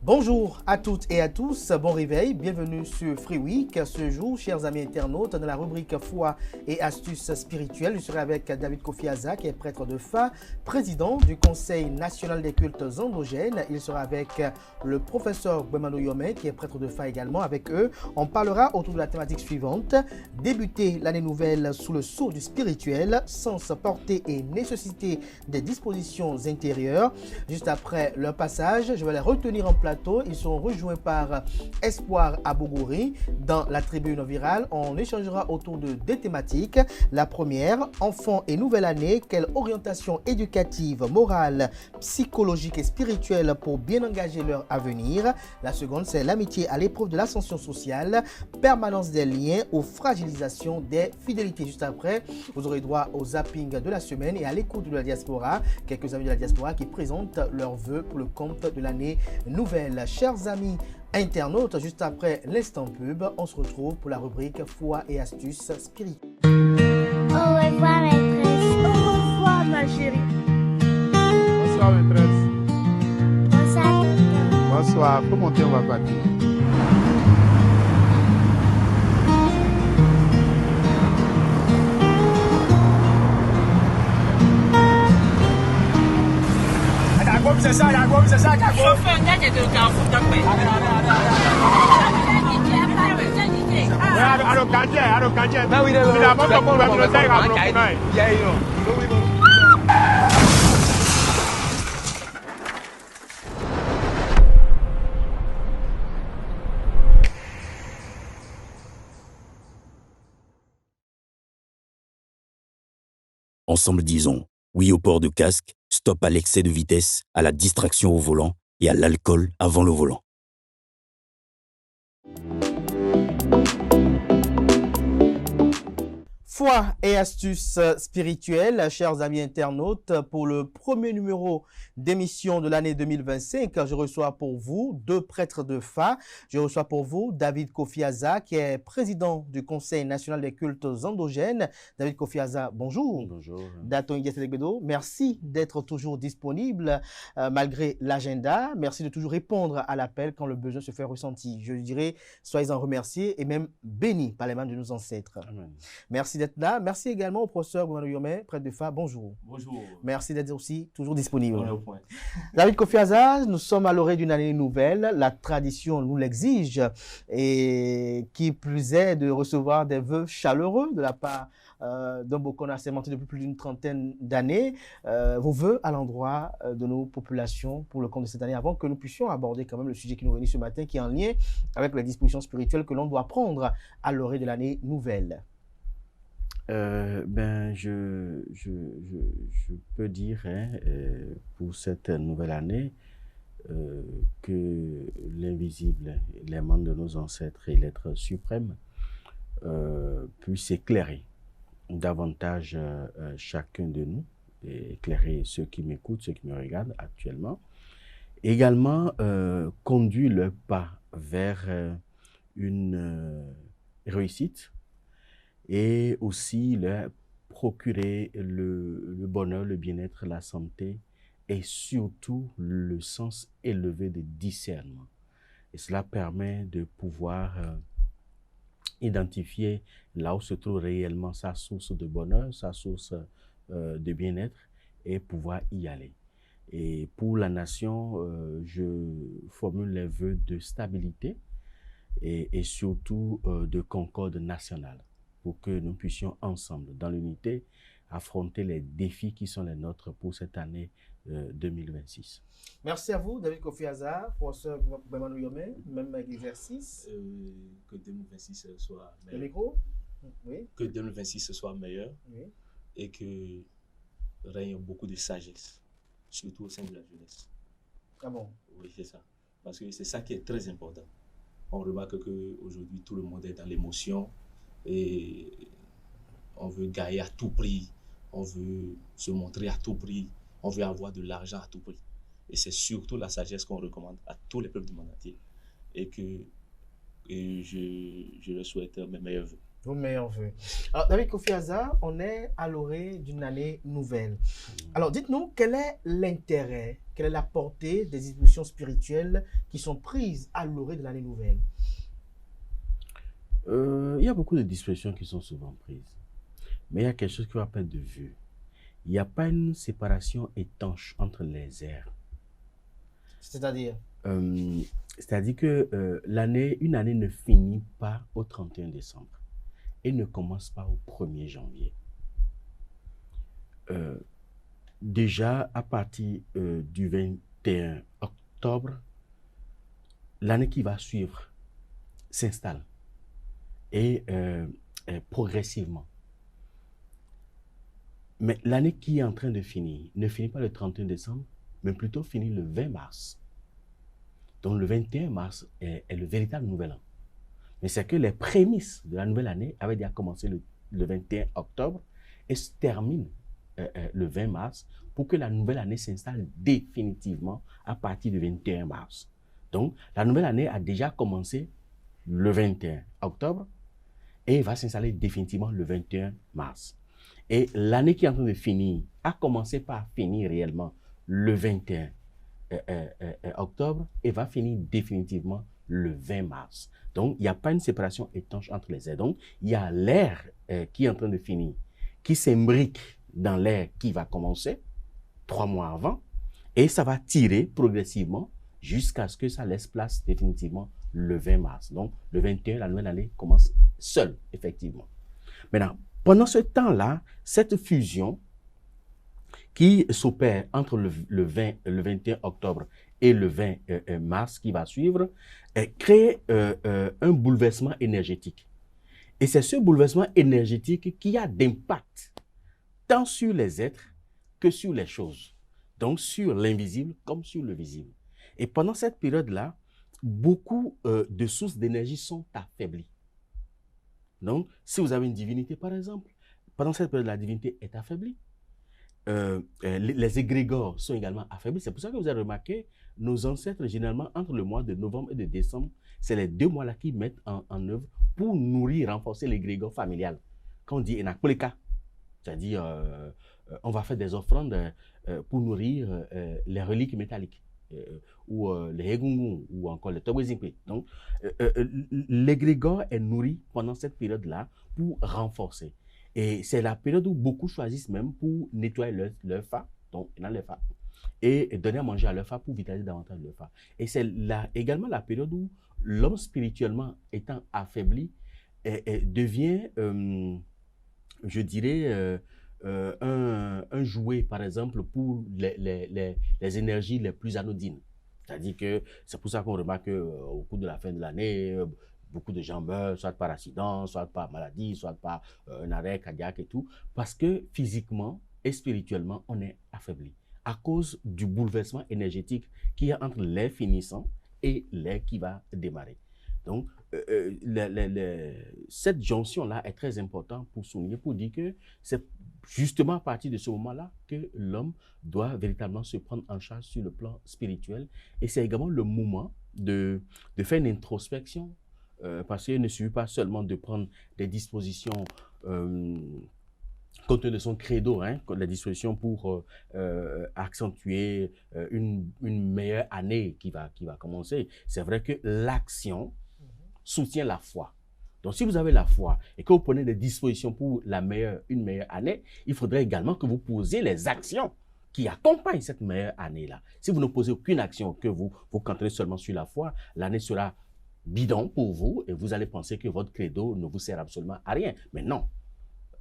Bonjour à toutes et à tous, bon réveil, bienvenue sur Free Week. Ce jour, chers amis internautes, dans la rubrique Foi et astuces spirituelles, je serai avec David Kofi Aza, qui est prêtre de Fa, président du Conseil national des cultes endogènes. Il sera avec le professeur Gwemano Yome, qui est prêtre de Fa également. Avec eux, on parlera autour de la thématique suivante: débuter l'année nouvelle sous le sceau du spirituel, sens, portée et nécessité des dispositions intérieures. Juste après leur passage, je vais les retenir en plateau. Ils seront rejoints par Espoir Abougori dans la tribune virale. On échangera autour de deux thématiques. La première, enfants et nouvelle année, quelle orientation éducative, morale, psychologique et spirituelle pour bien engager leur avenir. La seconde, c'est l'amitié à l'épreuve de l'ascension sociale, permanence des liens ou fragilisation des fidélités. Juste après, vous aurez droit au zapping de la semaine et à l'écoute de la diaspora, quelques amis de la diaspora qui présentent leurs vœux pour le compte de l'année nouvelle. Chers amis internautes, juste après l'instant pub, on se retrouve pour la rubrique Foi et astuces spirituelles. Au revoir maîtresse. Au revoir ma chérie. Bonsoir maîtresse. Bonsoir tonton. Bonsoir, faut monter, on va partir. C'est ça, chauffeur, on a des carrefour d'après. Ensemble disons oui au port de casque, stop à l'excès de vitesse, à la distraction au volant et à l'alcool avant le volant. Foi et astuces spirituelles, chers amis internautes, pour le premier numéro d'émission de l'année 2025, je reçois pour vous deux prêtres de Fa. Je reçois pour vous David Kofi Aza, qui est président du Conseil national des cultes endogènes. David Kofi Aza, bonjour. Bonjour. Daton Idiaselegbedo, merci d'être toujours disponible malgré l'agenda. Merci de toujours répondre à l'appel quand le besoin se fait ressentir. Je dirais, soyez-en remerciés et même bénis par les mains de nos ancêtres. Amen. Merci d'être là. Merci également au professeur Gwemano Yome, prêtre de Fa. Bonjour. Bonjour. Merci d'être aussi toujours disponible. On est au point. David Kofi Aza, nous sommes à l'orée d'une année nouvelle. La tradition nous l'exige. Et qui plus est de recevoir des vœux chaleureux de la part d'un Bokon assermenté depuis plus d'une trentaine d'années. Vos vœux à l'endroit de nos populations pour le compte de cette année, avant que nous puissions aborder quand même le sujet qui nous réunit ce matin, qui est en lien avec les dispositions spirituelles que l'on doit prendre à l'orée de l'année nouvelle. Je peux dire pour cette nouvelle année que l'invisible, les membres de nos ancêtres et l'être suprême puissent éclairer davantage chacun de nous, et éclairer ceux qui m'écoutent, ceux qui me regardent actuellement. Également, conduire le pas vers une réussite, et aussi leur procurer le bonheur, le bien-être, la santé et surtout le sens élevé de discernement. Et cela permet de pouvoir identifier là où se trouve réellement sa source de bonheur, sa source de bien-être et pouvoir y aller. Et pour la nation, je formule les vœux de stabilité et surtout de concorde nationale, pour que nous puissions ensemble, dans l'unité, affronter les défis qui sont les nôtres pour cette année 2026. Merci à vous, David Kofi Aza, professeur Gwemano Yome, même exercice. Que 2026 soit Le meilleur. micro. Oui. Que 2026 soit meilleur Oui. et que règne beaucoup de sagesse, surtout au sein de la jeunesse. Ah bon. Oui, c'est ça. Parce que c'est ça qui est très important. On remarque qu'aujourd'hui, tout le monde est dans l'émotion et on veut gagner à tout prix, on veut se montrer à tout prix, on veut avoir de l'argent à tout prix. Et c'est surtout la sagesse qu'on recommande à tous les peuples du monde entier. Et je leur souhaite mes meilleurs vœux. Vos meilleurs vœux. Alors, David Kofi Aza, on est à l'orée d'une année nouvelle. Alors, dites-nous, quel est l'intérêt, quelle est la portée des dispositions spirituelles qui sont prises à l'orée de l'année nouvelle? Il y a beaucoup de dispositions qui sont souvent prises. Mais il y a quelque chose qui va appelle de vue. Il n'y a pas une séparation étanche entre les ères. C'est-à-dire? C'est-à-dire que une année ne finit pas au 31 décembre et ne commence pas au 1er janvier. Déjà, à partir du 21 octobre, l'année qui va suivre s'installe et progressivement. Mais l'année qui est en train de finir ne finit pas le 31 décembre, mais plutôt finit le 20 mars. Donc le 21 mars est le véritable nouvel an. Mais c'est que les prémices de la nouvelle année avaient déjà commencé le 21 octobre et se terminent le 20 mars pour que la nouvelle année s'installe définitivement à partir du 21 mars. Donc la nouvelle année a déjà commencé le 21 octobre et va s'installer définitivement le 21 mars. Et l'année qui est en train de finir a commencé par finir réellement le 21 octobre et va finir définitivement le 20 mars. Donc, il n'y a pas une séparation étanche entre les ères. Donc, il y a l'ère qui est en train de finir, qui s'imbrique dans l'ère qui va commencer 3 mois avant, et ça va tirer progressivement jusqu'à ce que ça laisse place définitivement le 20 mars. Donc, le 21, la nouvelle année commence seule, effectivement. Maintenant, pendant ce temps-là, cette fusion qui s'opère entre le 21 octobre et le 20 mars qui va suivre, crée un bouleversement énergétique. Et c'est ce bouleversement énergétique qui a d'impact tant sur les êtres que sur les choses. Donc sur l'invisible comme sur le visible. Et pendant cette période-là, beaucoup de sources d'énergie sont affaiblies. Donc, si vous avez une divinité, par exemple, pendant cette période, la divinité est affaiblie. Les égrégores sont également affaiblis. C'est pour ça que vous avez remarqué, nos ancêtres, généralement, entre le mois de novembre et de décembre, c'est les 2 mois-là qu'ils mettent en œuvre pour nourrir, renforcer l'égrégore familial. Quand on dit Enakoleka, c'est-à-dire on va faire des offrandes pour nourrir les reliques métalliques. Ou les Egungun, ou encore les Togwezimpe. Donc, l'égrégore est nourri pendant cette période-là pour renforcer. Et c'est la période où beaucoup choisissent même pour nettoyer leur fa, donc dans leur fa, et donner à manger à leur fa pour vitaliser davantage leur fa. Et c'est également la période où l'homme spirituellement étant affaibli devient, je dirais, un jouet, par exemple, pour les énergies les plus anodines. C'est-à-dire que c'est pour ça qu'on remarque qu'au cours de la fin de l'année, beaucoup de gens meurent, soit par accident, soit par maladie, soit par un arrêt cardiaque et tout, parce que physiquement et spirituellement, on est affaibli à cause du bouleversement énergétique qu'il y a entre l'air finissant et l'air qui va démarrer. Donc, cette jonction-là est très importante pour souligner, pour dire que c'est justement à partir de ce moment-là que l'homme doit véritablement se prendre en charge sur le plan spirituel. Et c'est également le moment de faire une introspection, parce qu'il ne suffit pas seulement de prendre des dispositions compte tenu de son credo, hein, la disposition pour accentuer une meilleure année qui va commencer. C'est vrai que l'action soutient la foi. Donc, si vous avez la foi et que vous prenez des dispositions pour une meilleure année, il faudrait également que vous posiez les actions qui accompagnent cette meilleure année-là. Si vous ne posez aucune action, que vous cantonnez seulement sur la foi, l'année sera bidon pour vous et vous allez penser que votre credo ne vous sert absolument à rien. Mais non,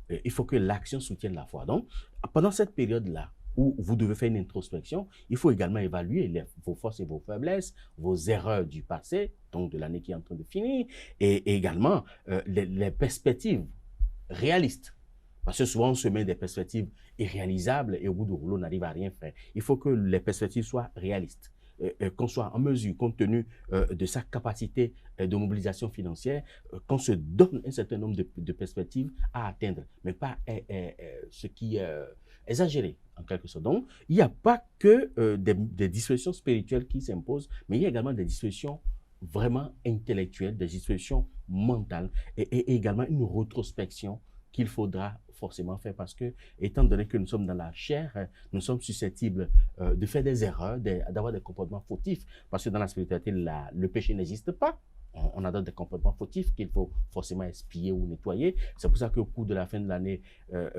il faut que l'action soutienne la foi. Donc, pendant cette période-là, où vous devez faire une introspection, il faut également évaluer vos forces et vos faiblesses, vos erreurs du passé, donc de l'année qui est en train de finir, et également les perspectives réalistes. Parce que souvent, on se met des perspectives irréalisables et au bout du rouleau, on n'arrive à rien faire. Il faut que les perspectives soient réalistes. qu'on soit en mesure, compte tenu de sa capacité de mobilisation financière, qu'on se donne un certain nombre de perspectives à atteindre, mais pas ce qui est exagéré, en quelque sorte. Donc, il n'y a pas que des dispositions spirituelles qui s'imposent, mais il y a également des dispositions vraiment intellectuelles, des dispositions mentales et également une rétrospection qu'il faudra forcément faire parce que, étant donné que nous sommes dans la chair, nous sommes susceptibles de faire des erreurs, d'avoir des comportements fautifs, parce que dans la spiritualité, le péché n'existe pas. On adopte des comportements fautifs qu'il faut forcément expier ou nettoyer. C'est pour ça qu'au cours de la fin de l'année,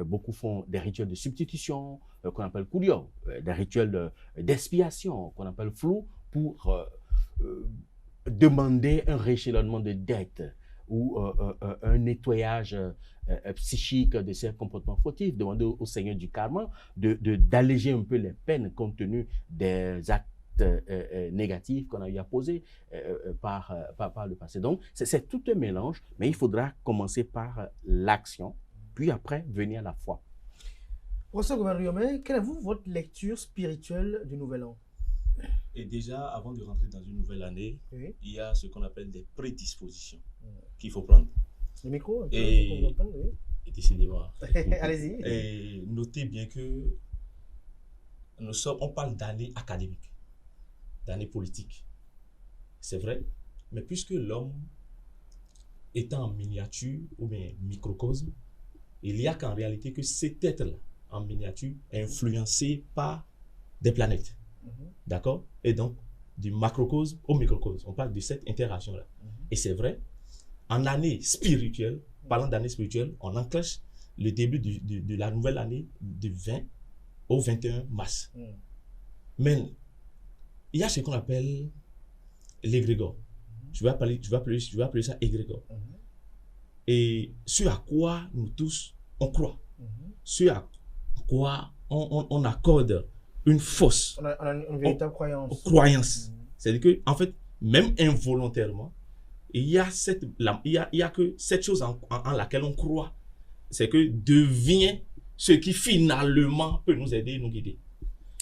beaucoup font des rituels de substitution qu'on appelle kulion, des rituels d'expiation qu'on appelle flou pour demander un rééchelonnement de dettes ou un nettoyage psychique de ces comportements fautifs, demander au Seigneur du karma d'alléger un peu les peines compte tenu des actes négatifs qu'on a eu à poser par le passé. Donc, c'est tout un mélange, mais il faudra commencer par l'action, puis après venir la foi. Professeur Gouverne-Riomé, quelle est votre lecture spirituelle du Nouvel An? Et déjà, avant de rentrer dans une nouvelle année, Oui. il y a ce qu'on appelle des prédispositions qu'il faut prendre. Le micro, un peu, Et- pour qu'on vous entende, oui. Et décidément. Allez-y. Et notez bien que on parle d'année académique, d'année politique. C'est vrai, mais puisque l'homme étant en miniature ou bien microcosme, il n'y a qu'en réalité que cet être-là, en miniature, est influencé par des planètes. D'accord? Et donc, du macrocosme au microcosme. On parle de cette interaction-là. Et c'est vrai, en année spirituelle, parlant d'année spirituelle, on enclenche le début de la nouvelle année du 20 au 21 mars. Mais il y a ce qu'on appelle l'égrégore. Je vais appeler ça égrégore. Et ce à quoi nous tous, on croit. Ce à quoi on accorde une fausse On a une véritable croyance. croyance. C'est-à-dire que, en fait, même involontairement, il y a que cette chose en laquelle on croit, c'est que devient ce qui finalement peut nous aider, nous guider.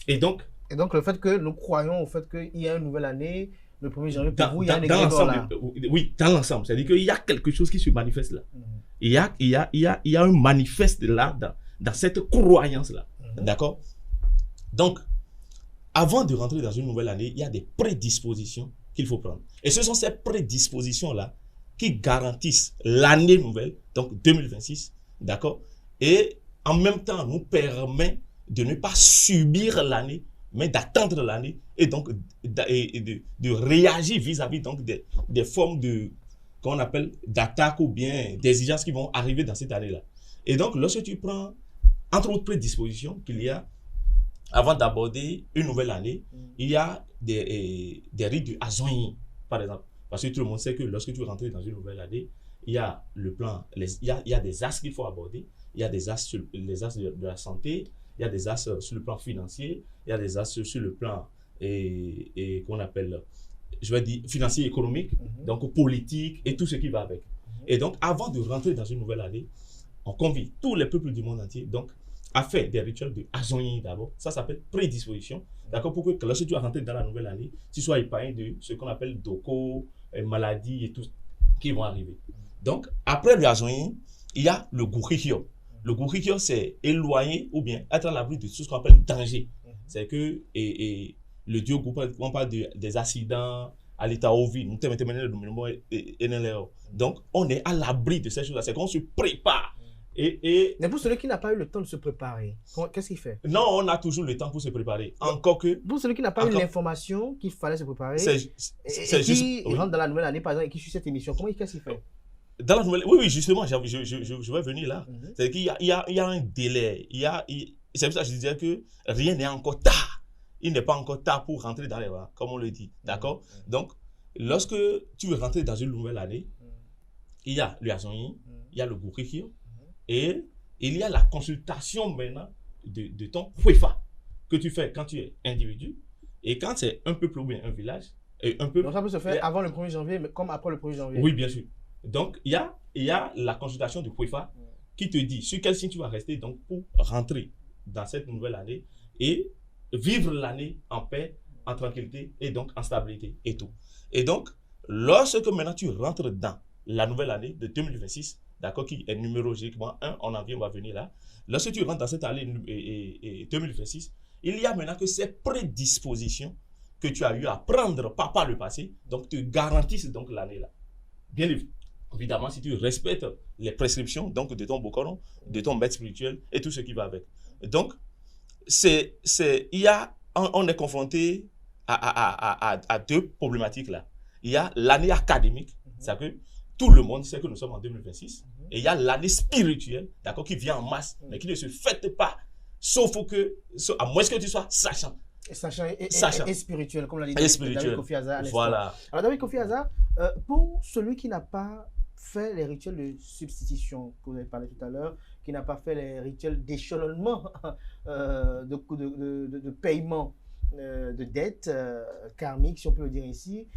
Et donc, Le fait que nous croyons au fait qu'il y a une nouvelle année, le 1er janvier, pour vous, il y a un dans égrégore là. l'ensemble, oui, dans l'ensemble, c'est-à-dire qu'il y a quelque chose qui se manifeste là. Il y a un manifeste là, dans cette croyance-là. D'accord? Donc, avant de rentrer dans une nouvelle année, il y a des prédispositions qu'il faut prendre. Et ce sont ces prédispositions-là qui garantissent l'année nouvelle, donc 2026, d'accord? Et en même temps, nous permet de ne pas subir l'année, mais d'attendre l'année et donc de réagir vis-à-vis donc des formes qu'on appelle d'attaque ou bien d'exigences qui vont arriver dans cette année-là. Et donc, lorsque tu prends, entre autres prédispositions qu'il y a, avant d'aborder une nouvelle année, il y a des rites du Azoïn, par exemple. Parce que tout le monde sait que lorsque tu rentres dans une nouvelle année, il y a le plan, il y a des axes qu'il faut aborder. Il y a des axes sur les axes de la santé, il y a des axes sur le plan financier, il y a des axes sur le plan qu'on appelle, je vais dire, financier, économique, donc politique et tout ce qui va avec. Et donc, avant de rentrer dans une nouvelle année, on convie tous les peuples du monde entier, donc, à faire des rituels de Azoïn d'abord. Ça s'appelle prédisposition. D'accord? Pour que lorsque tu vas rentrer dans la nouvelle année, tu sois épargné de ce qu'on appelle doko, maladies et tout qui vont arriver. Donc, après le Azoïn, il y a le Gurikyo. Le Gurikyo, c'est éloigner ou bien être à l'abri de tout ce qu'on appelle danger. C'est que le Dieu, on parle des accidents à l'état au vie. Donc, on est à l'abri de ces choses-là. C'est qu'on se prépare. Mais pour celui qui n'a pas eu le temps de se préparer, qu'est-ce qu'il fait? Non, on a toujours le temps pour se préparer. Encore que... Pour celui qui n'a pas eu l'information qu'il fallait se préparer, c'est qui rentre dans la nouvelle année, par exemple, et qui suit cette émission, qu'est-ce qu'il fait? Dans la nouvelle... Oui, justement, je vais venir là. C'est-à-dire qu'il y a un délai. C'est pour ça que je disais que rien n'est encore tard. Il n'est pas encore tard pour rentrer dans les bras, comme on le dit. D'accord? Donc, lorsque tu veux rentrer dans une nouvelle année, il y a le Azoïn, il y a le Gurikyo, et il y a la consultation maintenant de ton Kwefa que tu fais quand tu es individu et quand c'est un peuple ou bien un village. Et un peuple, donc ça peut se faire avant le 1er janvier, mais comme après le 1er janvier. Oui, bien sûr. Donc il y a la consultation de Kwefa qui te dit sur quel signe tu vas rester donc, pour rentrer dans cette nouvelle année et vivre l'année en paix en tranquillité et donc en stabilité et tout. Et donc, lorsque maintenant tu rentres dans la nouvelle année de 2026, d'accord, qui est numérologiquement 1, on va venir là. Lorsque tu rentres dans cette année 2026, il y a maintenant que ces prédispositions que tu as eu à prendre par le passé, donc te garantissent donc l'année là. Bien évidemment, si tu respectes les prescriptions donc de ton Bokoron, de ton maître spirituel et tout ce qui va avec. Donc, on est confronté à deux problématiques là. Il y a l'année académique, c'est-à-dire que tout le monde sait que nous sommes en 2026, et il y a l'année spirituelle, d'accord, qui vient en masse, mais qui ne se fête pas, à moins que tu sois sachant. Sachant et spirituel, comme l'a dit David Kofi Aza. Voilà. Alors, David Kofi Aza, pour celui qui n'a pas fait les rituels de substitution que vous avez parlé tout à l'heure, qui n'a pas fait les rituels d'échelonnement de paiement de dettes karmiques, si on peut le dire ici,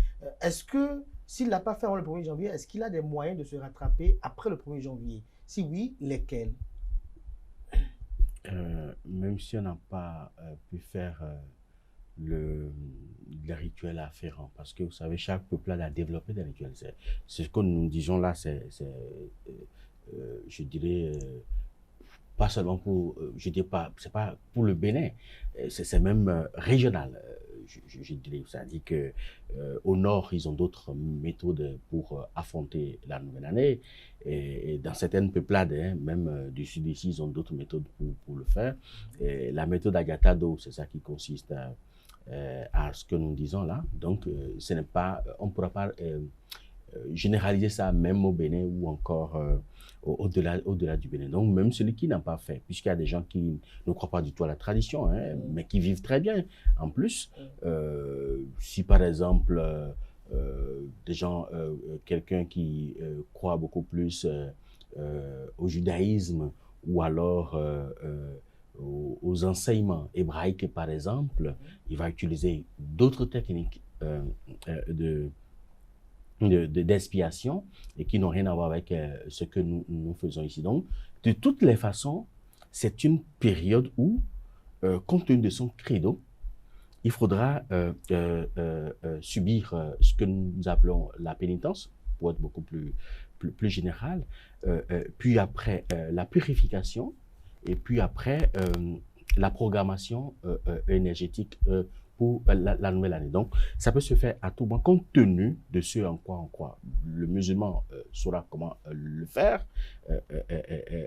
est-ce que s'il ne l'a pas fait avant le 1er janvier, est-ce qu'il a des moyens de se rattraper après le 1er janvier? Si oui, lesquels? Même si on n'a pas pu faire les rituels afférents, parce que vous savez, chaque peuple a développé des rituels. C'est ce que nous disons là, je dirais, pas seulement pour, je dis pas, c'est pas pour le Bénin, c'est même régional. Je dirais, ça dit que au nord, ils ont d'autres méthodes pour affronter la nouvelle année, et dans certaines peuplades, hein, même du sud ici, ils ont d'autres méthodes pour le faire. Et la méthode Agatado, c'est ça qui consiste à ce que nous disons là. Donc, ce n'est pas, on ne pourra pas généraliser ça même au Bénin ou encore au-delà du Bénin. Donc, même celui qui n'a pas fait, puisqu'il y a des gens qui ne croient pas du tout à la tradition, hein, mais qui vivent très bien. En plus, si par exemple, des gens, quelqu'un qui croit beaucoup plus au judaïsme ou alors aux enseignements hébraïques, par exemple, il va utiliser d'autres techniques d'expiation et qui n'ont rien à voir avec ce que nous faisons ici. Donc, de toutes les façons, c'est une période où, compte tenu de son credo, il faudra subir ce que nous appelons la pénitence, pour être beaucoup plus général, puis après la purification, et puis après la programmation énergétique pour la nouvelle année. Donc, ça peut se faire à tout moment, compte tenu de ce en quoi le musulman saura comment le faire,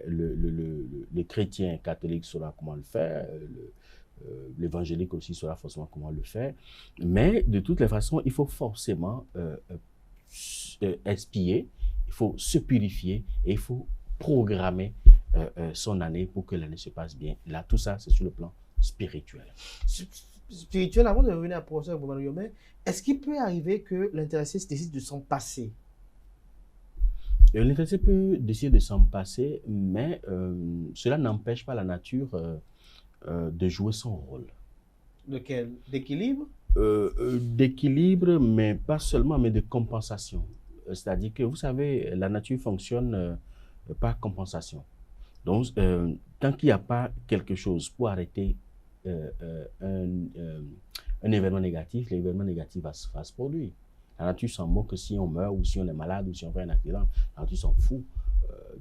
le chrétien catholique saura comment le faire, l'évangélique aussi saura forcément comment le faire. Mais de toutes les façons, il faut forcément expier, il faut se purifier et il faut programmer son année pour que l'année se passe bien. Là, tout ça, c'est sur le plan spirituel. Spirituel, avant de revenir à professeur Boumano Yomé, est-ce qu'il peut arriver que l'intéressé décide de s'en passer? L'intéressé peut décider de s'en passer, mais cela n'empêche pas la nature de jouer son rôle. Lequel? D'équilibre? D'équilibre, mais pas seulement, mais de compensation. C'est-à-dire que, vous savez, la nature fonctionne par compensation. Donc, tant qu'il n'y a pas quelque chose pour arrêter un événement négatif, l'événement négatif va se produire. La nature s'en moque si on meurt ou si on est malade ou si on fait un accident. La nature s'en fout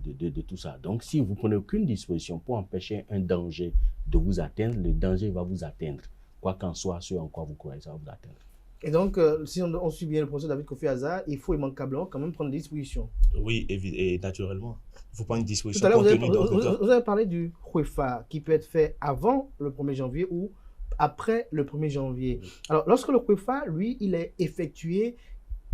de tout ça. Donc, si vous ne prenez aucune disposition pour empêcher un danger de vous atteindre, le danger va vous atteindre. Quoi qu'en soit, ce en quoi vous croyez, ça va vous atteindre. Et donc, si on suit bien le professeur David Kofi Aza, il faut immanquablement quand même prendre des dispositions. Oui, et naturellement. Il faut prendre une disposition. Tout à l'heure, vous avez parlé du Khwefa qui peut être fait avant le 1er janvier ou après le 1er janvier. Oui. Alors, lorsque le Khwefa, lui, il est effectué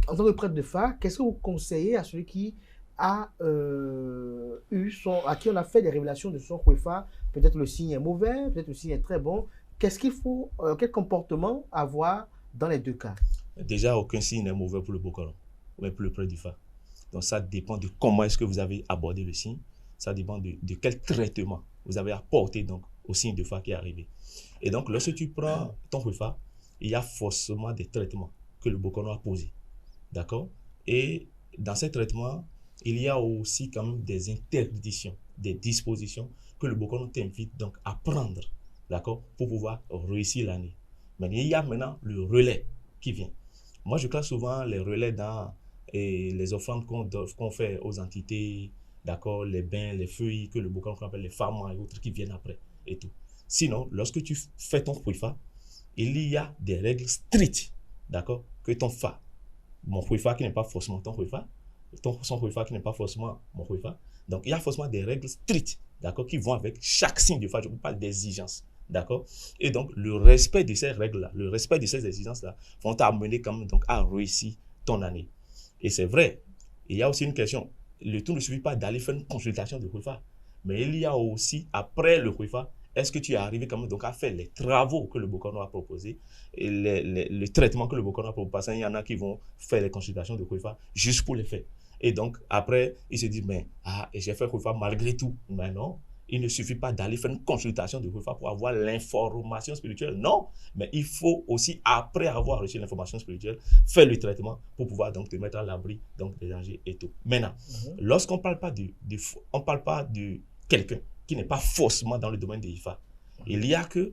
en tant que prêtre de Fa, qu'est-ce que vous conseillez à celui qui a à qui on a fait des révélations de son Khwefa? Peut-être le signe est mauvais, peut-être le signe est très bon. Qu'est-ce qu'il faut, quel comportement avoir dans les deux cas? Déjà, aucun signe n'est mauvais pour le Bokoron, mais pour le prêtre du Fa. Donc, ça dépend de comment est-ce que vous avez abordé le signe. Ça dépend de quel traitement vous avez apporté donc, au signe de Fa qui est arrivé. Et donc, lorsque tu prends ton Khwefa, il y a forcément des traitements que le Bokoron a posés. D'accord? Et dans ces traitements, il y a aussi quand même des interdictions, des dispositions que le Bokoron t'invite donc à prendre, d'accord, pour pouvoir réussir l'année. Mais il y a maintenant le relais qui vient. Moi, je classe souvent les relais dans les offrandes qu'on fait aux entités, d'accord, les bains, les feuilles, que le Bokor appelle les farmans et autres qui viennent après et tout. Sinon, lorsque tu fais ton Khouifa, il y a des règles strictes, d'accord, que ton fa, mon Khouifa qui n'est pas forcément ton Khouifa, son Khouifa qui n'est pas forcément mon Khouifa. Donc, il y a forcément des règles strictes, d'accord, qui vont avec chaque signe de fa. Je vous parle d'exigences, d'accord. Et donc, le respect de ces règles-là, le respect de ces exigences-là, vont t'amener quand même donc, à réussir ton année. Et c'est vrai, il y a aussi une question. Le tout ne suffit pas d'aller faire une consultation de Khouifa, mais il y a aussi, après le Khouifa, est-ce que tu es arrivé quand même donc à faire les travaux que le Bokor a proposés et le traitement que le Bokor a proposé? Parce qu'il y en a qui vont faire les consultations de Khouifa juste pour les faire. Et donc, après, ils se disent, mais j'ai fait Khouifa malgré tout. Mais non, il ne suffit pas d'aller faire une consultation de Khouifa pour avoir l'information spirituelle. Non, mais il faut aussi, après avoir reçu l'information spirituelle, faire le traitement pour pouvoir donc te mettre à l'abri des dangers et tout. Maintenant, lorsqu'on ne parle pas on parle pas de quelqu'un qui n'est pas forcément dans le domaine des IFA. Il y a que,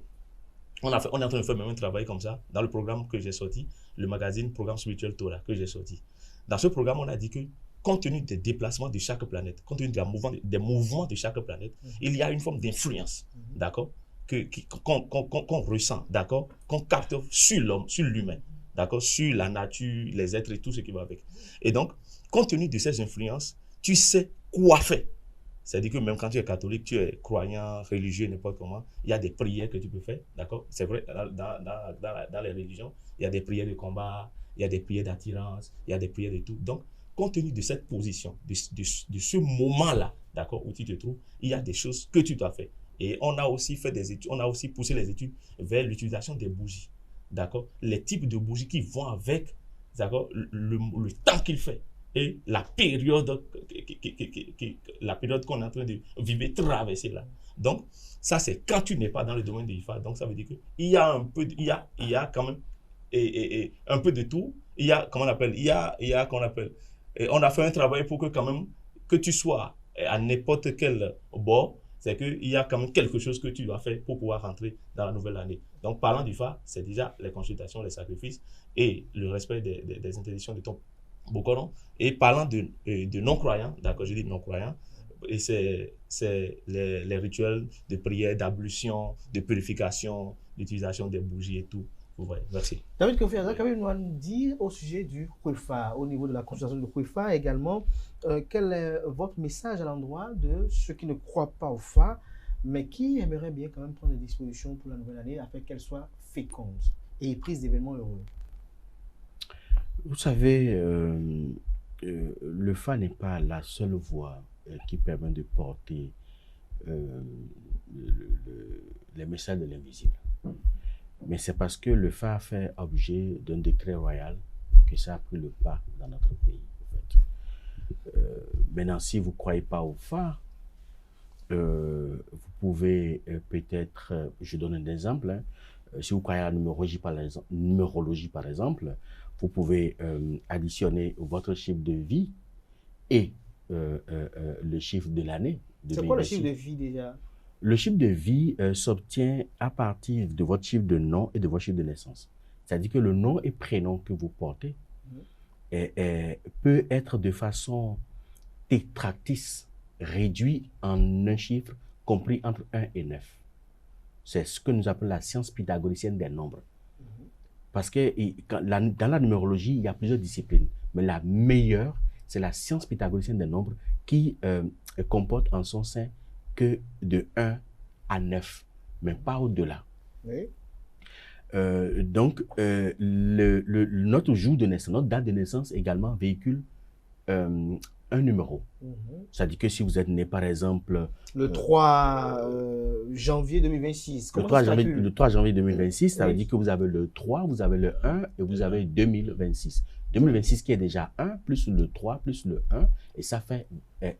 on est en train de faire même un travail comme ça, dans le programme que j'ai sorti, le magazine Programme Spirituel Torah que j'ai sorti. Dans ce programme, on a dit que, compte tenu des déplacements de chaque planète, compte tenu des mouvements de chaque planète, il y a une forme d'influence, d'accord, qu'on ressent, d'accord, qu'on capte sur l'homme, sur l'humain, d'accord, sur la nature, les êtres et tout ce qui va avec. Et donc, compte tenu de ces influences, tu sais quoi faire. C'est-à-dire que même quand tu es catholique, tu es croyant, religieux, n'importe comment, il y a des prières que tu peux faire, d'accord? C'est vrai, dans les religions, il y a des prières de combat, il y a des prières d'attirance, il y a des prières de tout. Donc, compte tenu de cette position, de ce moment-là, d'accord, où tu te trouves, il y a des choses que tu dois faire. Et on a aussi fait des études, on a aussi poussé les études vers l'utilisation des bougies, d'accord? Les types de bougies qui vont avec, d'accord, le temps qu'il fait. Et la période qu'on est en train de vivre, traverser là. Donc, ça, c'est quand tu n'es pas dans le domaine de l'IFA. Donc, ça veut dire qu'il y a un peu, il y a quand même un peu de tout. Il y a, comment on appelle, on a fait un travail pour que quand même, que tu sois à n'importe quel bord, c'est qu'il y a quand même quelque chose que tu dois faire pour pouvoir rentrer dans la nouvelle année. Donc, parlant d'IFA, c'est déjà les consultations, les sacrifices et le respect des interdictions de ton Bokoron. Et parlant de non-croyants, d'accord, je dis non-croyants, et c'est les rituels de prière, d'ablution, de purification, d'utilisation des bougies et tout. Vous voyez, merci. David Kofi Azak, qu'avez-vous nous dire au sujet du Khouifa, au niveau de la consultation du Khouifa également, quel est votre message à l'endroit de ceux qui ne croient pas au Fa, mais qui aimeraient bien quand même prendre des dispositions pour la nouvelle année afin qu'elle soit féconde et prise d'événements heureux? Vous savez, le Fa n'est pas la seule voie qui permet de porter les messages de l'invisible. Mais c'est parce que le Fa a fait objet d'un décret royal que ça a pris le pas dans notre pays. En fait. Maintenant, si vous ne croyez pas au Fa, vous pouvez peut-être, je donne un exemple, hein, si vous croyez à la numérologie par exemple, vous pouvez additionner votre chiffre de vie et le chiffre de l'année. C'est quoi le chiffre de vie déjà? Le chiffre de vie s'obtient à partir de votre chiffre de nom et de votre chiffre de naissance. C'est-à-dire que le nom et prénom que vous portez peut être de façon tétractice, réduit en un chiffre compris entre 1 et 9. C'est ce que nous appelons la science pythagoricienne des nombres. Parce que dans la numérologie, il y a plusieurs disciplines. Mais la meilleure, c'est la science pythagoricienne des nombres qui comporte en son sein que de 1 à 9, mais pas au-delà. Oui. Donc, notre jour de naissance, notre date de naissance également véhicule un numéro. C'est-à-dire que si vous êtes né, par exemple... Le 3 janvier 2026. Le 3 janvier 2026, ça veut dire que vous avez le 3, vous avez le 1 et vous avez 2026. 2026 qui est déjà 1, plus le 3, plus le 1, et ça fait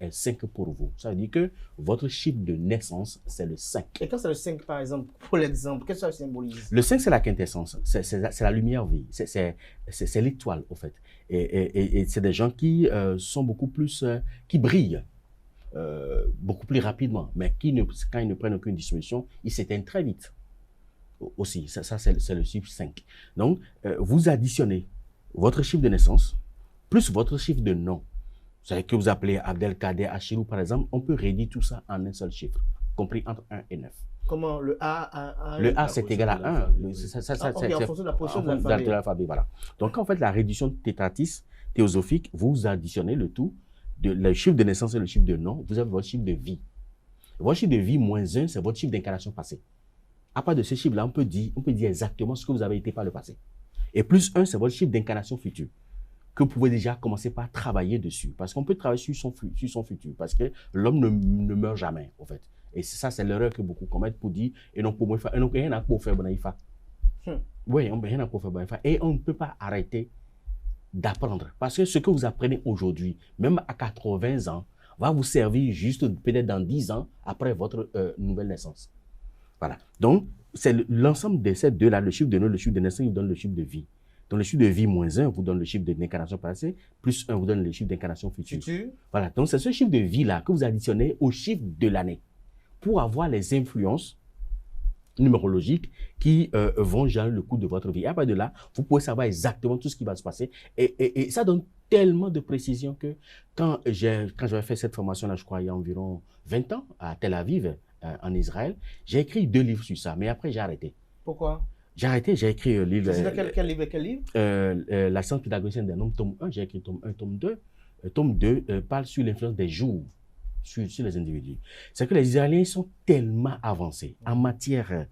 5 pour vous. Ça veut dire que votre chiffre de naissance, c'est le 5. Et quand c'est le 5, par exemple, pour l'exemple, qu'est-ce que ça symbolise? Le 5, c'est la quintessence, c'est la lumière vie, c'est l'étoile, au fait. Et c'est des gens qui sont beaucoup plus, qui brillent beaucoup plus rapidement, mais quand ils ne prennent aucune disposition, ils s'éteignent très vite. aussi. Ça c'est le chiffre 5. Donc, vous additionnez votre chiffre de naissance plus votre chiffre de nom. Vous savez que vous appelez Abdelkader Achirou, par exemple, on peut réduire tout ça en un seul chiffre, compris entre 1 et 9. Comment le A Le A, c'est égal à 1. C'est en fonction de la position de l'alphabet. Voilà. Donc, en fait, la réduction tétratis théosophique, vous additionnez le tout, le chiffre de naissance et le chiffre de nom, vous avez votre chiffre de vie. Votre chiffre de vie moins 1, c'est votre chiffre d'incarnation passée. À part de ce chiffre-là, on peut dire exactement ce que vous avez été par le passé. Et plus 1, c'est votre chiffre d'incarnation future, que vous pouvez déjà commencer par travailler dessus. Parce qu'on peut travailler sur son futur, parce que l'homme ne meurt jamais, en fait. Et ça, c'est l'erreur que beaucoup commettent pour dire, et non pour moi, et non, rien n'a pas faire bon ifa. Oui, on n'a rien pour faire bon ifa. Et on ne peut pas arrêter d'apprendre. Parce que ce que vous apprenez aujourd'hui, même à 80 ans, va vous servir juste peut-être dans 10 ans après votre nouvelle naissance. Voilà. Donc, c'est l'ensemble de ces deux-là, le chiffre de nom, le chiffre de naissance, vous donne le chiffre de vie. Donc, le chiffre de vie moins 1 vous donne le chiffre d'incarnation passée, plus 1 vous donne le chiffre d'incarnation future. Voilà. Donc, c'est ce chiffre de vie-là que vous additionnez au chiffre de l'année pour avoir les influences numérologiques qui vont gérer le cours de votre vie. Et après de là, vous pouvez savoir exactement tout ce qui va se passer. Et ça donne tellement de précision que quand j'avais fait cette formation-là, je crois, il y a environ 20 ans, à Tel Aviv, en Israël, j'ai écrit 2 livres sur ça, mais après j'ai arrêté. Pourquoi? J'ai arrêté, j'ai écrit un livre. C'est quel livre? La science pédagogique d'un homme, tome 1, j'ai écrit tome 1, tome 2. Tome 2 parle sur l'influence des jours sur les individus. C'est que les Israéliens sont tellement avancés en matière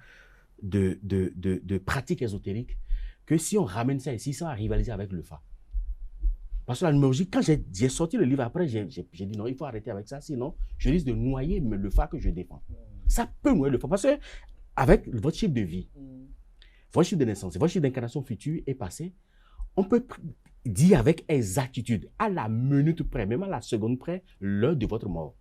de pratiques ésotériques que si on ramène ça ici, ça va rivaliser avec le Fa. Parce que la numérologie, quand j'ai sorti le livre après, j'ai dit non, il faut arrêter avec ça, sinon je risque de noyer le Fa que je défends. Ça peut noyer le Fa, parce que avec votre chiffre de vie, votre chiffre de naissance, votre chiffre d'incarnation future et passé, on peut dire avec exactitude, à la minute près, même à la seconde près, l'heure de votre mort.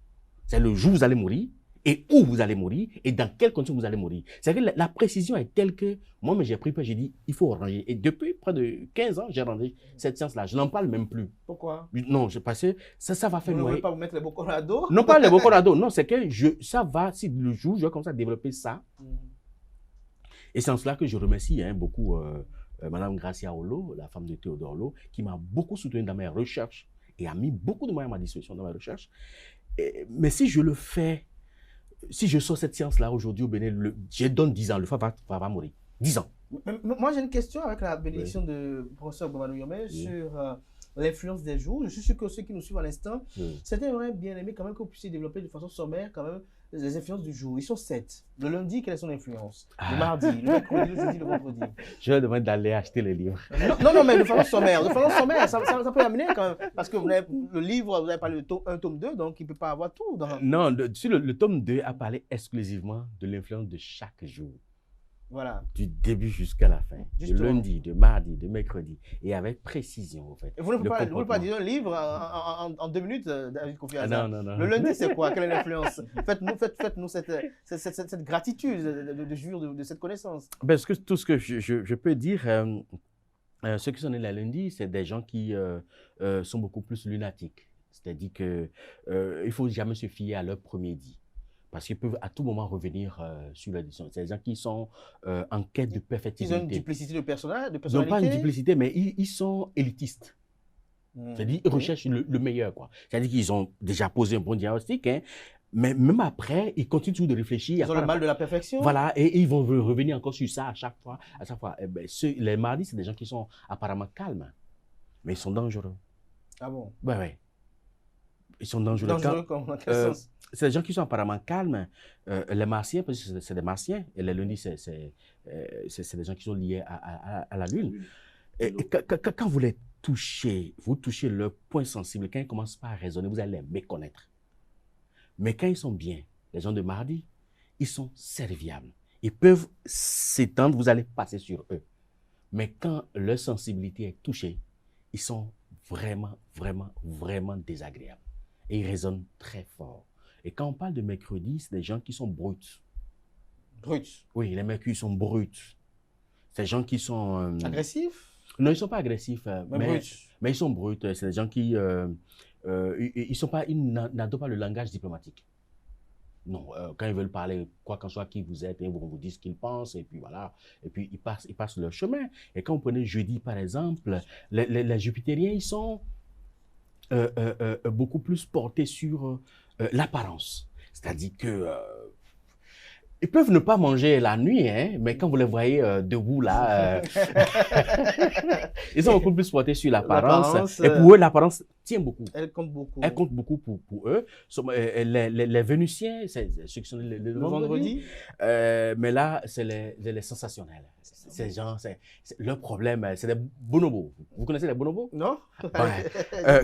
C'est le jour où vous allez mourir, et où vous allez mourir, et dans quelles conditions vous allez mourir. C'est que la précision est telle que, moi, j'ai pris peur, j'ai dit, il faut ranger. Et depuis près de 15 ans, j'ai rangé cette science-là. Je n'en parle même plus. Pourquoi? Non, parce que ça va faire noyer. Vous ne voulez noyer. pas vous mettre les bocaux à dos? Non, pas les bocaux à dos. Non, c'est que ça va, si le jour, je vais commencer à développer ça. Et c'est en cela que je remercie beaucoup Madame Gracia Olo, la femme de Théodore Lo, qui m'a beaucoup soutenu dans mes recherches et a mis beaucoup de moyens à ma disposition dans mes recherches. Mais si je le fais, si je sors cette science-là aujourd'hui au Bénin, je donne 10 ans, le Fa va mourir. 10 ans. Moi, j'ai une question avec la bénédiction de professeur Bomanou Yomé sur l'influence des jours. Je suis sûr que ceux qui nous suivent à l'instant, c'était vraiment bien aimé quand même que vous puissiez développer de façon sommaire quand même les influences du jour. Ils sont 7. Le lundi, quelle est son influence? Le mardi, le mercredi, le jeudi, le vendredi. Je leur demande d'aller acheter le livre. Non, mais de façon sommaire. De façon sommaire, ça peut amener quand même. Parce que le livre, vous avez parlé de un tome 2, donc il ne peut pas avoir tout. Non, sur le tome 2 a parlé exclusivement de l'influence de chaque jour. Voilà. Du début jusqu'à la fin. Justement. De lundi, de mardi, de mercredi. Et avec précision, en fait. Et vous ne pouvez pas dire un livre en 2 minutes, David Kofi Azar. Non. Le lundi, c'est quoi? Quelle est l'influence? Faites-nous cette gratitude de jouir de cette connaissance. Parce que tout ce que je peux dire, ceux qui sont nés le lundi, c'est des gens qui sont beaucoup plus lunatiques. C'est-à-dire qu'il ne faut jamais se fier à leur premier dit. Parce qu'ils peuvent à tout moment revenir sur la décision. C'est des gens qui sont en quête de perfectibilité. Ils ont une duplicité de personnalité. Ils n'ont pas une duplicité, mais ils sont élitistes. C'est-à-dire qu'ils recherchent le meilleur, quoi. C'est-à-dire qu'ils ont déjà posé un bon diagnostic, hein, mais même après, ils continuent toujours de réfléchir. Ils ont le mal de la perfection. Voilà, et ils vont revenir encore sur ça à chaque fois. Eh ben, les mardis, c'est des gens qui sont apparemment calmes, mais ils sont dangereux. Ah bon? Ouais. Ils sont dangereux. Dangereux dans quel sens? C'est des gens qui sont apparemment calmes. Les martiens, parce que c'est des martiens, et les lundis, c'est des gens qui sont liés à la lune. Et quand vous les touchez, vous touchez leur point sensible, quand ils commencent pas à raisonner, vous allez les méconnaître. Mais quand ils sont bien, les gens de mardi, ils sont serviables. Ils peuvent s'étendre, vous allez passer sur eux. Mais quand leur sensibilité est touchée, ils sont vraiment, vraiment, vraiment désagréables. Et ils raisonnent très fort. Et quand on parle de mercredi, c'est des gens qui sont bruts. Bruts? Oui, les mercredi sont bruts. C'est des gens qui sont... agressifs? Non, ils ne sont pas agressifs, mais ils sont bruts. C'est des gens qui... ils n'adoptent pas le langage diplomatique. Non, quand ils veulent parler, quoi qu'en soit qui vous êtes, ils vont vous dire ce qu'ils pensent, et puis voilà. Et puis, ils passent leur chemin. Et quand vous prenez jeudi, par exemple, les jupitériens, ils sont beaucoup plus portés sur l'apparence. C'est-à-dire que ils peuvent ne pas manger la nuit, hein, mais quand vous les voyez debout là, ils sont beaucoup plus portés sur l'apparence. Et pour eux, l'apparence tient beaucoup. Elle compte beaucoup. Elle compte beaucoup pour eux. Les Vénusiens, c'est ceux qui sont le vendredi. Mais là, c'est les sensationnels. Ces gens, leur problème, c'est des bonobos. Vous connaissez les bonobos? Non.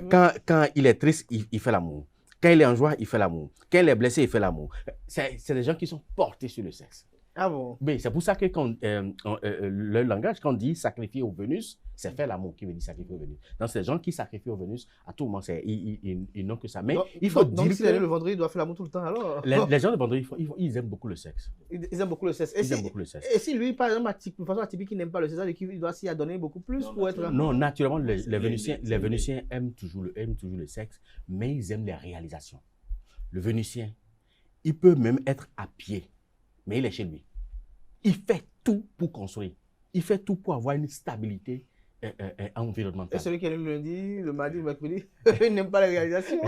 Quand il est triste, il fait l'amour. Quand il est en joie, il fait l'amour. Quand il est blessé, il fait l'amour. C'est des gens qui sont portés sur le sexe. Ah bon? Mais c'est pour ça que le langage, quand on dit sacrifier au Vénus, c'est faire l'amour qui veut dire sacrifier au Vénus. Donc, c'est des gens qui sacrifient au Vénus à tout moment. Ils n'ont que ça. Mais il faut dire donc, si le vendredi, il doit faire l'amour tout le temps, alors? Les gens de vendredi, ils aiment beaucoup le sexe. Ils aiment beaucoup le sexe. Ils aiment beaucoup le sexe. Et si lui, par exemple, de façon atypique, il n'aime pas le sexe, il doit s'y adonner beaucoup plus pour être... Non, naturellement, les Vénusiens aiment toujours le sexe, mais ils aiment les réalisations. Le Vénusien, il peut même être à pied, mais il est chez lui. Il fait tout pour construire. Il fait tout pour avoir une stabilité environnementale. Et celui qui est le lundi, le mardi, le mercredi, il n'aime pas les réalisations.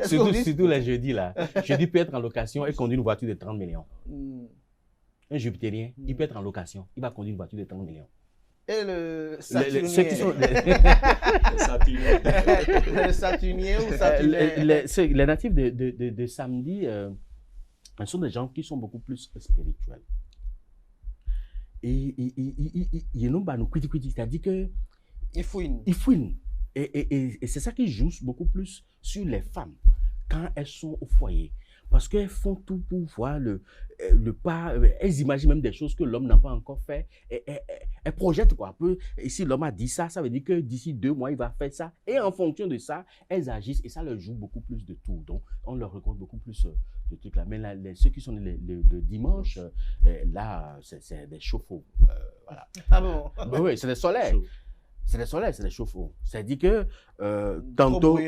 Surtout les jeudis, là. Jeudi peut être en location et conduire une voiture de 30 millions. Un jupitérien, il peut être en location, il va conduire une voiture de 30 millions. Et le saturnien. Ceux qui sont le saturnien ou saturnien. Les natifs de samedi, ce sont des gens qui sont beaucoup plus spirituels. Et ils n'ont pas nous critiquer, c'est-à-dire que ils fouinent. Ils fouinent. Et c'est ça qui joue beaucoup plus sur les femmes quand elles sont au foyer. Parce qu'elles font tout pour voir le pas. Elles imaginent même des choses que l'homme n'a pas encore fait. Elles projettent quoi. Et si l'homme a dit ça, ça veut dire que d'ici 2 mois, il va faire ça. Et en fonction de ça, elles agissent et ça leur joue beaucoup plus de tout. Donc, on leur raconte beaucoup plus de trucs là. Mais ceux qui sont le dimanche, là, c'est des chauffe-eau. Voilà. Ah bon? Oui, c'est des solaires. C'est des solaires, c'est des chauffe-eau. C'est-à-dire que tantôt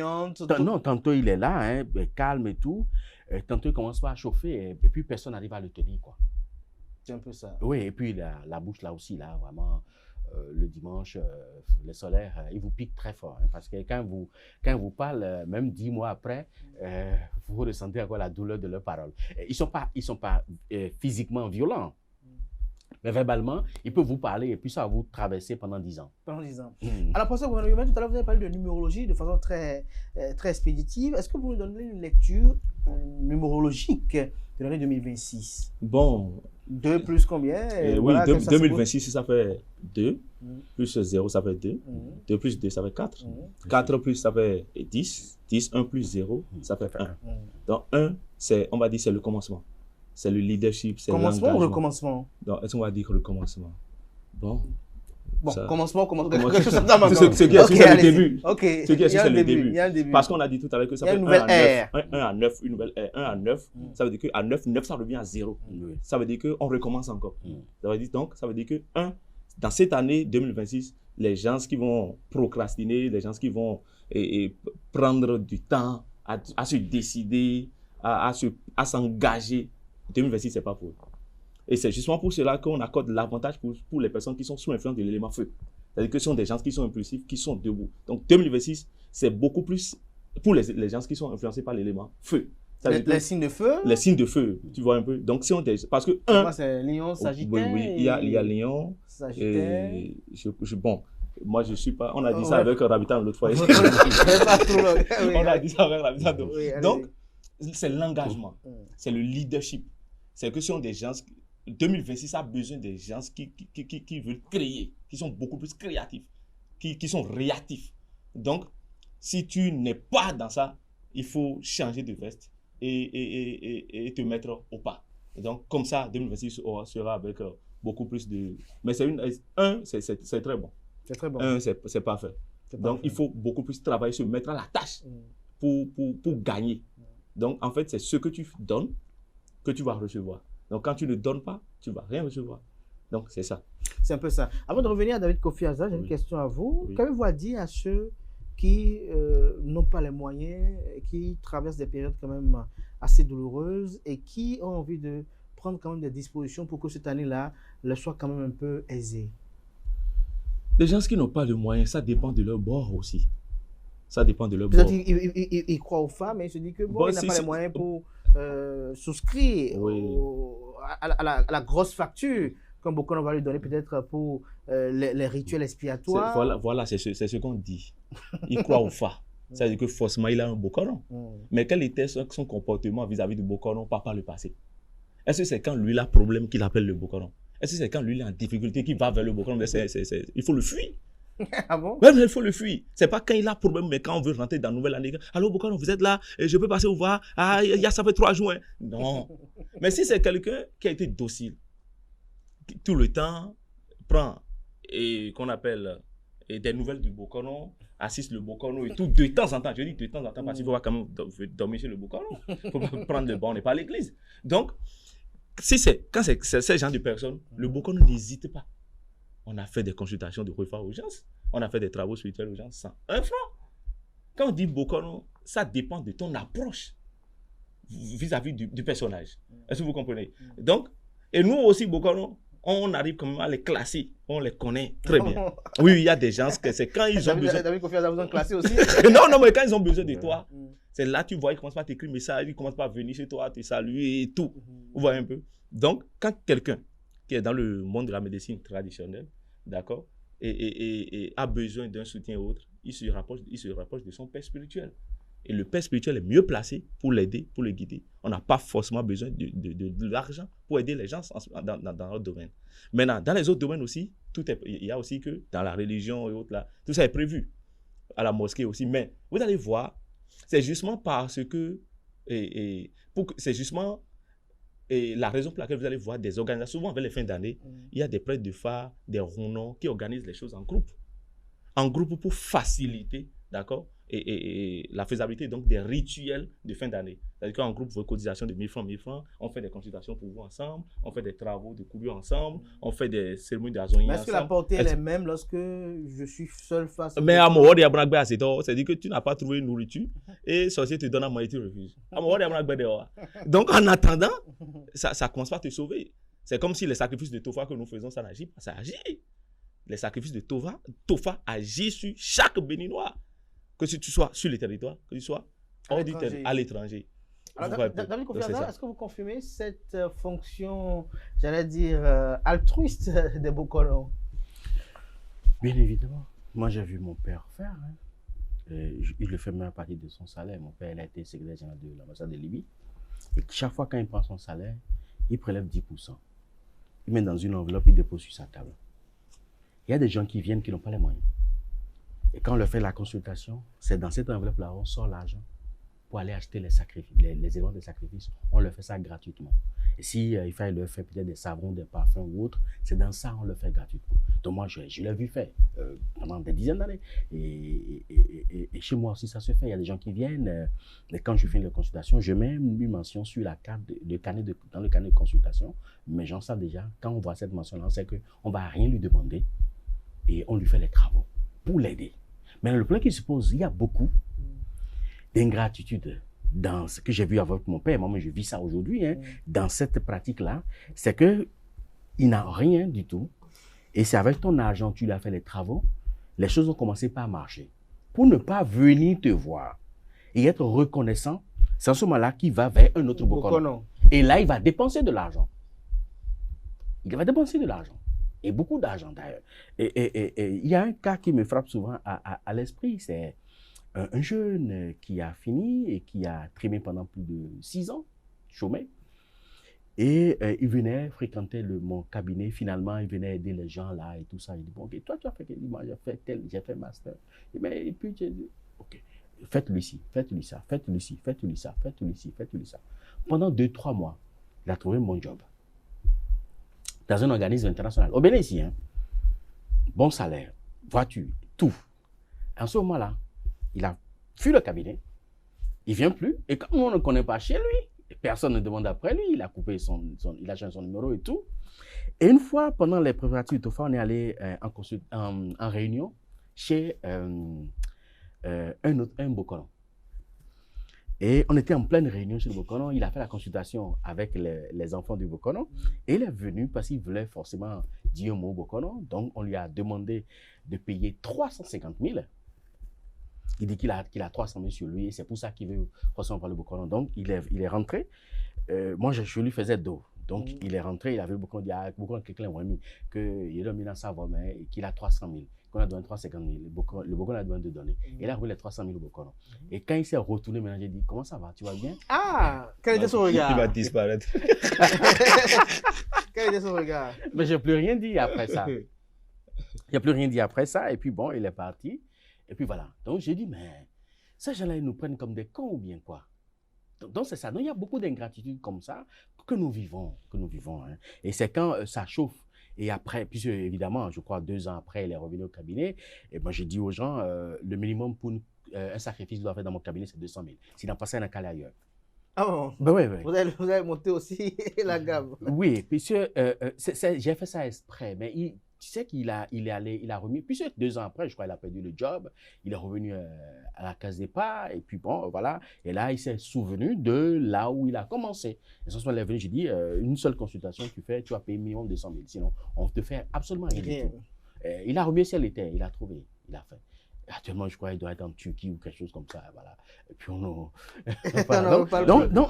il est là, hein, calme et tout. Tantôt il commence pas à chauffer et puis personne n'arrive à le tenir, quoi. C'est un peu ça. Oui, et puis la bouche là aussi, là, vraiment, le dimanche, les solaires, ils vous piquent très fort. Hein, parce que quand vous parlent, même 10 mois après, vous ressentez encore la douleur de leurs paroles. Ils sont pas physiquement violents. Mais verbalement, il peut vous parler et puis ça va vous traverser pendant 10 ans. Pendant 10 ans. Alors, professeur Gouvernement, tout à l'heure, vous avez parlé de numérologie de façon très expéditive. Est-ce que vous nous donnez une lecture numérologique de l'année 2026? Bon. 2 plus combien? Oui, voilà, 2026, ça fait 2. Plus 0, ça fait 2. 2 plus 2, ça fait 4. 4 plus, ça fait 10. 10, 1 plus 0, ça fait 1. Donc, 1, on va dire, c'est le commencement. C'est le leadership, c'est l'engagement. Commencement ou recommencement? Donc, est-ce qu'on va dire recommencement? Bon, commencement. Ce qui est sûr, c'est le début. Ok, ce qui est sûr, c'est le début. Il y a un début. Parce qu'on a dit tout à l'heure que ça fait 1 à 9, une nouvelle R. 1 à 9, ça veut dire qu'à 9, ça revient à 0. Ça veut dire qu'on recommence encore. Ça veut dire que 1, dans cette année 2026, les gens qui vont procrastiner, les gens qui vont prendre du temps à se décider, à s'engager, 2026, ce n'est pas pour eux. Et c'est justement pour cela qu'on accorde l'avantage pour les personnes qui sont sous l'influence de l'élément feu. C'est-à-dire que ce sont des gens qui sont impulsifs, qui sont debout. Donc 2026, c'est beaucoup plus pour les gens qui sont influencés par l'élément feu. Les signes de feu? Les signes de feu, tu vois un peu. Donc si on parce que c'est Lion, Sagittaire. Oui, il y a Lion. Sagittaire. Bon, moi je suis pas. On a dit ça avec Rabitan l'autre fois. On a dit ça avec Rabitan. Donc c'est l'engagement, c'est le leadership. C'est que ce sont des gens. 2026 a besoin des gens qui veulent créer, qui sont beaucoup plus créatifs, qui sont réactifs. Donc, si tu n'es pas dans ça, il faut changer de veste et te mettre au pas. Et donc, comme ça, 2026 sera avec beaucoup plus de... Mais c'est très bon. C'est très bon. C'est parfait. Donc, il faut beaucoup plus travailler, se mettre à la tâche pour gagner. Donc, en fait, c'est ce que tu donnes que tu vas recevoir. Donc, quand tu ne donnes pas, tu ne vas rien recevoir. Donc, c'est ça. C'est un peu ça. Avant de revenir à David Kofi Azza, j'ai une question à vous. Qu'avez-vous à dire à ceux qui n'ont pas les moyens, qui traversent des périodes quand même assez douloureuses et qui ont envie de prendre quand même des dispositions pour que cette année-là leur soit quand même un peu aisée? Les gens qui n'ont pas de moyens, ça dépend de leur bord aussi. Ça dépend de leur Peut-être bord. qu'ils croient aux femmes et ils se disent que bon, il n'a pas les moyens pour souscrire Oui. à la grosse facture, comme beaucoup on va lui donner peut-être pour les rituels expiatoires. Voilà, c'est ce qu'on dit. Il croit au fa. C'est-à-dire que forcément, il a un Bokoron. Mais quel était son comportement vis-à-vis du Bokoron par le passé? Est-ce que c'est quand lui il a problème qu'il appelle le Bokoron? Est-ce que c'est quand lui il est en difficulté qu'il va vers le Bokoron? Il faut le fuir. Ah bon? Même il faut le fuir. C'est pas quand il a problème, mais quand on veut rentrer dans la nouvelle année. Allô, Bokoron, vous êtes là? Je peux passer vous voir? Ah, ça fait 3 jours. Hein. Non. Mais si c'est quelqu'un qui a été docile, qui tout le temps prend et qu'on appelle des nouvelles du Bokoron, assiste le Bokoron et tout, de temps en temps. Je dis de temps en temps parce qu'il faut quand même dormir chez le Bokoron. Il faut prendre le banc, on n'est pas à l'église. Donc, quand c'est ce genre de personnes, le Bokoron n'hésite pas. On a fait des consultations de repas aux gens. On a fait des travaux spirituels aux gens sans 1 franc. Quand on dit Bokoron, ça dépend de ton approche vis-à-vis du personnage. Est-ce que vous comprenez? Donc, et nous aussi, Bokoron, on arrive quand même à les classer. On les connaît très bien. Oui, il y a des gens que c'est quand ils ont besoin. David Kofi a besoin de classer aussi. non, mais quand ils ont besoin de toi, c'est là tu vois, ils commencent par t'écrire message, ils commencent par venir chez toi, te saluer et tout. Vous voyez un peu? Donc, quand quelqu'un qui est dans le monde de la médecine traditionnelle, d'accord, et a besoin d'un soutien autre, il se rapproche de son père spirituel. Et le père spirituel est mieux placé pour l'aider, pour le guider. On n'a pas forcément besoin de l'argent pour aider les gens dans notre domaine. Maintenant, dans les autres domaines aussi, il y a aussi que dans la religion et autres, là, tout ça est prévu. À la mosquée aussi. Mais vous allez voir, c'est justement parce que, c'est justement la raison pour laquelle vous allez voir des organisations, souvent vers les fins d'année, il y a des prêtres de phare, des ronons qui organisent les choses en groupe. En groupe pour faciliter, d'accord, et la faisabilité donc des rituels de fin d'année. C'est-à-dire qu'en groupe, vos cotisations de 1000 francs, on fait des consultations pour vous ensemble, on fait des travaux de coulure ensemble, on fait des cérémonies d'azonien ensemble. Est-ce que la portée elle est même lorsque je suis seul face à... Mais à mon c'est-à-dire que tu n'as pas trouvé une nourriture et sorcier te donne à manger, tu refuses. Donc en attendant, ça commence par te sauver. C'est comme si les sacrifices de Tofa que nous faisons, ça n'agit pas, ça agit. Les sacrifices de Tofa agissent sur chaque béninois. Que si tu sois sur le territoire, que tu sois à l'étranger. Alors, David Kofi Azar, est-ce que vous confirmez cette fonction, j'allais dire, altruiste des Bokoron? Bien évidemment. Moi, j'ai vu mon père faire. Il le fait même à partir de son salaire. Mon père, il a été secrétaire général de l'ambassade de Libye. Et chaque fois, quand il prend son salaire, il prélève 10%. Il met dans une enveloppe, il dépose sur sa table. Il y a des gens qui viennent qui n'ont pas les moyens. Et quand on leur fait la consultation, c'est dans cette enveloppe-là, on sort l'argent pour aller acheter les éléments de sacrifice. On leur fait ça gratuitement. Et si il faut leur faire peut-être des savons, des parfums ou autre, c'est dans ça on le fait gratuitement. Donc moi, je l'ai vu faire pendant des dizaines d'années. Et chez moi aussi, ça se fait. Il y a des gens qui viennent. Et quand je fais une consultation, je mets une mention sur la carte, dans le carnet de consultation. Mais j'en sais déjà, quand on voit cette mention-là, on sait qu'on ne va rien lui demander. Et on lui fait les travaux pour l'aider. Mais le problème qui se pose, il y a beaucoup d'ingratitude dans ce que j'ai vu avec mon père. Moi, je vis ça aujourd'hui, dans cette pratique-là. C'est qu'il n'a rien du tout. Et c'est avec ton argent, tu lui as fait les travaux, les choses ont commencé par marcher. Pour ne pas venir te voir et être reconnaissant, c'est en ce moment-là qu'il va vers un autre Bokoron. Et là, il va dépenser de l'argent. Il va dépenser de l'argent. Et beaucoup d'argent d'ailleurs. Et il y a un cas qui me frappe souvent à l'esprit, c'est un jeune qui a fini et qui a trimé pendant plus de 6 ans, chômé. Et il venait fréquenter mon cabinet, finalement il venait aider les gens là et tout ça. Il dit, bon, ok, toi tu as fait quel image? J'ai fait master. Et puis j'ai dit, ok, faites-lui ci, faites-lui ça, faites-lui ci, faites-lui ça, faites-lui ci, faites-lui ça. Pendant 2-3 mois, il a trouvé mon job. Dans un organisme international. Au Bénin ici, bon salaire, voiture, tout. En ce moment-là, il a fui le cabinet, il ne vient plus, et comme on ne connaît pas chez lui, personne ne demande après lui, il a coupé il a changé son numéro et tout. Et une fois, pendant les préparatifs de Tofa, on est allé en réunion chez un Bokoron. Et on était en pleine réunion sur le Bokono. Il a fait la consultation avec les enfants du Bokono. Et il est venu parce qu'il voulait forcément dire un mot au Bokono. Donc, on lui a demandé de payer 350 000. Il dit qu'il a 300 000 sur lui et c'est pour ça qu'il veut recevoir le Bokono. Donc, il est rentré. Moi, je lui faisais dos. Donc, il est rentré, il avait le Bokono, il dit à Bokono, quelqu'un l'a mis, qu'il a mis dans sa voix, mais qu'il a 300 000. Qu'on a donné 350 000. Le Bokono a demandé de donner. Et il a revu les 300 000 au Bokono. Et quand il s'est retourné, maintenant, j'ai dit, comment ça va? Tu vas bien? Ah, quel était son regard? Il va disparaître. Quel était son regard? Mais je n'ai plus rien dit après ça. Il n'y a plus rien dit après ça. Et puis bon, il est parti. Et puis voilà. Donc j'ai dit, mais ces gens-là, ils nous prennent comme des cons ou bien quoi? Donc c'est ça. Donc il y a beaucoup d'ingratitude comme ça que nous vivons. Hein. Et c'est quand ça chauffe. Et après, puisque évidemment, je crois 2 ans après, il est revenu au cabinet. Et moi, j'ai dit aux gens, le minimum pour un sacrifice que je dois faire dans mon cabinet, c'est 200 000. S'il n'en passait, il n'a qu'à aller ailleurs. Ah bon? Ben oui. Vous avez monté aussi la gamme. Oui, puisque j'ai fait ça exprès. Mais tu sais qu'il a remis, puisque 2 ans après, je crois qu'il a perdu le job, il est revenu à la case départ, et puis bon, voilà. Et là, il s'est souvenu de là où il a commencé. Et ce moment, il est venu, j'ai dit, une seule consultation, tu vas payer 1 200 000, sinon on te fait absolument rien du tout. Il a remis ciel et terre, il a trouvé, il a fait. Actuellement, je crois qu'il doit être en Turquie ou quelque chose comme ça, voilà. Et puis on... voilà. Donc,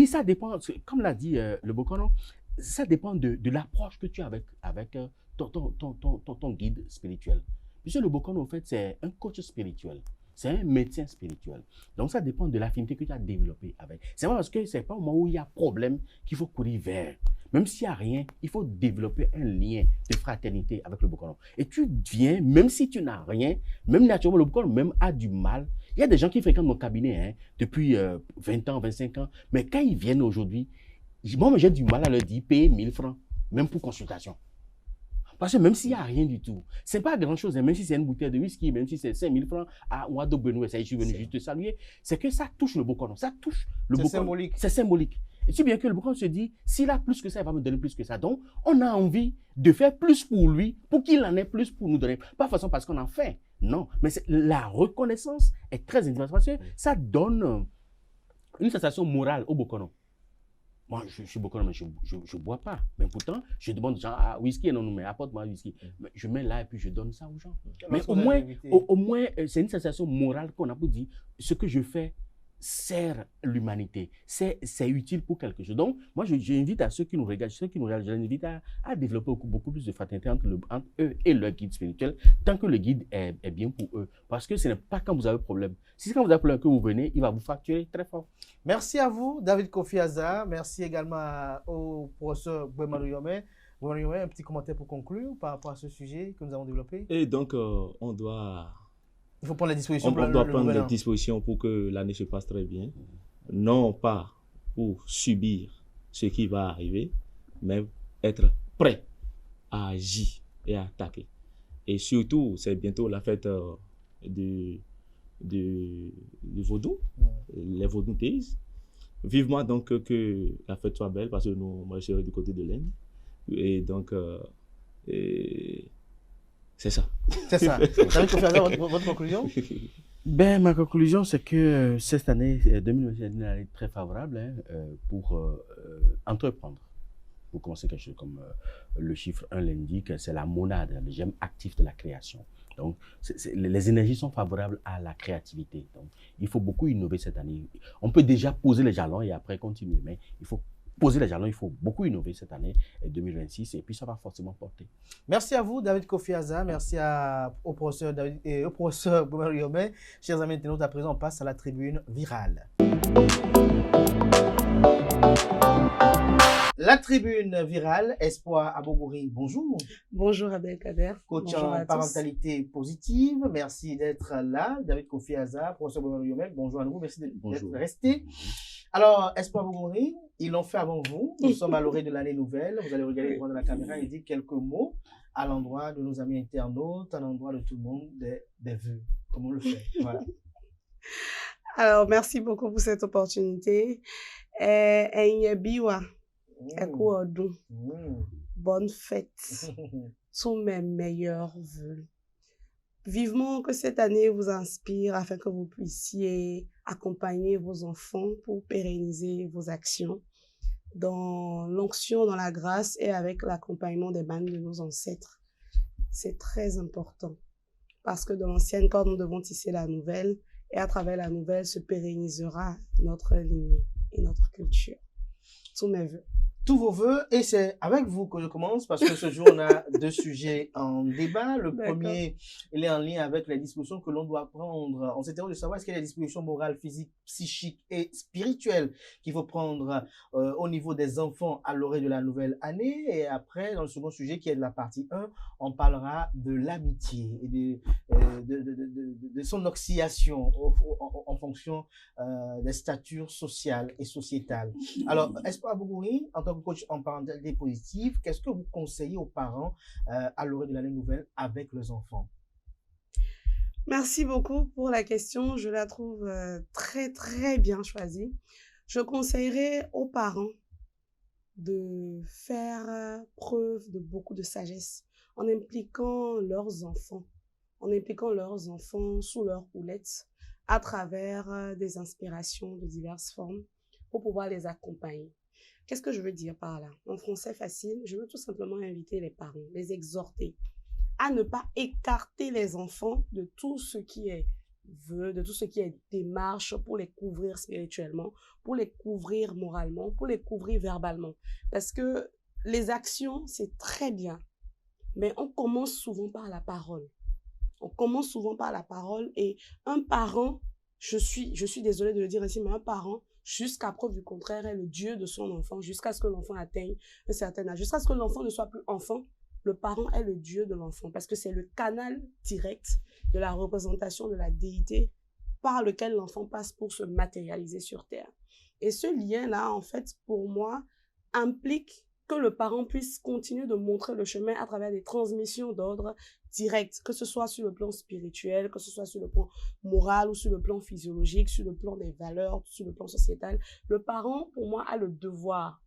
ça dépend, comme l'a dit le Bokono, ça dépend de l'approche que tu as avec ton guide spirituel. Puisque le Bokono, en fait, c'est un coach spirituel. C'est un médecin spirituel. Donc, ça dépend de l'affinité que tu as développée avec. C'est pas parce que c'est pas au moment où il y a problème qu'il faut courir vers. Même s'il n'y a rien, il faut développer un lien de fraternité avec le Bokono. Et tu viens, même si tu n'as rien, même naturellement, le Bokono même a du mal. Il y a des gens qui fréquentent mon cabinet depuis 20 ans, 25 ans. Mais quand ils viennent aujourd'hui, moi, j'ai du mal à leur dire payer 1 000 francs, même pour consultation. Parce que même s'il n'y a rien du tout, ce n'est pas grand-chose, même si c'est une bouteille de whisky, même si c'est 5 000 francs à Ouado Benoît, je suis venu juste te saluer, c'est que ça touche le Bokono, ça touche le Bokono. C'est symbolique. C'est symbolique. Et tu sais bien que le Bokono se dit, s'il a plus que ça, il va me donner plus que ça. Donc, on a envie de faire plus pour lui, pour qu'il en ait plus pour nous donner. Pas forcément parce qu'on en fait, non. Mais la reconnaissance est très intéressante parce que ça donne une sensation morale au Bokono. Moi, je suis Bokono, mais je ne bois pas. Mais pourtant, je demande aux gens, ah, whisky, non, mais apporte-moi whisky. Mais je mets là et puis je donne ça aux gens. Mais au moins, c'est une sensation morale qu'on a pour dire, ce que je fais sert l'humanité. C'est utile pour quelque chose. Donc, moi, j'invite à ceux qui nous regardent, je les invite à développer beaucoup plus de fraternité entre eux et leur guide spirituel, tant que le guide est bien pour eux. Parce que ce n'est pas quand vous avez problème. Si c'est quand vous avez problème que vous venez, il va vous facturer très fort. Merci à vous, David Kofi Aza. Merci également au professeur Bouemanou-Yomé. Bouemanou-Yomé, un petit commentaire pour conclure par rapport à ce sujet que nous avons développé. Et donc, on doit... Il faut prendre les dispositions. On doit prendre les dispositions pour que l'année se passe très bien. Non pas pour subir ce qui va arriver, mais être prêt à agir et à attaquer. Et surtout, c'est bientôt la fête du Vaudou, les Vaudou Days. Vivement donc que la fête soit belle parce que moi je serai du côté de l'Inde. Et donc, c'est ça. C'est ça. David Kofi Aza, votre conclusion? Ben, ma conclusion, c'est que cette année 2021 est une année très favorable pour entreprendre. Pour commencer quelque chose comme le chiffre 1 l'indique, c'est la monade, le gemme actif de la création. Donc, les énergies sont favorables à la créativité. Donc, il faut beaucoup innover cette année. On peut déjà poser les jalons et après continuer, mais il faut poser les jalons, il faut beaucoup innover cette année 2026 et puis ça va forcément porter. Merci à vous, David Kofi Aza. Merci au professeur David et au professeur Bouemanou-Yomé. Chers amis internautes, à présent, on passe à la tribune virale. La tribune virale, Espoir Abogouri, bonjour. Bonjour Abdelkader. Coach en parentalité positive, merci d'être là. David Kofi Aza, professeur Bouemanou-Yomé, bonjour à nouveau, merci d'être resté. Alors, Espoir Abogouri, ils l'ont fait avant vous. Nous sommes à l'orée de l'année nouvelle. Vous allez regarder devant la caméra et dire quelques mots à l'endroit de nos amis internautes, à l'endroit de tout le monde, des vœux. Comment on le fait? Voilà. Alors, merci beaucoup pour cette opportunité. Bonne fête. Tous mes meilleurs vœux. vivement que cette année vous inspire afin que vous puissiez accompagner vos enfants pour pérenniser vos actions dans l'onction, dans la grâce et avec l'accompagnement des bandes de nos ancêtres. C'est très important parce que de l'ancienne corde, nous devons tisser la nouvelle et à travers la nouvelle se pérennisera notre lignée et notre culture. Tous mes vœux. Tous vos vœux, et c'est avec vous que je commence parce que ce jour on a deux sujets en débat. Le premier, il est en lien avec les dispositions que l'on doit prendre. On s'interroge de savoir est-ce qu'il y a des dispositions morales, physiques, psychiques et spirituelles qu'il faut prendre au niveau des enfants à l'orée de la nouvelle année. Et après, dans le second sujet qui est de la partie 1, on parlera de l'amitié et de son oscillation en fonction des statures sociales et sociétales. Alors, Espoir Bougouri, en tant que coach en parentalité positive, qu'est-ce que vous conseillez aux parents à l'orée de l'année nouvelle avec leurs enfants? Merci beaucoup pour la question. Je la trouve très, très bien choisie. Je conseillerais aux parents de faire preuve de beaucoup de sagesse en impliquant leurs enfants sous leur houlette à travers des inspirations de diverses formes pour pouvoir les accompagner. Qu'est-ce que je veux dire par là? En français facile, je veux tout simplement inviter les parents, les exhorter à ne pas écarter les enfants de tout ce qui est vœu, de tout ce qui est démarche pour les couvrir spirituellement, pour les couvrir moralement, pour les couvrir verbalement. Parce que les actions, c'est très bien, mais on commence souvent par la parole. Et un parent, je suis désolée de le dire ainsi, mais un parent, jusqu'à preuve du contraire, est le Dieu de son enfant, jusqu'à ce que l'enfant atteigne un certain âge. Jusqu'à ce que l'enfant ne soit plus enfant, le parent est le Dieu de l'enfant, parce que c'est le canal direct de la représentation de la déité par lequel l'enfant passe pour se matérialiser sur terre. Et ce lien-là, en fait, pour moi, implique que le parent puisse continuer de montrer le chemin à travers des transmissions d'ordre direct, que ce soit sur le plan spirituel, que ce soit sur le plan moral ou sur le plan physiologique, sur le plan des valeurs, sur le plan sociétal. Le parent, pour moi, a le devoir,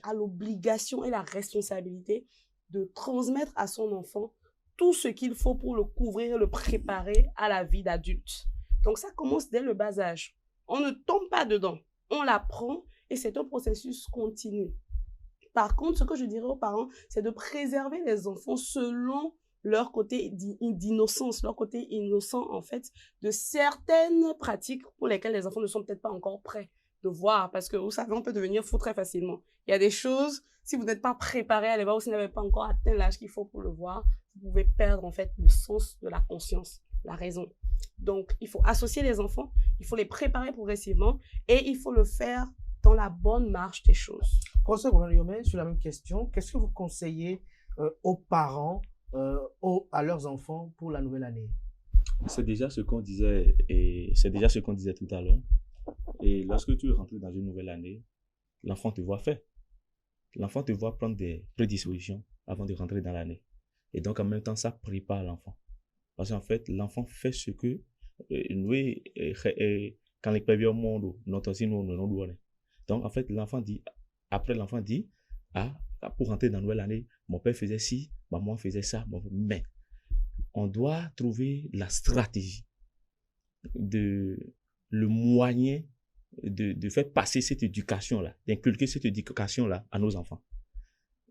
a l'obligation et la responsabilité de transmettre à son enfant tout ce qu'il faut pour le couvrir et le préparer à la vie d'adulte. Donc ça commence dès le bas âge. On ne tombe pas dedans, on l'apprend et c'est un processus continu. Par contre, ce que je dirais aux parents, c'est de préserver les enfants selon leur côté d'innocence, leur côté innocent, en fait, de certaines pratiques pour lesquelles les enfants ne sont peut-être pas encore prêts de voir, parce que vous savez, on peut devenir fou très facilement. Il y a des choses, si vous n'êtes pas préparé à les voir ou si vous n'avez pas encore atteint l'âge qu'il faut pour le voir, vous pouvez perdre, en fait, le sens de la conscience, la raison. Donc, il faut associer les enfants, il faut les préparer progressivement et il faut le faire dans la bonne marche des choses. Professeur Gouvernement, sur la même question, qu'est-ce que vous conseillez aux parents, à leurs enfants pour la nouvelle année? C'est déjà ce qu'on disait tout à l'heure. Et lorsque tu rentres dans une nouvelle année, l'enfant te voit faire. L'enfant te voit prendre des prédispositions avant de rentrer dans l'année. Et donc, en même temps, ça prépare l'enfant. Parce qu'en fait, l'enfant fait ce que nous, quand les préviens au monde, notre aussi, nous, nous. Donc, en fait, l'enfant dit, pour rentrer dans la nouvelle année, mon père faisait ci, maman faisait ça. Mais on doit trouver la stratégie, le moyen de faire passer cette éducation-là, d'inculquer cette éducation-là à nos enfants.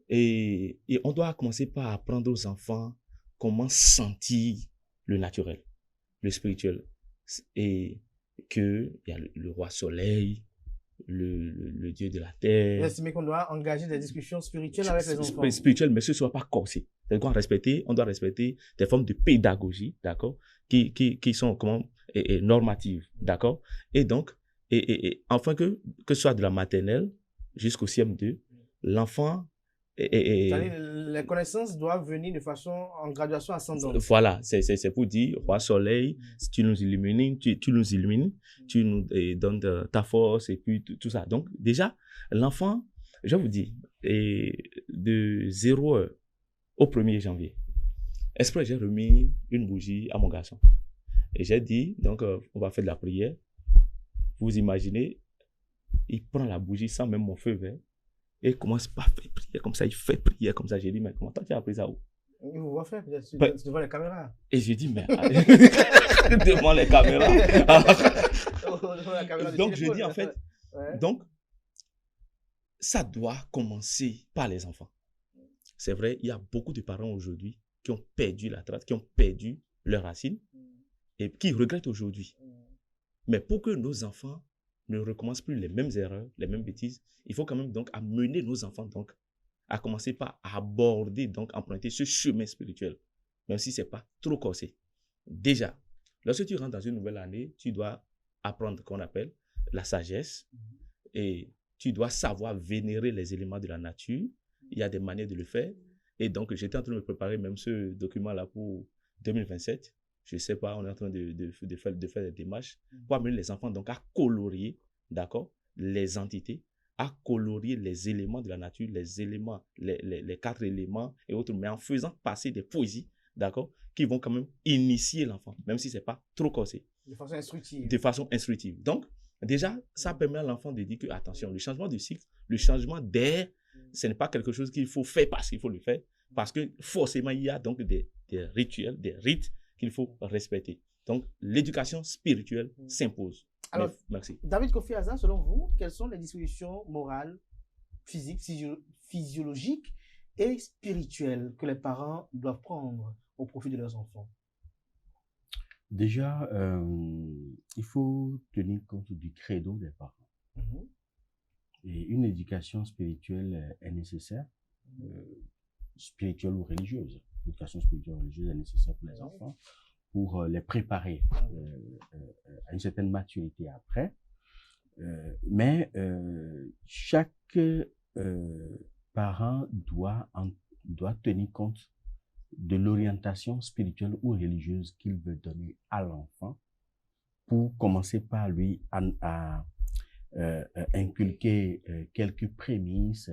Et on doit commencer par apprendre aux enfants comment sentir le naturel, le spirituel. Et qu'il y a le roi soleil, le dieu de la terre. Vous estimez qu'on doit engager des discussions spirituelles avec les enfants? Spirituelles, mais ce ne soit pas corsé. On doit respecter des formes de pédagogie, d'accord, qui sont normatives, d'accord. Et donc, enfin que ce soit de la maternelle jusqu'au CM2, l'enfant les connaissances doivent venir de façon en graduation ascendante. Voilà, c'est pour dire, roi soleil, tu nous illumines, tu nous donnes ta force et puis tout ça. Donc déjà, l'enfant, je vous dis, de 0 heure au 1er janvier, exprès j'ai remis une bougie à mon garçon. Et j'ai dit, donc on va faire de la prière. Vous imaginez, il prend la bougie sans même mon feu vert. Et il commence pas à faire prière comme ça, il fait prière comme ça. J'ai dit, mais comment toi tu as appris ça où? Il vous voit faire peut-être Ben, devant les caméras. Et je dis, mais devant les caméras. Devant la caméra du Donc, je téléphone. dis en fait, Ouais. donc, ça doit commencer par les enfants. C'est vrai, il y a beaucoup de parents aujourd'hui qui ont perdu la trace, qui ont perdu leurs racines et qui regrettent aujourd'hui. Mais pour que nos enfants ne recommencent plus les mêmes erreurs, les mêmes bêtises, il faut quand même donc amener nos enfants donc à commencer par aborder, donc emprunter ce chemin spirituel, même si ce n'est pas trop corsé. Déjà, lorsque tu rentres dans une nouvelle année, tu dois apprendre ce qu'on appelle la sagesse et tu dois savoir vénérer les éléments de la nature. Il y a des manières de le faire. Et donc, j'étais en train de me préparer même ce document-là pour 2027. Je ne sais pas, on est en train de faire des démarches pour amener les enfants donc à colorier, d'accord, les entités, à colorier les éléments de la nature, les éléments, les 4 éléments et autres, mais en faisant passer des poésies, d'accord, qui vont quand même initier l'enfant, même si ce n'est pas trop corsé. De façon instructive. De façon instructive. Donc, déjà, ça permet à l'enfant de dire que, attention, le changement de cycle, le changement d'air, ce n'est pas quelque chose qu'il faut faire parce qu'il faut le faire, parce que forcément, il y a donc des rituels, des rites qu'il faut respecter. Donc, l'éducation spirituelle s'impose. Alors, Merci. David Kofi Azza, selon vous, quelles sont les dispositions morales, physiques, physiologiques et spirituelles que les parents doivent prendre au profit de leurs enfants? Déjà, il faut tenir compte du credo des parents. Et une éducation spirituelle est nécessaire, spirituelle ou religieuse. L'éducation spirituelle ou religieuse est nécessaire pour les enfants, pour les préparer à une certaine maturité après. Mais chaque parent doit tenir compte de l'orientation spirituelle ou religieuse qu'il veut donner à l'enfant pour commencer par lui à inculquer quelques prémices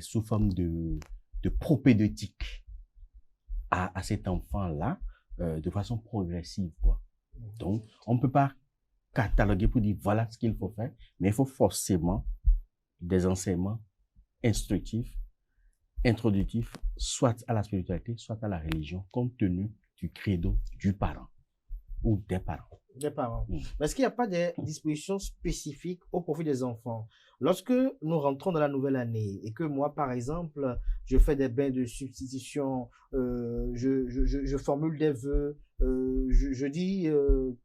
sous forme de propédeutique à cet enfant-là de façon progressive, quoi. Donc, on ne peut pas cataloguer pour dire voilà ce qu'il faut faire, mais il faut forcément des enseignements instructifs, introductifs, soit à la spiritualité, soit à la religion, compte tenu du credo du parent ou des parents. Des parents. Mais est-ce qu'il n'y a pas des dispositions spécifiques au profit des enfants? Lorsque nous rentrons dans la nouvelle année et que moi, par exemple, je fais des bains de substitution, je formule des vœux, je dis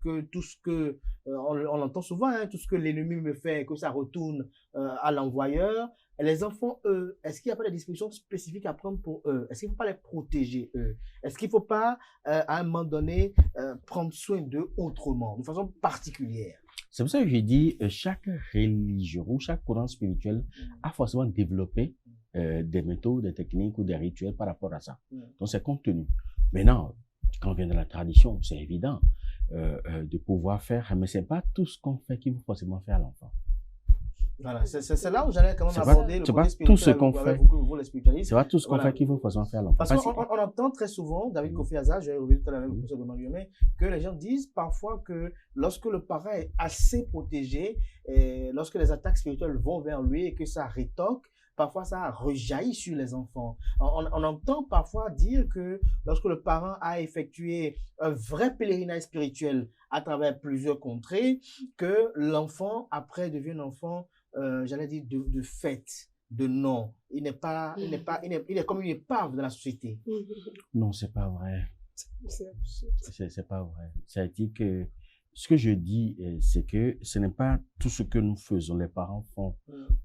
que tout ce que, on l'entend souvent, hein, tout ce que l'ennemi me fait, que ça retourne à l'envoyeur. Et les enfants, eux, est-ce qu'il n'y a pas des dispositions spécifiques à prendre pour eux? Est-ce qu'il ne faut pas les protéger, eux? Est-ce qu'il ne faut pas, à un moment donné, prendre soin d'eux autrement, de façon particulière? C'est pour ça que j'ai dit, chaque religion ou chaque courant spirituel a forcément développé des méthodes, des techniques ou des rituels par rapport à ça. Donc, c'est compte tenu. Maintenant, quand on vient de la tradition, c'est évident de pouvoir faire, mais ce n'est pas tout ce qu'on fait qu'il faut forcément faire à l'enfant. Voilà, c'est là où j'allais quand même aborder le côté spirituel. Tout ce qu'on fait. C'est pas tout ce qu'on fait qu'il faut forcément faire à l'enfant. Parce qu'on entend très souvent, David Kofi Azza, j'ai revu tout à l'heure avec le professeur Benoît Guillaumet, que les gens disent parfois que lorsque le parent est assez protégé, et lorsque les attaques spirituelles vont vers lui et que ça rétoque, parfois ça rejaillit sur les enfants. On entend parfois dire que lorsque le parent a effectué un vrai pèlerinage spirituel à travers plusieurs contrées, que l'enfant après devient un enfant, j'allais dire, de fête, de nom. Il est comme une épave de la société. Non, c'est pas vrai. C'est pas vrai. C'est-à-dire que ce que je dis, c'est que ce n'est pas tout ce que nous faisons, les parents font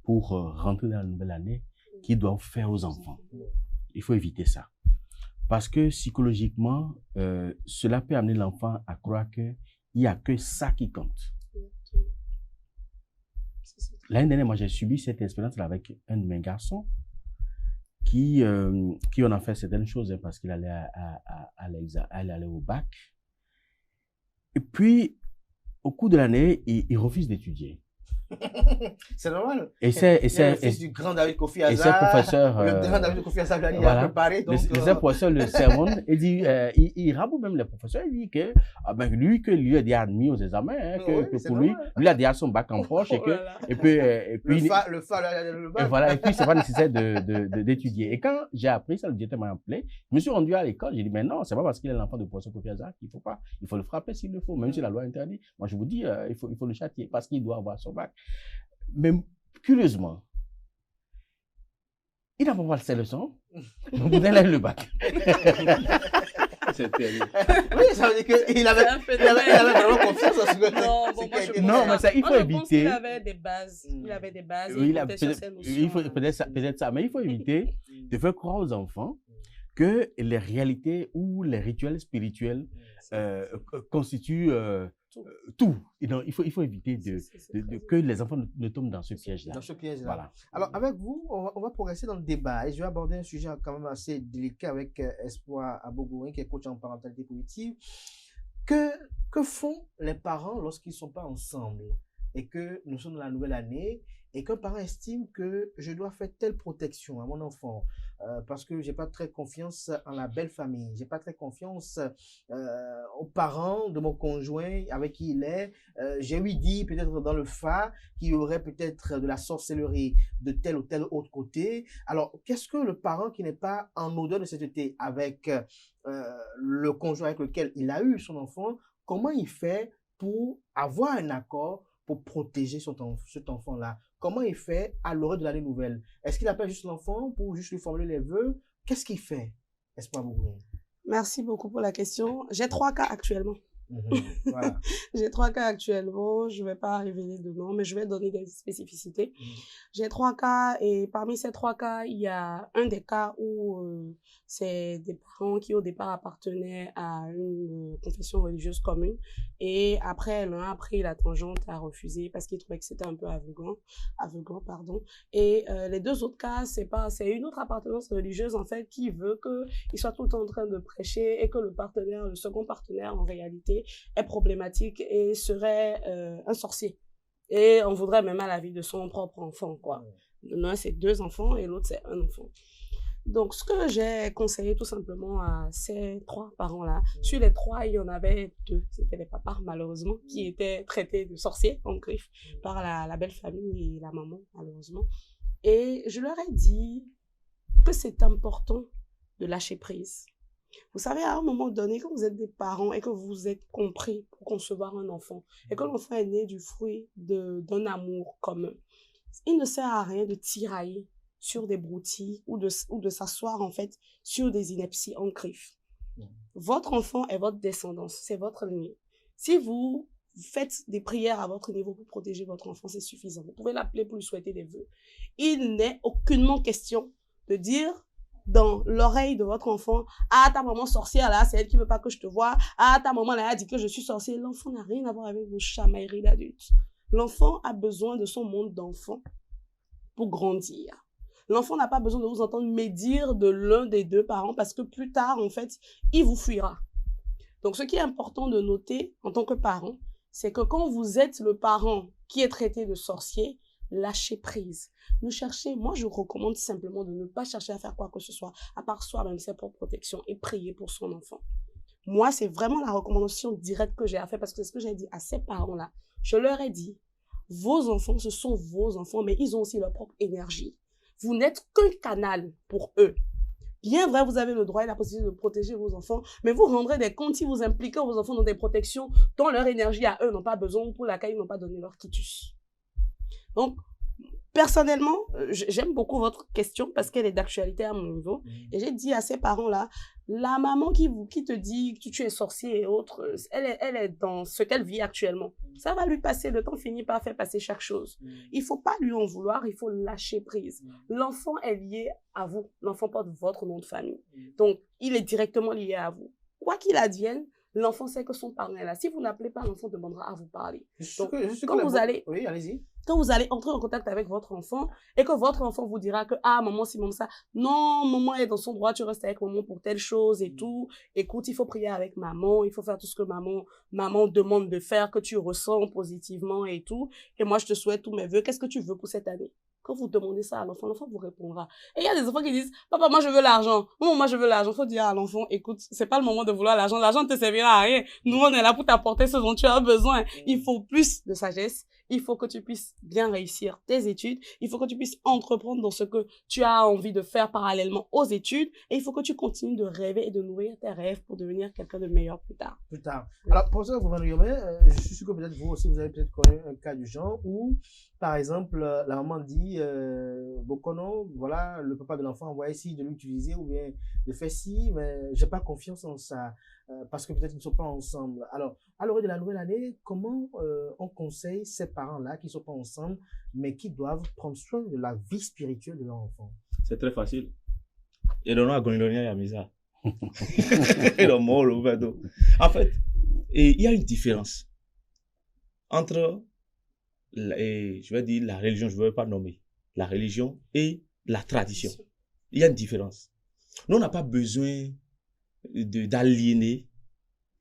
pour rentrer dans la nouvelle année, qu'ils doivent faire aux enfants. Il faut éviter ça. Parce que psychologiquement, cela peut amener l'enfant à croire qu'il n'y a que ça qui compte. L'année dernière, moi, j'ai subi cette expérience avec un de mes garçons qui en a fait certaines choses hein, parce qu'il allait aller au bac. Et puis, au cours de l'année, il refuse d'étudier. C'est normal. Et c'est le fils du grand David Kofi Hazard. et ces professeurs, le grand David Kofi Hazard lui a voilà. préparé. Donc, ces professeurs le sermonnent et dit, il raboute même les professeurs, il dit que lui a déjà admis aux examens, hein, que pour lui a déjà son bac en poche et puis le bac. Et voilà, et puis c'est pas nécessaire d'étudier. Et quand j'ai appris ça, le directeur m'a appelé, je me suis rendu à l'école, j'ai dit, mais non, c'est pas parce qu'il est l'enfant de professeur Kofi Hazard qu'il faut pas, il faut le frapper s'il le faut, même si la loi interdit. Moi, je vous dis, il faut le châtier parce qu'il doit avoir son bac. Mais curieusement, il n'a pas passé ses leçons, donc il a eu le bac. C'est terrible. Oui, ça veut dire qu'il avait vraiment confiance en ce que Non, mais ça, il faut éviter. Il avait des bases. Il avait des bases. Oui, il faut peut-être ça, mais il faut éviter de faire croire aux enfants que les réalités ou les rituels spirituels constituent tout. Il faut éviter que les enfants ne tombent dans ce piège-là. Dans ce piège-là. Voilà. Alors, avec vous, on va progresser dans le débat et je vais aborder un sujet quand même assez délicat avec Espoir Abogouin, qui est coach en parentalité positive. Que font les parents lorsqu'ils ne sont pas ensemble et que nous sommes dans la nouvelle année et qu'un parent estime que je dois faire telle protection à mon enfant parce que j'ai pas très confiance en la belle famille, j'ai pas très confiance aux parents de mon conjoint avec qui il est, j'ai ouï dire peut-être dans le phare qu'il y aurait peut-être de la sorcellerie de tel ou tel autre côté. Alors, qu'est-ce que le parent qui n'est pas en odeur de sainteté avec le conjoint avec lequel il a eu son enfant, comment il fait pour avoir un accord pour protéger cet enfant-là? Comment il fait à l'heure de l'année nouvelle? Est-ce qu'il appelle juste l'enfant pour juste lui formuler les vœux? Qu'est-ce qu'il fait? Espoir Abogouin. Merci beaucoup pour la question. J'ai 3 cas actuellement. Voilà. J'ai 3 cas actuellement. Je ne vais pas révéler de nom, mais je vais donner des spécificités. J'ai 3 cas et parmi ces 3 cas, il y a un des cas où c'est des parents qui au départ appartenaient à une confession religieuse commune et après l'un a pris la tangente à refuser parce qu'il trouvait que c'était un peu aveuglant, pardon. Et les 2 autres cas, c'est une autre appartenance religieuse en fait qui veut qu'ils soient tout le temps en train de prêcher et que le second partenaire en réalité est problématique et serait un sorcier. Et on voudrait même à la vie de son propre enfant, quoi. L'un, c'est 2 enfants et l'autre, c'est 1 enfant. Donc, ce que j'ai conseillé tout simplement à ces 3 parents-là, sur les 3, il y en avait 2, c'était les papas, malheureusement, qui étaient traités de sorciers, en griffe, par la belle famille et la maman, malheureusement. Et je leur ai dit que c'est important de lâcher prise. Vous savez, à un moment donné, quand vous êtes des parents et que vous êtes compris pour concevoir un enfant, et que l'enfant est né du fruit d'un amour commun, il ne sert à rien de tirailler sur des broutilles ou de s'asseoir en fait sur des inepties en griffe. Votre enfant est votre descendance, c'est votre lignée. Si vous faites des prières à votre niveau pour protéger votre enfant, c'est suffisant. Vous pouvez l'appeler pour lui souhaiter des vœux. Il n'est aucunement question de dire dans l'oreille de votre enfant, « Ah, ta maman sorcière là, c'est elle qui veut pas que je te voie. Ah, ta maman là, a dit que je suis sorcière. » L'enfant n'a rien à voir avec vos chamailleries d'adultes. L'enfant a besoin de son monde d'enfant pour grandir. L'enfant n'a pas besoin de vous entendre médire de l'un des 2 parents parce que plus tard, en fait, il vous fuira. Donc, ce qui est important de noter en tant que parent, c'est que quand vous êtes le parent qui est traité de sorcier, lâchez prise. Moi, je recommande simplement de ne pas chercher à faire quoi que ce soit, à part soi-même, c'est pour protection et prier pour son enfant. Moi, c'est vraiment la recommandation directe que j'ai à faire parce que c'est ce que j'ai dit à ces parents-là. Je leur ai dit, vos enfants, ce sont vos enfants, mais ils ont aussi leur propre énergie. Vous n'êtes qu'un canal pour eux. Bien vrai, vous avez le droit et la possibilité de protéger vos enfants, mais vous rendrez des comptes si vous impliquez vos enfants dans des protections dont leur énergie à eux n'ont pas besoin, pour laquelle ils n'ont pas donné leur quitus. Donc, personnellement, j'aime beaucoup votre question parce qu'elle est d'actualité à mon niveau. Et j'ai dit à ces parents-là, la maman qui te dit que tu es sorcier et autres, elle est dans ce qu'elle vit actuellement. Ça va lui passer, le temps finit par faire passer chaque chose. Il ne faut pas lui en vouloir, il faut lâcher prise. L'enfant est lié à vous. L'enfant porte votre nom de famille. Donc, il est directement lié à vous. Quoi qu'il advienne, l'enfant sait que son parent est là. Si vous n'appelez pas, l'enfant demandera à vous parler. Donc, quand vous allez... Oui, allez-y. Quand vous allez entrer en contact avec votre enfant et que votre enfant vous dira que « Ah, maman, si, maman, ça. Non, maman est dans son droit, tu restes avec maman pour telle chose et tout. Écoute, il faut prier avec maman, il faut faire tout ce que maman demande de faire, que tu ressens positivement et tout. Et moi, je te souhaite tous mes vœux. Qu'est-ce que tu veux pour cette année ?» Quand vous demandez ça à l'enfant, l'enfant vous répondra. Et il y a des enfants qui disent « Papa, moi, je veux l'argent. Maman, moi, je veux l'argent. » Il faut dire à l'enfant « Écoute, c'est pas le moment de vouloir l'argent. L'argent ne te servira à rien. Nous, on est là pour t'apporter ce dont tu as besoin. Il faut plus de sagesse. Il faut que tu puisses bien réussir tes études. Il faut que tu puisses entreprendre dans ce que tu as envie de faire parallèlement aux études. Et il faut que tu continues de rêver et de nourrir tes rêves pour devenir quelqu'un de meilleur plus tard. Plus tard. Alors, professeur Gouvernement, je suis sûr que peut-être vous aussi, vous avez peut-être connu un cas du genre où, par exemple, la maman dit, Bokono, voilà, le papa de l'enfant envoie ici de l'utiliser ou bien de faire ci, mais j'ai pas confiance en ça, parce que peut-être ils ne sont pas ensemble. Alors, à l'heure de la nouvelle année, comment on conseille ces parents-là qui ne sont pas ensemble, mais qui doivent prendre soin de la vie spirituelle de leur enfant? C'est très facile. Et le nom à Gonilonia Yamiza. Et le mot, le verdo. En fait, il y a une différence entre, je vais dire la religion, je ne veux pas nommer, la religion et la tradition. Il y a une différence. Nous, on n'a pas besoin d'aliéner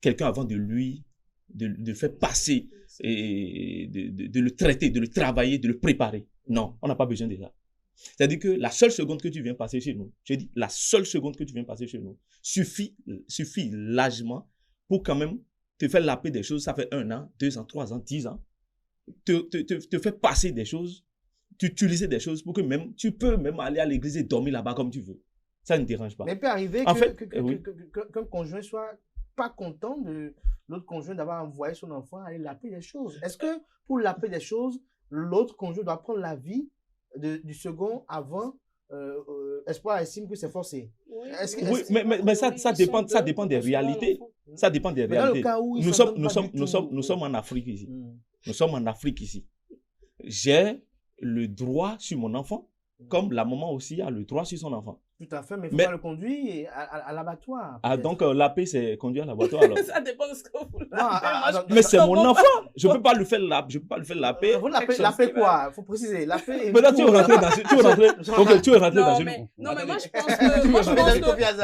quelqu'un avant de lui, de faire passer, et de le traiter, de le travailler, de le préparer. Non, on n'a pas besoin de ça. C'est-à-dire que la seule seconde que tu viens passer chez nous, je dis la seule seconde que tu viens passer chez nous, suffit largement pour quand même te faire la paix des choses. Ça fait 1 an, 2 ans, 3 ans, 10 ans. Te faire passer des choses, t'utiliser des choses pour que même, tu peux même aller à l'église et dormir là-bas comme tu veux. Ça ne dérange pas. Mais il peut arriver qu'un conjoint soit pas content de l'autre conjoint d'avoir envoyé son enfant aller laper des choses. Est-ce que pour laper des choses, l'autre conjoint doit prendre l'avis du second avant Espoir estime que c'est forcé? Oui, mais ça dépend des réalités. Ça dépend des réalités. Nous sommes en Afrique ici. Nous sommes en Afrique ici. J'ai le droit sur mon enfant, comme la maman aussi a le droit sur son enfant. Tout à fait, mais il ne faut pas le conduire à l'abattoir. Ah, donc la paix, c'est conduire à l'abattoir alors. Ça dépend de ce que vous mais c'est mon enfant. Je ne peux pas le faire la paix. Vous l'appelez quoi? Il faut préciser. La paix. Maintenant, tu veux rentrer dans une. Non, mais moi, je pense que.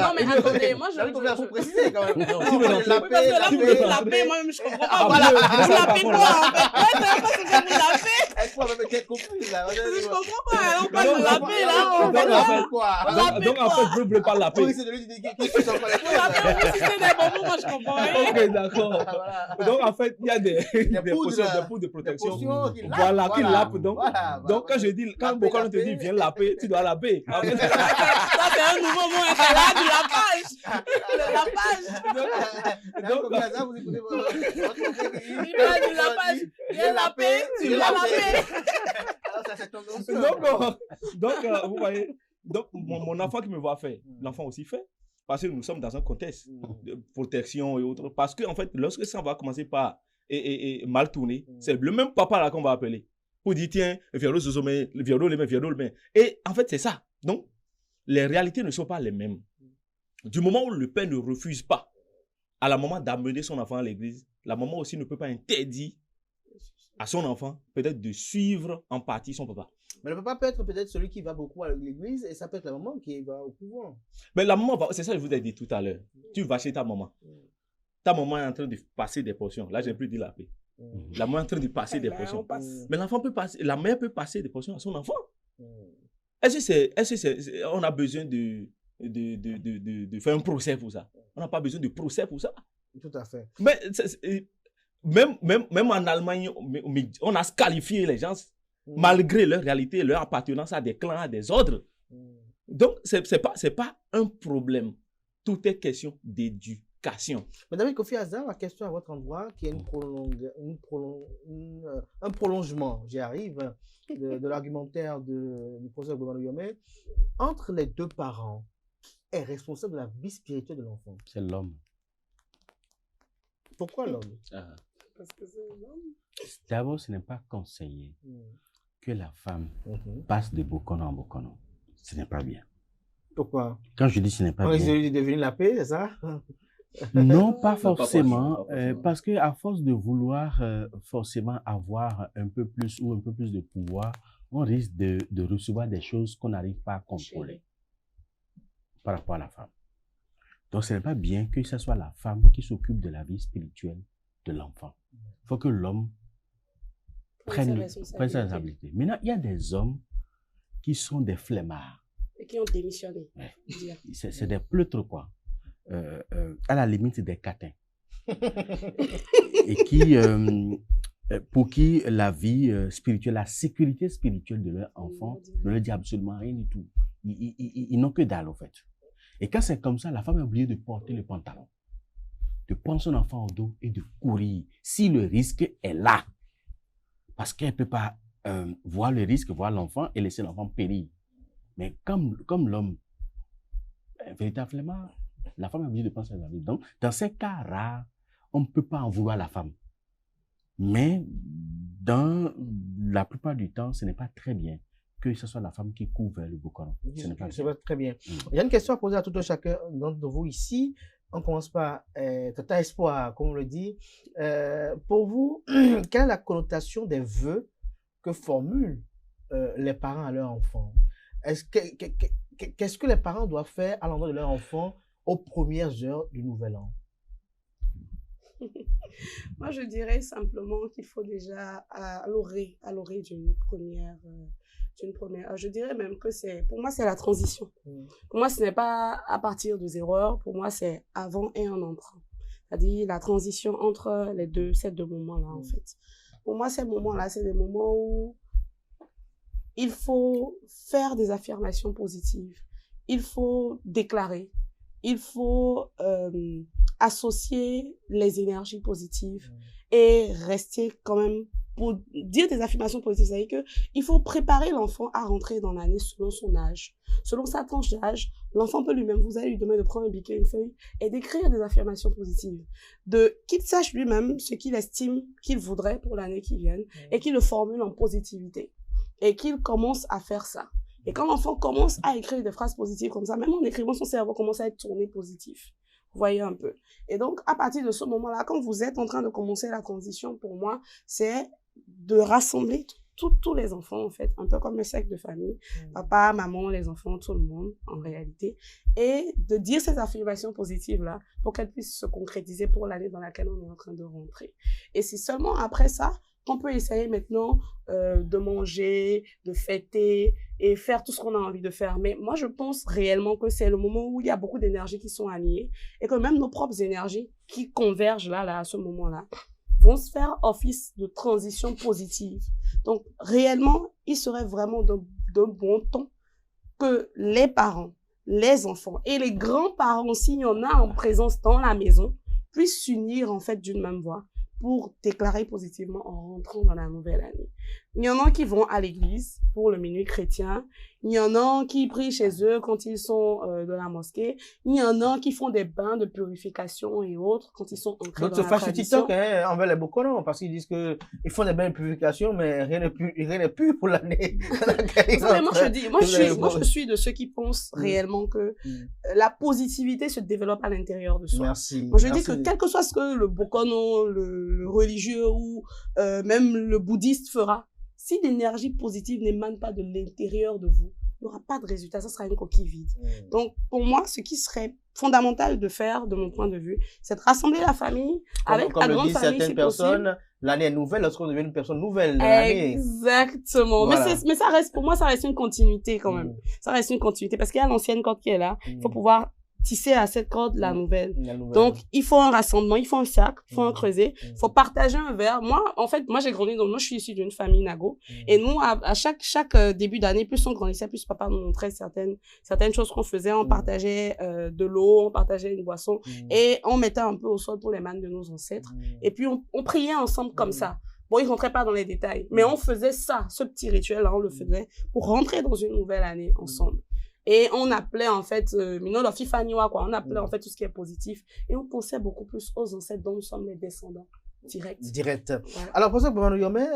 Non, mais attendez, moi, je faut préciser quand même. Parce que la paix, moi-même, je comprends pas. Voilà. Vous l'appelez quoi, en fait? Moi, je ne sais pas ce que vous l'appelez. Est-ce qu'on va me compris là? Je comprends pas. On parle de la paix, là. On parle quoi? Donc, en fait, je ne voulais pas la paix. Oui, c'est de lui qui fait son palais. Si c'est des bonbons, moi, je comprends rien. Ok, d'accord. Donc, en fait, il y a des poudres de protection. Voilà, qui lapent. Donc, quand je dis, quand Bokono te dit, viens laper, tu dois laper. Ça, c'est un nouveau mot, c'est là, du lapage. Le lapage. Donc, vous écoutez il va du lapage. Viens laper, tu dois laper. Donc, vous voyez, donc mon enfant qui me voit faire, l'enfant aussi fait, parce que nous sommes dans un contexte de protection et autres. Parce que en fait, lorsque ça va commencer par mal tourner, c'est le même papa là qu'on va appeler pour dire tiens, viens le main. Et en fait, c'est ça. Donc, les réalités ne sont pas les mêmes. Du moment où le père ne refuse pas à la maman d'amener son enfant à l'église, la maman aussi ne peut pas interdire à son enfant peut-être de suivre en partie son papa. Mais le papa peut être peut-être celui qui va beaucoup à l'église et ça peut être la maman qui va au couvent. Mais la maman, c'est ça que je vous ai dit tout à l'heure. Tu vas chez ta maman. Ta maman est en train de passer des portions. Là, j'ai plus dit la paix. La maman est en train de passer des portions. Mais l'enfant peut passer, la mère peut passer des portions à son enfant. Est-ce que on a besoin de faire un procès pour ça? On n'a pas besoin de procès pour ça. Tout à fait. Mais même en Allemagne, on a qualifié les gens malgré leur réalité, leur appartenance à des clans, à des ordres. Donc, c'est pas un problème. Tout est question d'éducation. Madame Kofi Azar, la question à votre endroit, qui est un prolongement, j'y arrive, de l'argumentaire du professeur Gouvernement. Entre les deux parents, qui est responsable de la vie spirituelle de l'enfant? C'est l'homme. Pourquoi l'homme? Parce que c'est l'homme. D'abord, ce n'est pas conseillé que la femme passe de Bokono en Bokono. Ce n'est pas bien. Pourquoi? Quand je dis ce n'est pas bien... On est devenu la paix, c'est ça? Non, pas Non, pas forcément, forcément. parce que à force de vouloir forcément avoir un peu plus ou un peu plus de pouvoir, on risque de recevoir des choses qu'on n'arrive pas à contrôler par rapport à la femme. Donc, ce n'est pas bien que ce soit la femme qui s'occupe de la vie spirituelle de l'enfant. Il faut que l'homme prenne sa responsabilité. Maintenant, il y a des hommes qui sont des flemmards. Et qui ont démissionné. Ouais. C'est des pleutres, quoi. À la limite des catins. Et qui, pour qui la vie spirituelle, la sécurité spirituelle de leur enfant ne leur dit absolument rien du tout. Ils n'ont que dalle, en fait. Et quand c'est comme ça, la femme est obligée de porter le pantalon, de prendre son enfant au dos et de courir. Si le risque est là, parce qu'elle ne peut pas voir le risque, voir l'enfant et laisser l'enfant périr. Mais comme l'homme, véritablement, la femme est obligée de prendre sa vie. Donc, dans ces cas rares, on ne peut pas en vouloir la femme. Mais dans la plupart du temps, ce n'est pas très bien que ce soit la femme qui court vers le Bokono. Ce n'est pas bien. Très bien. Il y a une question à poser à tout un chacun d'entre vous ici. On commence par Tata Espoir, comme on le dit. Pour vous, quelle est la connotation des vœux que formulent les parents à leur enfant? Qu'est-ce que les parents doivent faire à l'endroit de leur enfant aux premières heures du Nouvel An? Moi, je dirais simplement qu'il faut déjà à l'orée d'une première. Je dirais même que pour moi, c'est la transition. Pour moi, ce n'est pas à partir de 0 heure. Pour moi, c'est avant et en entrant. C'est-à-dire la transition entre ces deux moments-là, en fait. Pour moi, ces moments-là, c'est des moments où il faut faire des affirmations positives. Il faut déclarer. Il faut associer les énergies positives et rester quand même pour dire des affirmations positives. C'est-à-dire qu'il faut préparer l'enfant à rentrer dans l'année selon son âge. Selon sa tranche d'âge, l'enfant peut lui-même, vous allez lui demander de prendre un biquet, une feuille et d'écrire des affirmations positives. Qu'il sache lui-même ce qu'il estime qu'il voudrait pour l'année qui vient et qu'il le formule en positivité. Et qu'il commence à faire ça. Et quand l'enfant commence à écrire des phrases positives comme ça, même en écrivant, son cerveau commence à être tourné positif. Vous voyez un peu. Et donc, à partir de ce moment-là, quand vous êtes en train de commencer la transition, pour moi, c'est de rassembler tous les enfants, en fait, un peu comme le cercle de famille, papa, maman, les enfants, tout le monde, en réalité, et de dire ces affirmations positives-là pour qu'elles puissent se concrétiser pour l'année dans laquelle on est en train de rentrer. Et c'est seulement après ça qu'on peut essayer maintenant de manger, de fêter et faire tout ce qu'on a envie de faire. Mais moi, je pense réellement que c'est le moment où il y a beaucoup d'énergies qui sont alignées et que même nos propres énergies qui convergent là à ce moment-là, vont se faire office de transition positive. Donc, réellement, il serait vraiment de bon ton que les parents, les enfants et les grands-parents, s'il y en a en présence dans la maison, puissent s'unir en fait d'une même voix pour déclarer positivement en rentrant dans la nouvelle année. Il y en a qui vont à l'église pour le minuit chrétien. Il y en a qui prient chez eux quand ils sont de la mosquée. Il y en a qui font des bains de purification et autres quand ils sont ancrés dans la tradition. D'autres se fâchent sur TikTok envers les Bokono parce qu'ils disent qu'ils font des bains de purification, mais rien n'est plus pour l'année. Moi, je suis de ceux qui pensent réellement que la positivité se développe à l'intérieur de soi. Merci. Moi, je dis que quel que soit ce que le Bokono, le religieux ou même le bouddhiste fera, si l'énergie positive n'émane pas de l'intérieur de vous, il n'y aura pas de résultat, ça sera une coquille vide. Donc, pour moi, ce qui serait fondamental de faire, de mon point de vue, c'est de rassembler la famille avec la grande famille, certaines personnes, l'année est nouvelle lorsqu'on devient une personne nouvelle dans l'année. Exactement. Voilà. Mais ça reste, pour moi, ça reste une continuité quand même. Ça reste une continuité parce qu'il y a l'ancienne corde qui est là. Il faut pouvoir tisser à cette corde la nouvelle. Donc, il faut un rassemblement, il faut un cercle, il faut un creuset, il faut partager un verre. Moi, j'ai grandi, donc moi, je suis issue d'une famille Nago. Et nous, à chaque début d'année, plus on grandissait, plus papa nous montrait certaines choses qu'on faisait. On partageait de l'eau, on partageait une boisson et on mettait un peu au sol pour les mânes de nos ancêtres. Et puis, on priait ensemble comme ça. Bon, ils rentraient pas dans les détails, mais on faisait ça, ce petit rituel-là, on le faisait pour rentrer dans une nouvelle année ensemble. Et on appelait en fait, on appelait en fait tout ce qui est positif. Et on pensait beaucoup plus aux ancêtres dont nous sommes les descendants directs. Ouais. Alors, professeur Boumanouyomé,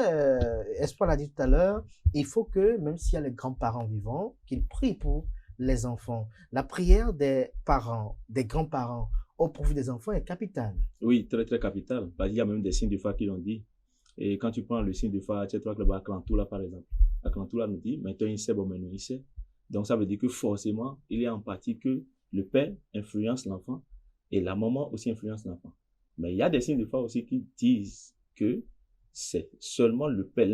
Espoir l'a dit tout à l'heure, il faut que, même s'il y a les grands-parents vivants, qu'ils prient pour les enfants. La prière des parents, des grands-parents, au profit des enfants est capitale. Oui, très, très capital. Parce qu'il y a même des signes de foi qui l'ont dit. Et quand tu prends le signe de foi, tu sais, toi, que le Aklantoula, par exemple. Aklantoula nous dit, maintenant, il sait, bon, maintenant, il sait. Donc, ça veut dire que forcément, il est en partie que le père influence l'enfant et la maman aussi influence l'enfant. Mais il y a des signes de foi aussi qui disent que c'est seulement le père,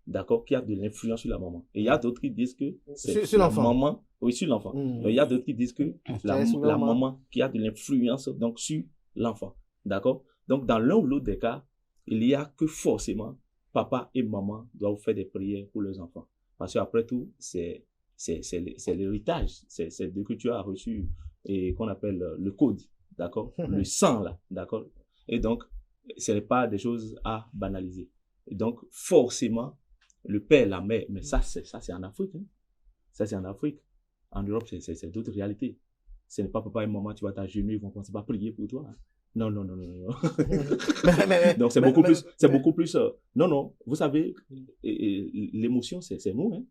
d'accord, qui a de l'influence sur la maman. Et il y a d'autres qui disent que c'est Sur la l'enfant. maman, oui, sur l'enfant. Donc, il y a d'autres qui disent que la maman qui a de l'influence donc sur l'enfant, d'accord. Donc, dans l'un ou l'autre des cas, il y a que forcément papa et maman doivent faire des prières pour leurs enfants. Parce qu'après tout, c'est l'héritage, c'est de que tu as reçu et qu'on appelle le code, d'accord, le sang là, d'accord. Et donc, ce n'est pas des choses à banaliser. Et donc, forcément, le père, la mère, mais ça c'est en Afrique, hein. Ça c'est en Afrique. En Europe, c'est d'autres réalités. Ce n'est pas papa et maman, tu vas t'agenouiller, ils vont commencer à prier pour toi. Non. Donc, c'est beaucoup plus. Non, vous savez, l'émotion, c'est nous. Hein.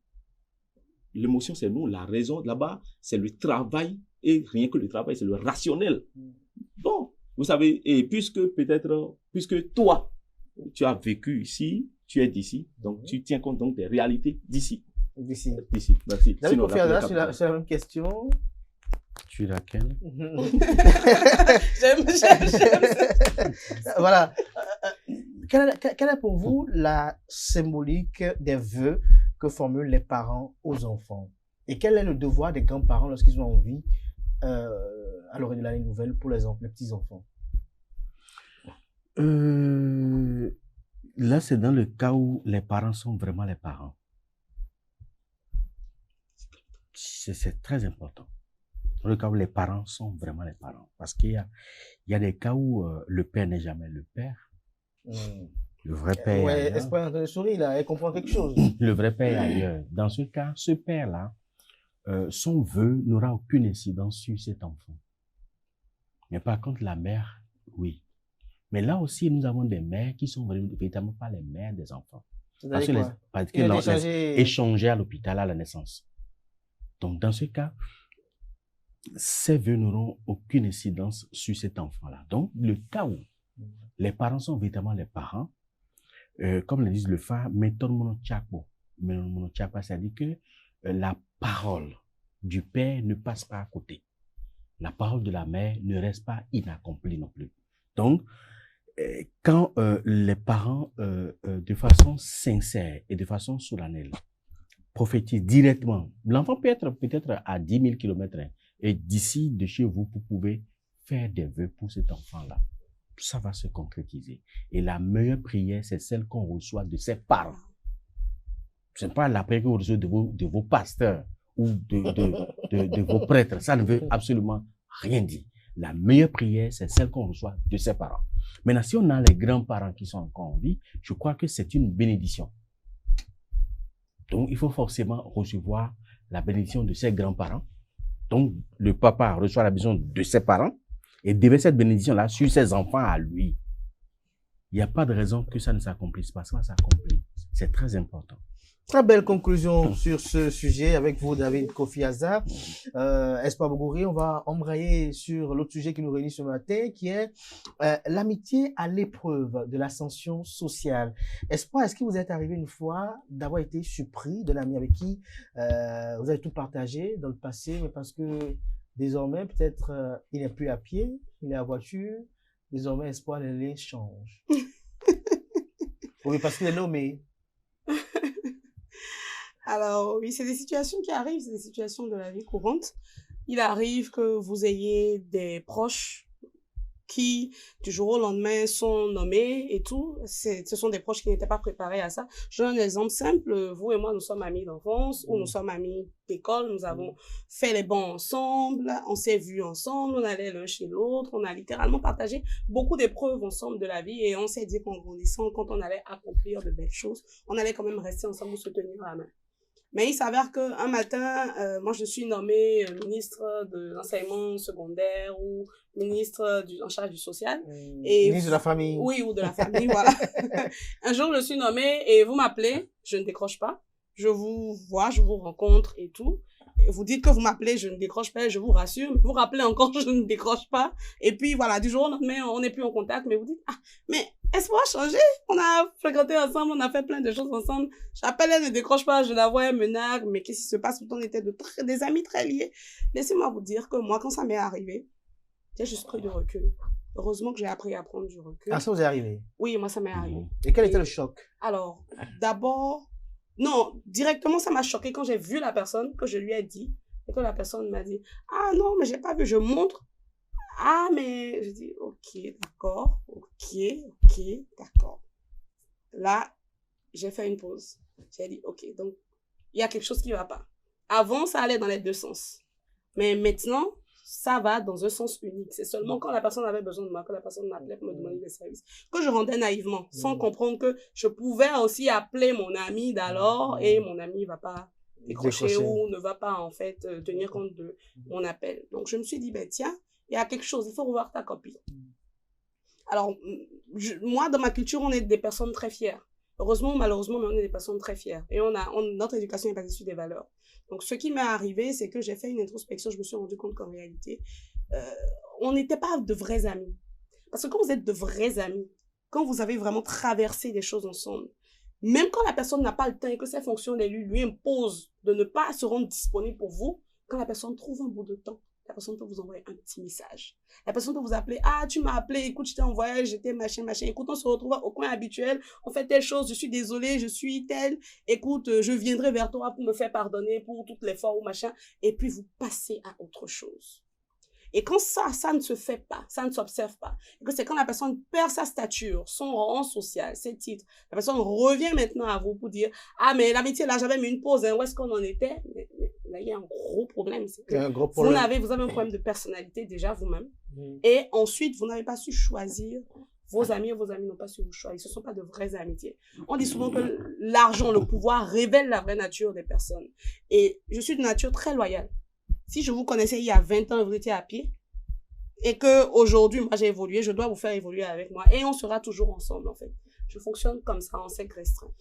L'émotion, c'est nous. La raison, là-bas, c'est le travail. Et rien que le travail, c'est le rationnel. Bon, vous savez, et puisque toi, tu as vécu ici, tu es d'ici, donc tu tiens compte donc des réalités d'ici. D'ici. Merci. David Kofi, c'est la même question. Tu es laquelle? J'aime. Voilà. Quelle est pour vous la symbolique des vœux que formulent les parents aux enfants? Et quel est le devoir des grands-parents lorsqu'ils ont envie, à l'orée de l'année nouvelle, pour les petits-enfants? Là, c'est dans le cas où les parents sont vraiment les parents. C'est très important. Dans le cas où les parents sont vraiment les parents. Parce qu'il y a des cas où le père n'est jamais le père. Le vrai père est ailleurs. Espoir est en train de sourire, là, elle comprend quelque chose. Le vrai père est ailleurs. Dans ce cas, ce père-là, son vœu n'aura aucune incidence sur cet enfant. Mais par contre, la mère, oui. Mais là aussi, nous avons des mères qui sont véritablement pas les mères des enfants. Parce que les échangés à l'hôpital à la naissance. Donc, dans ce cas, ces vœux n'auront aucune incidence sur cet enfant-là. Donc, le cas où les parents sont véritablement les parents, comme le dit le FA, méthode monochakbo. C'est-à-dire que la parole du père ne passe pas à côté. La parole de la mère ne reste pas inaccomplie non plus. Donc, quand les parents, de façon sincère et de façon solennelle, prophétisent directement, l'enfant peut être peut-être à 10 000 km, et d'ici de chez vous, vous pouvez faire des vœux pour cet enfant-là. Ça va se concrétiser. Et la meilleure prière, c'est celle qu'on reçoit de ses parents. Ce n'est pas la prière que vous recevez de vos pasteurs ou de vos prêtres. Ça ne veut absolument rien dire. La meilleure prière, c'est celle qu'on reçoit de ses parents. Maintenant, si on a les grands-parents qui sont encore en vie, je crois que c'est une bénédiction. Donc, il faut forcément recevoir la bénédiction de ses grands-parents. Donc, le papa reçoit la bénédiction de ses parents et déverse cette bénédiction-là sur ses enfants à lui. Il n'y a pas de raison que ça ne s'accomplisse pas. Ça va s'accomplir. C'est très important. Très belle conclusion sur ce sujet avec vous, David Kofi Azza. Espoir Bogouri, on va embrayer sur l'autre sujet qui nous réunit ce matin, qui est l'amitié à l'épreuve de l'ascension sociale. Espoir, est-ce que vous êtes arrivé une fois d'avoir été surpris d'un ami avec qui vous avez tout partagé dans le passé, mais parce que désormais, peut-être, il n'est plus à pied, il est à voiture, désormais, Espoir, les change. Oui, parce qu'il est nommé. Alors, oui, c'est des situations qui arrivent, c'est des situations de la vie courante. Il arrive que vous ayez des proches qui, du jour au lendemain, sont nommés et tout. Ce sont des proches qui n'étaient pas préparés à ça. Je donne un exemple simple. Vous et moi, nous sommes amis d'enfance ou nous sommes amis d'école. Nous avons fait les bancs ensemble. On s'est vus ensemble. On allait l'un chez l'autre. On a littéralement partagé beaucoup d'épreuves ensemble de la vie et on s'est dit qu'en grandissant, quand on allait accomplir de belles choses, on allait quand même rester ensemble ou se tenir la main. Mais il s'avère qu'un matin, moi, je suis nommée ministre de l'enseignement secondaire ou ministre en charge du social. Et ministre de la famille. Oui, ou de la famille, voilà. Un jour, je suis nommée et vous m'appelez, je ne décroche pas. Je vous vois, je vous rencontre et tout. Vous dites que vous m'appelez, je ne décroche pas, je vous rassure. Vous rappelez encore, je ne décroche pas. Et puis voilà, du jour au lendemain, on n'est plus en contact, mais vous dites, ah, mais Espoir a changé. On a fréquenté ensemble, on a fait plein de choses ensemble. J'appelle, elle ne décroche pas, je la vois, elle me nargue, mais qu'est-ce qui se passe? Pourtant, on était des amis très liés. Laissez-moi vous dire que moi, quand ça m'est arrivé, j'ai juste pris du recul. Heureusement que j'ai appris à prendre du recul. Ah, ça vous est arrivé? Oui, moi, ça m'est arrivé. Et quel était le choc? Alors, d'abord, non, directement, ça m'a choqué quand j'ai vu la personne, que je lui ai dit, et que la personne m'a dit, ah non, mais j'ai pas vu, je montre. Ah, mais, je dis, ok, d'accord, d'accord. Là, j'ai fait une pause. J'ai dit, ok, donc, il y a quelque chose qui va pas. Avant, ça allait dans les deux sens. Mais maintenant, ça va dans un sens unique. C'est seulement quand la personne avait besoin de moi, que la personne m'appelait pour me demander des services, que je rendais naïvement, sans comprendre que je pouvais aussi appeler mon ami d'alors et mon ami ne va pas décrocher ou ne va pas, en fait, tenir compte de mon appel. Donc, je me suis dit, ben tiens, il y a quelque chose, il faut revoir ta copie. Alors, moi, dans ma culture, on est des personnes très fières. Heureusement ou malheureusement, mais on est des personnes très fières. Et notre éducation est basée sur des valeurs. Donc, ce qui m'est arrivé, c'est que j'ai fait une introspection. Je me suis rendu compte qu'en réalité, on n'était pas de vrais amis. Parce que quand vous êtes de vrais amis, quand vous avez vraiment traversé des choses ensemble, même quand la personne n'a pas le temps et que ses fonctions d'élu lui imposent de ne pas se rendre disponible pour vous, quand la personne trouve un bout de temps, la personne peut vous envoyer un petit message. La personne peut vous appeler, ah, tu m'as appelé, écoute, je t'ai envoyé, j'étais machin. Écoute, on se retrouve au coin habituel, on fait telle chose, je suis désolée, je suis telle. Écoute, je viendrai vers toi pour me faire pardonner pour toutes les fois ou machin. Et puis, vous passez à autre chose. Et quand ça ne se fait pas, ça ne s'observe pas, et que c'est quand la personne perd sa stature, son rang social, ses titres, la personne revient maintenant à vous pour dire, ah, mais l'amitié, là, j'avais mis une pause, hein, où est-ce qu'on en était? Mais là, il y a un gros problème. C'est que vous avez un problème de personnalité déjà vous-même. Et ensuite, vous n'avez pas su choisir vos amis et vos amis n'ont pas su vous choisir. Ce ne sont pas de vraies amitiés. On dit souvent que l'argent, le pouvoir révèle la vraie nature des personnes. Et je suis de nature très loyale. Si je vous connaissais il y a 20 ans et vous étiez à pied, et qu'aujourd'hui, moi, j'ai évolué, je dois vous faire évoluer avec moi. Et on sera toujours ensemble, en fait. Je fonctionne comme ça, en cercle restreint.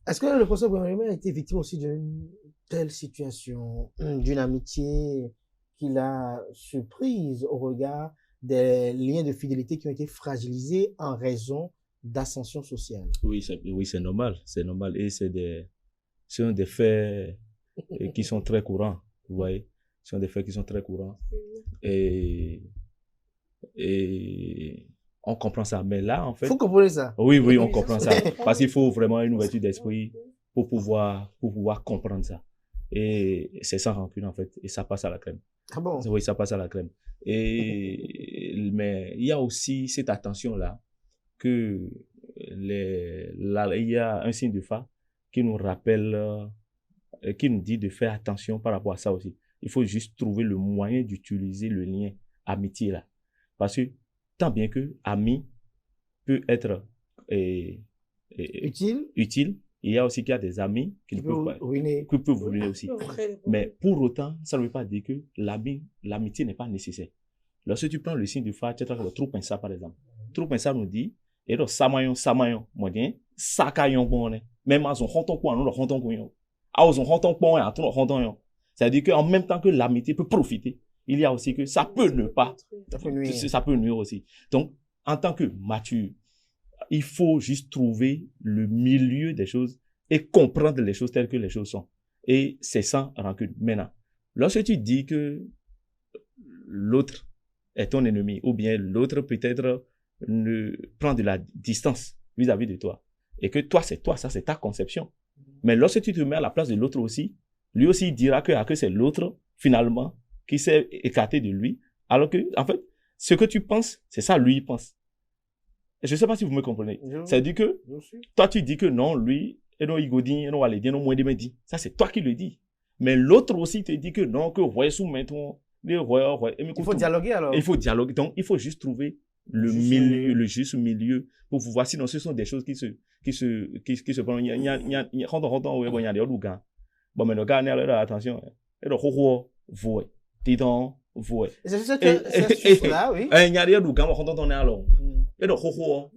Est-ce que le professeur Bouamé a été victime aussi d'une telle situation, d'une amitié qu'il a surprise au regard des liens de fidélité qui ont été fragilisés en raison d'ascension sociale? Oui, c'est normal. C'est normal. Et c'est des faits qui sont très courants. Vous voyez? Ce sont des faits qui sont très courants. Et on comprend ça. Mais là, en fait... Vous comprenez ça? Oui, on comprend ça. Parce qu'il faut vraiment une ouverture d'esprit pour pouvoir comprendre ça. Et c'est sans rancune, en fait. Et ça passe à la crème. Ah bon? Oui, ça passe à la crème. Mais il y a aussi cette attention-là que il y a un signe de phare qui nous rappelle, qui nous dit de faire attention par rapport à ça aussi. Il faut juste trouver le moyen d'utiliser le lien amitié là. Parce que tant bien que ami peut être utile, il y a aussi qu'il y a des amis qui peuvent ruiner aussi. Mais pour autant, ça ne veut pas dire que l'amitié n'est pas nécessaire. Lorsque tu prends le signe de phare, tu as le trou pinça par exemple. Trou pinça nous dit, et donc samayon, moi bien, sakayon bon, même à son honton quoi, nous le honton quoi, à son honton quoi, à tout le honton yon. C'est-à-dire qu'en même temps que l'amitié peut profiter, il y a aussi que ça peut ne pas, ça peut nuire aussi. Donc, en tant que mature, il faut juste trouver le milieu des choses et comprendre les choses telles que les choses sont. Et c'est sans rancune. Maintenant, lorsque tu dis que l'autre est ton ennemi, ou bien l'autre peut-être prend de la distance vis-à-vis de toi, et que toi, ça c'est ta conception. Mais lorsque tu te mets à la place de l'autre aussi, lui aussi il dira que c'est l'autre, finalement, qui s'est écarté de lui, alors que, en fait, ce que tu penses, c'est ça lui il pense. Je ne sais pas si vous me comprenez. C'est-à-dire que, toi tu dis que non, lui, et non, il godin, et non, allez, non, moins de midi. Ça, c'est toi qui le dis. Mais l'autre aussi te dit que non, que ouais, sous maintenant, il faut dialoguer alors. Il faut dialoguer. Donc, il faut juste trouver le milieu, le juste milieu pour pouvoir, sinon ce sont des choses qui se prennent. Il y a des gars. Bon, mais le gars, attention, et le gros, voix, dis donc, voix. C'est là, oui. Il y a des gars, on est alors. Et donc, vous.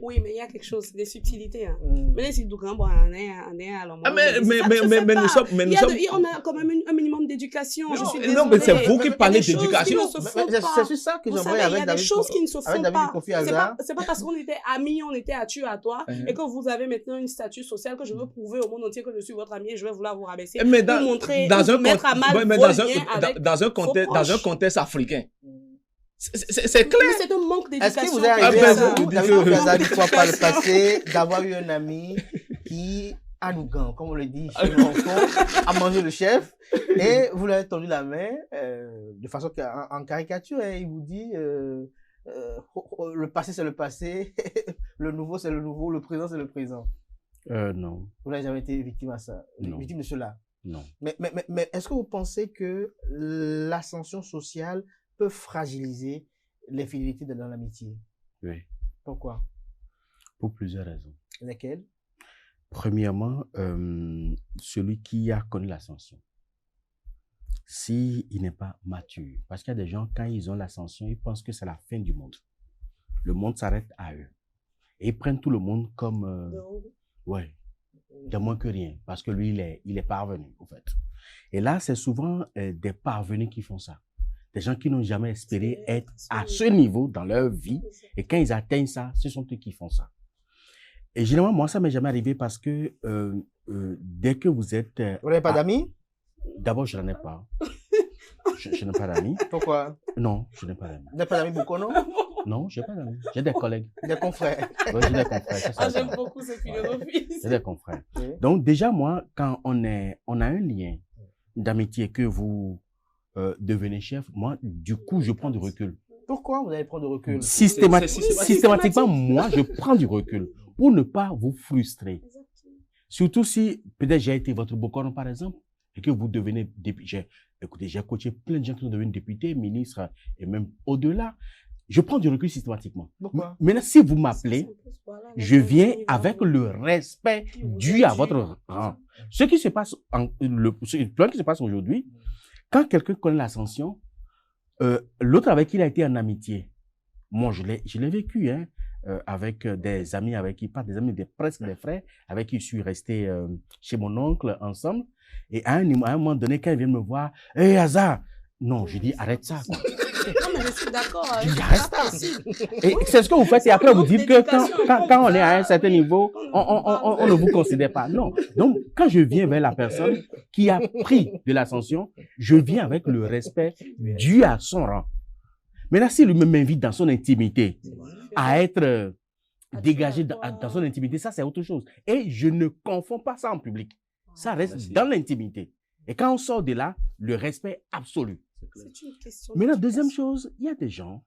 Oui, mais il y a quelque chose, des subtilités. Hein. Mm. Mais si nous on a quand même un minimum d'éducation. Je suis désolée. Non, mais c'est vous qui parlez Il y a des choses qui d'éducation. ne se font C'est pas. sur ça que Vous j'aimerais savez, il y avec a des choses qui ne se font David pas. Kofi Azar. C'est pas parce qu'on était amis, on était à tu à toi, et que vous avez maintenant une statut social que je veux prouver au monde entier que je suis votre ami et je vais vouloir vous rabaisser. Mais pour montrer, dans pour un mettre à mal vos liens avec dans un proches. contexte africain. C'est clair. Mais c'est un manque Est-ce que d'éducation. vous avez arrivé Ah, à ben, vous, vous David dites- Kofi Azar, une fois par le passé, d'avoir eu un ami qui, à Nougan, comme on le dit chez nous en Congo, a mangé le chef et vous lui avez tendu la main de façon en caricature et il vous dit le passé c'est le passé, le nouveau c'est le nouveau, le présent c'est le présent. Non, Vous n'avez jamais été victime à ça, Non. victime de cela. non. Mais est-ce que vous pensez que l'ascension sociale peut fragiliser les fidélités dans l'amitié? Oui, Pourquoi? pour plusieurs raisons. Lesquelles? Premièrement, celui qui a connu l'ascension, s'il n'est pas mature, parce qu'il y a des gens, quand ils ont l'ascension, ils pensent que c'est la fin du monde. Le monde s'arrête à eux. Et ils prennent tout le monde comme, ouais, de moins que rien, parce que lui, il est parvenu, en fait. Et là, c'est souvent des parvenus qui font ça. Des gens qui n'ont jamais espéré être à ce niveau dans leur vie. Et quand ils atteignent ça, ce sont eux qui font ça. Et généralement, moi, ça m'est jamais arrivé parce que dès que vous êtes... Vous n'avez pas d'amis? D'abord, je n'en ai pas. Je n'ai pas d'amis. Pourquoi? Non, je n'ai pas d'amis. Vous n'avez pas d'amis beaucoup, non? Non, je n'ai pas d'amis. J'ai des collègues. Des confrères. Ouais, j'ai des confrères. ça, Ah, ça, j'aime ça. beaucoup cette philosophie. J'ai des confrères. Oui. Donc, déjà, moi, quand on a un lien d'amitié que vous devenez chef, moi, du coup, je prends du recul. Pourquoi vous allez prendre du recul? Systématiquement, moi, je prends du recul pour ne pas vous frustrer. Surtout si, peut-être, j'ai été votre bocoron, par exemple, et que vous devenez député. Écoutez, j'ai coaché plein de gens qui sont devenus députés, ministres, et même au-delà. Je prends du recul systématiquement. Pourquoi? Maintenant, si vous m'appelez, je viens avec le respect dû à votre rang. Ce qui se passe, le plan qui se passe aujourd'hui, quand quelqu'un connaît l'ascension, l'autre avec qui il a été en amitié, moi, je l'ai vécu, hein, avec des amis avec qui, pas des amis, presque des frères, avec qui je suis resté chez mon oncle ensemble. Et à un moment donné, quand ils viennent me voir, hey, Azar, non, je dis, arrête ça, quoi. Non, mais je suis d'accord. Je dis, C'est arrête pas ça. possible. Et c'est ce que vous faites, et après vous dites que quand on est à un certain niveau, on ne vous considère pas. Non. Donc, quand je viens vers la personne qui a pris de l'ascension, je viens avec le respect dû à son rang. Maintenant, si lui-même m'invite dans son intimité à être dégagé dans son intimité, ça c'est autre chose. Et je ne confonds pas ça en public. Ça reste dans l'intimité. Et quand on sort de là, le respect absolu. C'est une question. Mais la deuxième chose, il y a des gens,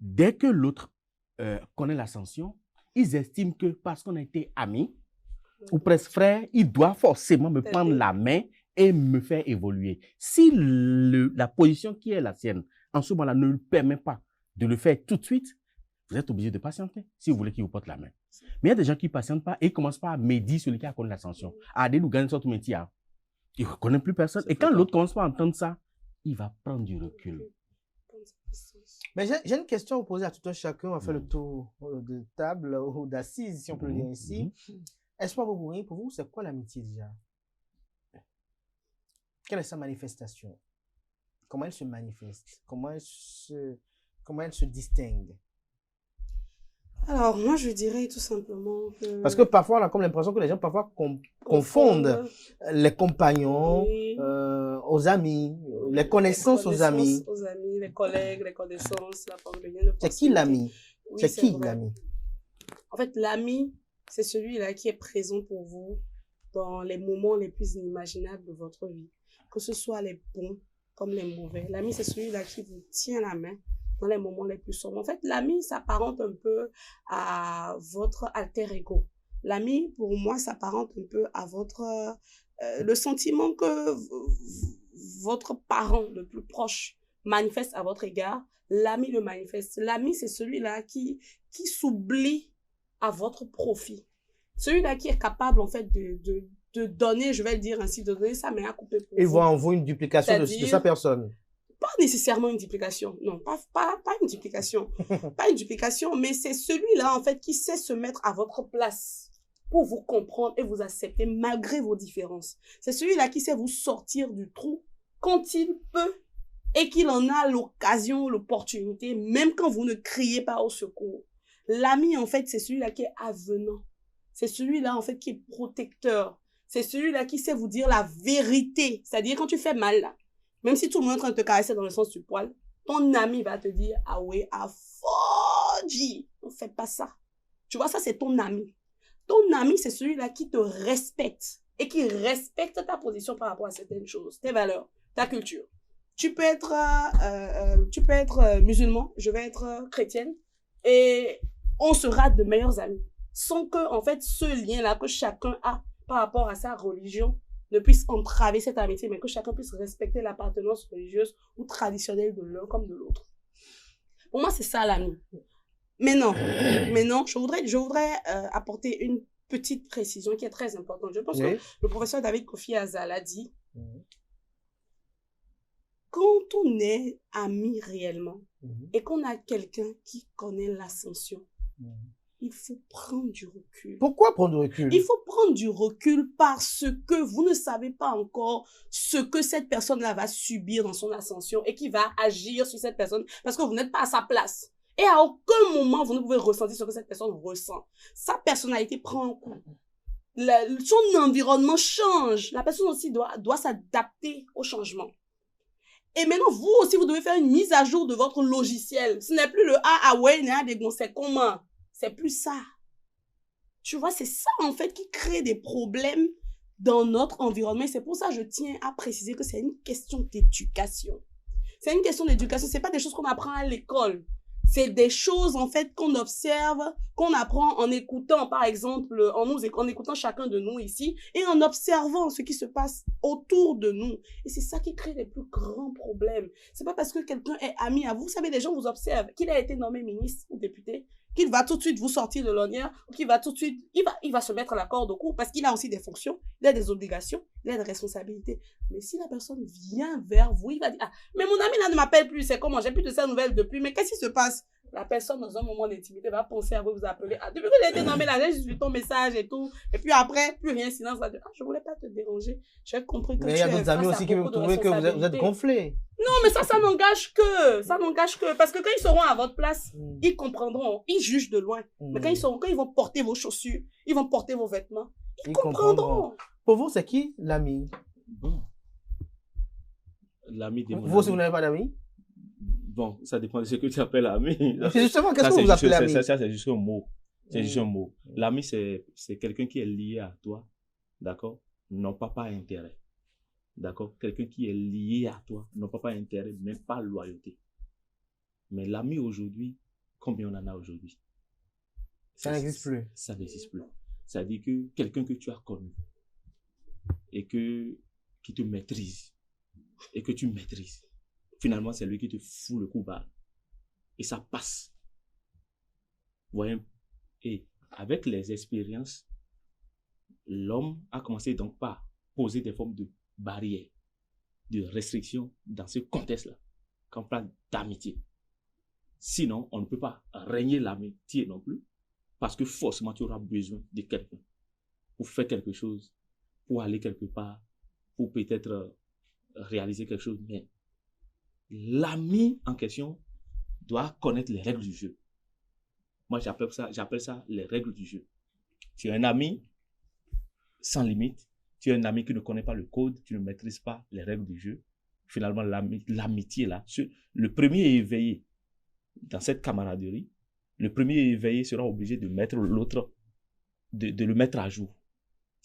dès que l'autre connaît l'ascension, ils estiment que parce qu'on a été amis ou presque frères, il doit forcément me prendre la main et me faire évoluer. Si la position qui est la sienne, en ce moment-là, ne le permet pas de le faire tout de suite, vous êtes obligé de patienter si vous voulez qu'il vous porte la main. Mais il y a des gens qui ne patientent pas et ils commencent pas à médire celui qui a connu l'ascension. À aller nous gagner son métier. Il ne reconnaît plus personne. Et quand l'autre commence pas à entendre ça, il va prendre du recul. Mais j'ai une question à vous poser à tout un chacun. On va faire le tour de table ou d'assises, si on peut le dire ainsi. Espoir Bobouri, pour vous, c'est quoi l'amitié déjà? Quelle est sa manifestation? Comment elle se manifeste? Comment elle se distingue? Alors, moi, je dirais tout simplement que... Parce que parfois, on a comme l'impression que les gens parfois confondent les compagnons Oui. aux amis, les connaissances aux amis. Aux amis, les collègues, les connaissances, la forme de lien de C'est qui l'ami? Oui, C'est qui vrai. l'ami? En fait, l'ami, c'est celui-là qui est présent pour vous dans les moments les plus inimaginables de votre vie. Que ce soit les bons comme les mauvais. L'ami, c'est celui-là qui vous tient la main dans les moments les plus sombres. En fait, l'ami s'apparente un peu à votre alter ego. L'ami, pour moi, s'apparente un peu à votre... le sentiment que votre parent le plus proche manifeste à votre égard. L'ami le manifeste. L'ami, c'est celui-là qui s'oublie à votre profit. Celui-là qui est capable, en fait, de donner, je vais le dire ainsi, de donner sa main à couper pour Il vous. voit en vous une duplication de C'est-à-dire- sa personne. pas nécessairement une duplication. Non, pas une duplication. Pas une duplication, mais c'est celui-là, en fait, qui sait se mettre à votre place pour vous comprendre et vous accepter malgré vos différences. C'est celui-là qui sait vous sortir du trou quand il peut et qu'il en a l'occasion, l'opportunité, même quand vous ne criez pas au secours. L'ami, en fait, c'est celui-là qui est avenant. C'est celui-là, en fait, qui est protecteur. C'est celui-là qui sait vous dire la vérité. C'est-à-dire, quand tu fais mal, là, même si tout le monde est en train de te caresser dans le sens du poil, ton ami va te dire, ah ouais, ah fodji, ne fais pas ça. Tu vois, ça, c'est ton ami. Ton ami, c'est celui-là qui te respecte et qui respecte ta position par rapport à certaines choses, tes valeurs, ta culture. Tu peux être musulman, je vais être chrétienne, et on sera de meilleurs amis. Sans que, en fait, ce lien-là que chacun a par rapport à sa religion ne puisse entraver cette amitié, mais que chacun puisse respecter l'appartenance religieuse ou traditionnelle de l'un comme de l'autre. Pour moi, c'est ça l'ami. Mais non, je voudrais apporter une petite précision qui est très importante. Je pense que le professeur David Kofi Azal a dit, quand on est ami réellement et qu'on a quelqu'un qui connaît l'ascension, il faut prendre du recul. Pourquoi prendre du recul? Il faut prendre du recul parce que vous ne savez pas encore ce que cette personne-là va subir dans son ascension et qui va agir sur cette personne parce que vous n'êtes pas à sa place. Et à aucun moment, vous ne pouvez ressentir ce que cette personne ressent. Sa personnalité prend un coup. Son environnement change. La personne aussi doit s'adapter au changement. Et maintenant, vous aussi, vous devez faire une mise à jour de votre logiciel. Ce n'est plus le ouais, c'est comment. C'est plus ça. Tu vois, c'est ça, en fait, qui crée des problèmes dans notre environnement. Et c'est pour ça que je tiens à préciser que c'est une question d'éducation. C'est une question d'éducation. Ce n'est pas des choses qu'on apprend à l'école. C'est des choses, en fait, qu'on observe, qu'on apprend en écoutant, par exemple, en écoutant chacun de nous ici et en observant ce qui se passe autour de nous. Et c'est ça qui crée les plus grands problèmes. C'est pas parce que quelqu'un est ami à vous. Vous savez, des gens vous observent, qu'il a été nommé ministre ou député, qu'il va tout de suite vous sortir de l'ornière, ou qu'il va tout de suite, il va se mettre la corde au cou parce qu'il a aussi des fonctions, il a des obligations, il a des responsabilités. Mais si la personne vient vers vous, il va dire, ah, mais mon ami là ne m'appelle plus, c'est comment, j'ai plus de ses nouvelles depuis, mais qu'est-ce qui se passe? La personne, dans un moment d'intimité, va penser à vous appeler. Ah, depuis que j'ai été nommé là, j'ai juste vu ton message et tout. Et puis après, plus rien, silence. Ah, je voulais pas te déranger. J'ai compris que mais il y a d'autres amis aussi qui vont trouver que vous êtes gonflé. Non, mais ça n'engage que. Ça n'engage que. Parce que quand ils seront à votre place, ils comprendront. Ils jugent de loin. Mais quand ils vont porter vos chaussures, ils vont porter vos vêtements, ils comprendront. Pour vous, c'est qui l'ami? L'ami de mon vous, si vous n'avez pas d'amis? Bon, ça dépend de ce que tu appelles ami. C'est justement, qu'est-ce que vous appelez ami? Ça, c'est juste un mot. C'est juste un mot. L'ami, c'est quelqu'un qui est lié à toi, d'accord? Non pas par intérêt. D'accord? Quelqu'un qui est lié à toi, non pas par intérêt, mais par loyauté. Mais l'ami aujourd'hui, combien on en a aujourd'hui? Ça n'existe plus. Ça n'existe plus. C'est-à-dire que quelqu'un que tu as connu et qui te maîtrise et que tu maîtrises, finalement, c'est lui qui te fout le coup bas. Et ça passe. Vous voyez? Et avec les expériences, l'homme a commencé donc par poser des formes de barrières, de restrictions dans ce contexte-là, qu'on parle d'amitié. Sinon, on ne peut pas régner l'amitié non plus, parce que forcément, tu auras besoin de quelqu'un pour faire quelque chose, pour aller quelque part, pour peut-être réaliser quelque chose. Mais l'ami en question doit connaître les règles du jeu. Moi, j'appelle ça les règles du jeu. Tu as un ami sans limite. Tu as un ami qui ne connaît pas le code. Tu ne maîtrises pas les règles du jeu. Finalement, l'amitié là, le premier éveillé dans cette camaraderie, le premier éveillé sera obligé de mettre l'autre, de le mettre à jour.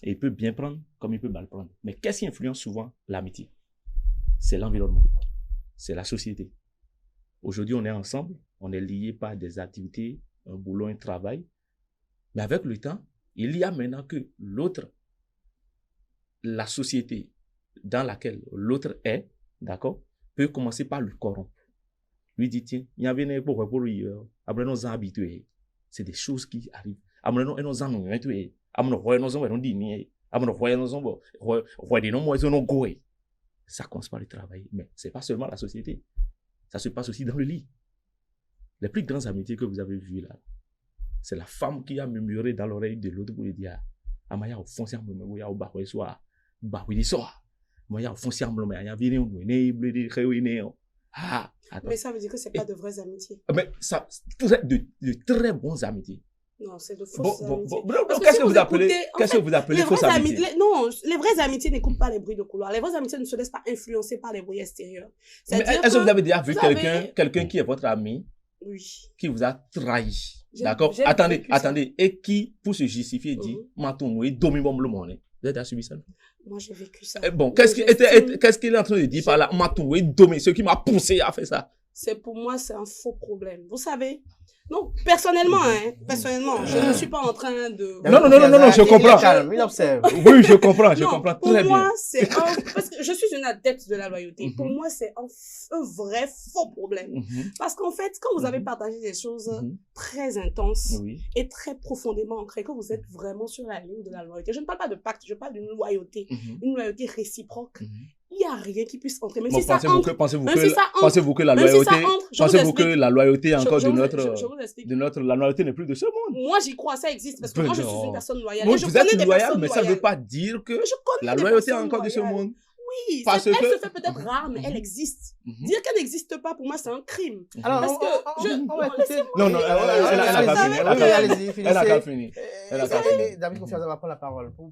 Et il peut bien prendre comme il peut mal prendre. Mais qu'est-ce qui influence souvent l'amitié? C'est l'environnement. C'est la société. Aujourd'hui, on est ensemble, on est liés par des activités, un boulot, un travail. Mais avec le temps, il y a maintenant que l'autre, la société dans laquelle l'autre est, d'accord, peut commencer par le corrompre. Lui dit, tiens, il y avait un peu pour lui, après nos habitués. C'est des choses qui arrivent. Après nos habitués. Après nos habitués. ça commence par le travail. Mais ce n'est pas seulement la société. Ça se passe aussi dans le lit. Les plus grandes amitiés que vous avez vues là, c'est la femme qui a murmuré dans l'oreille de l'autre pour lui dire Amaya au fond, c'est un moment où il y a au bahoué soit, bahoué soir. Moi, il y a au fond, c'est un moment où il y a venu, ah, attends. Mais ça veut dire que ce n'est pas de vraies amitiés. Mais ça, de très bonnes amitiés. Non, c'est de fausses amitiés. Qu'est-ce que vous appelez fausses amitiés? Non, les vraies amitiés n'écoutent pas les bruits de couloir. Les vraies amitiés ne se laissent pas influencer par les bruits extérieurs. Est-ce que vous avez déjà vu quelqu'un qui est votre ami, qui vous a trahi? D'accord? Attendez. Et qui, pour se justifier, dit, Matounou, domine le monde. Vous avez déjà subi ça? Moi, j'ai vécu ça. Bon, qu'est-ce qu'il est en train de dire par là? Matounou, domine, ce qui m'a poussé à faire ça. Pour moi, c'est un faux problème. Vous savez? Non, personnellement, je ne suis pas en train de... Non, je comprends. Il observe. Oui, je comprends très bien. Pour moi, c'est parce que je suis une adepte de la loyauté. Pour moi, c'est un vrai faux problème. Parce qu'en fait, quand vous avez partagé des choses très intenses et très profondément ancrées, que vous êtes vraiment sur la ligne de la loyauté. Je ne parle pas de pacte, je parle d'une loyauté. Une loyauté réciproque. Il n'y a rien qui puisse entrer. Même si ça entre. Pensez-vous que la loyauté est encore la loyauté n'est plus de ce monde. Moi, j'y crois, ça existe parce que moi, je suis une personne loyale. Moi, vous êtes loyal, mais ça ne veut pas dire que la loyauté est encore de ce monde. Oui, elle se fait peut-être rare, mais elle existe. Dire qu'elle n'existe pas, pour moi, c'est un crime. Alors, parce que on va écouter. Non, elle a qu'à finir. David Kofiaza va prendre la parole pour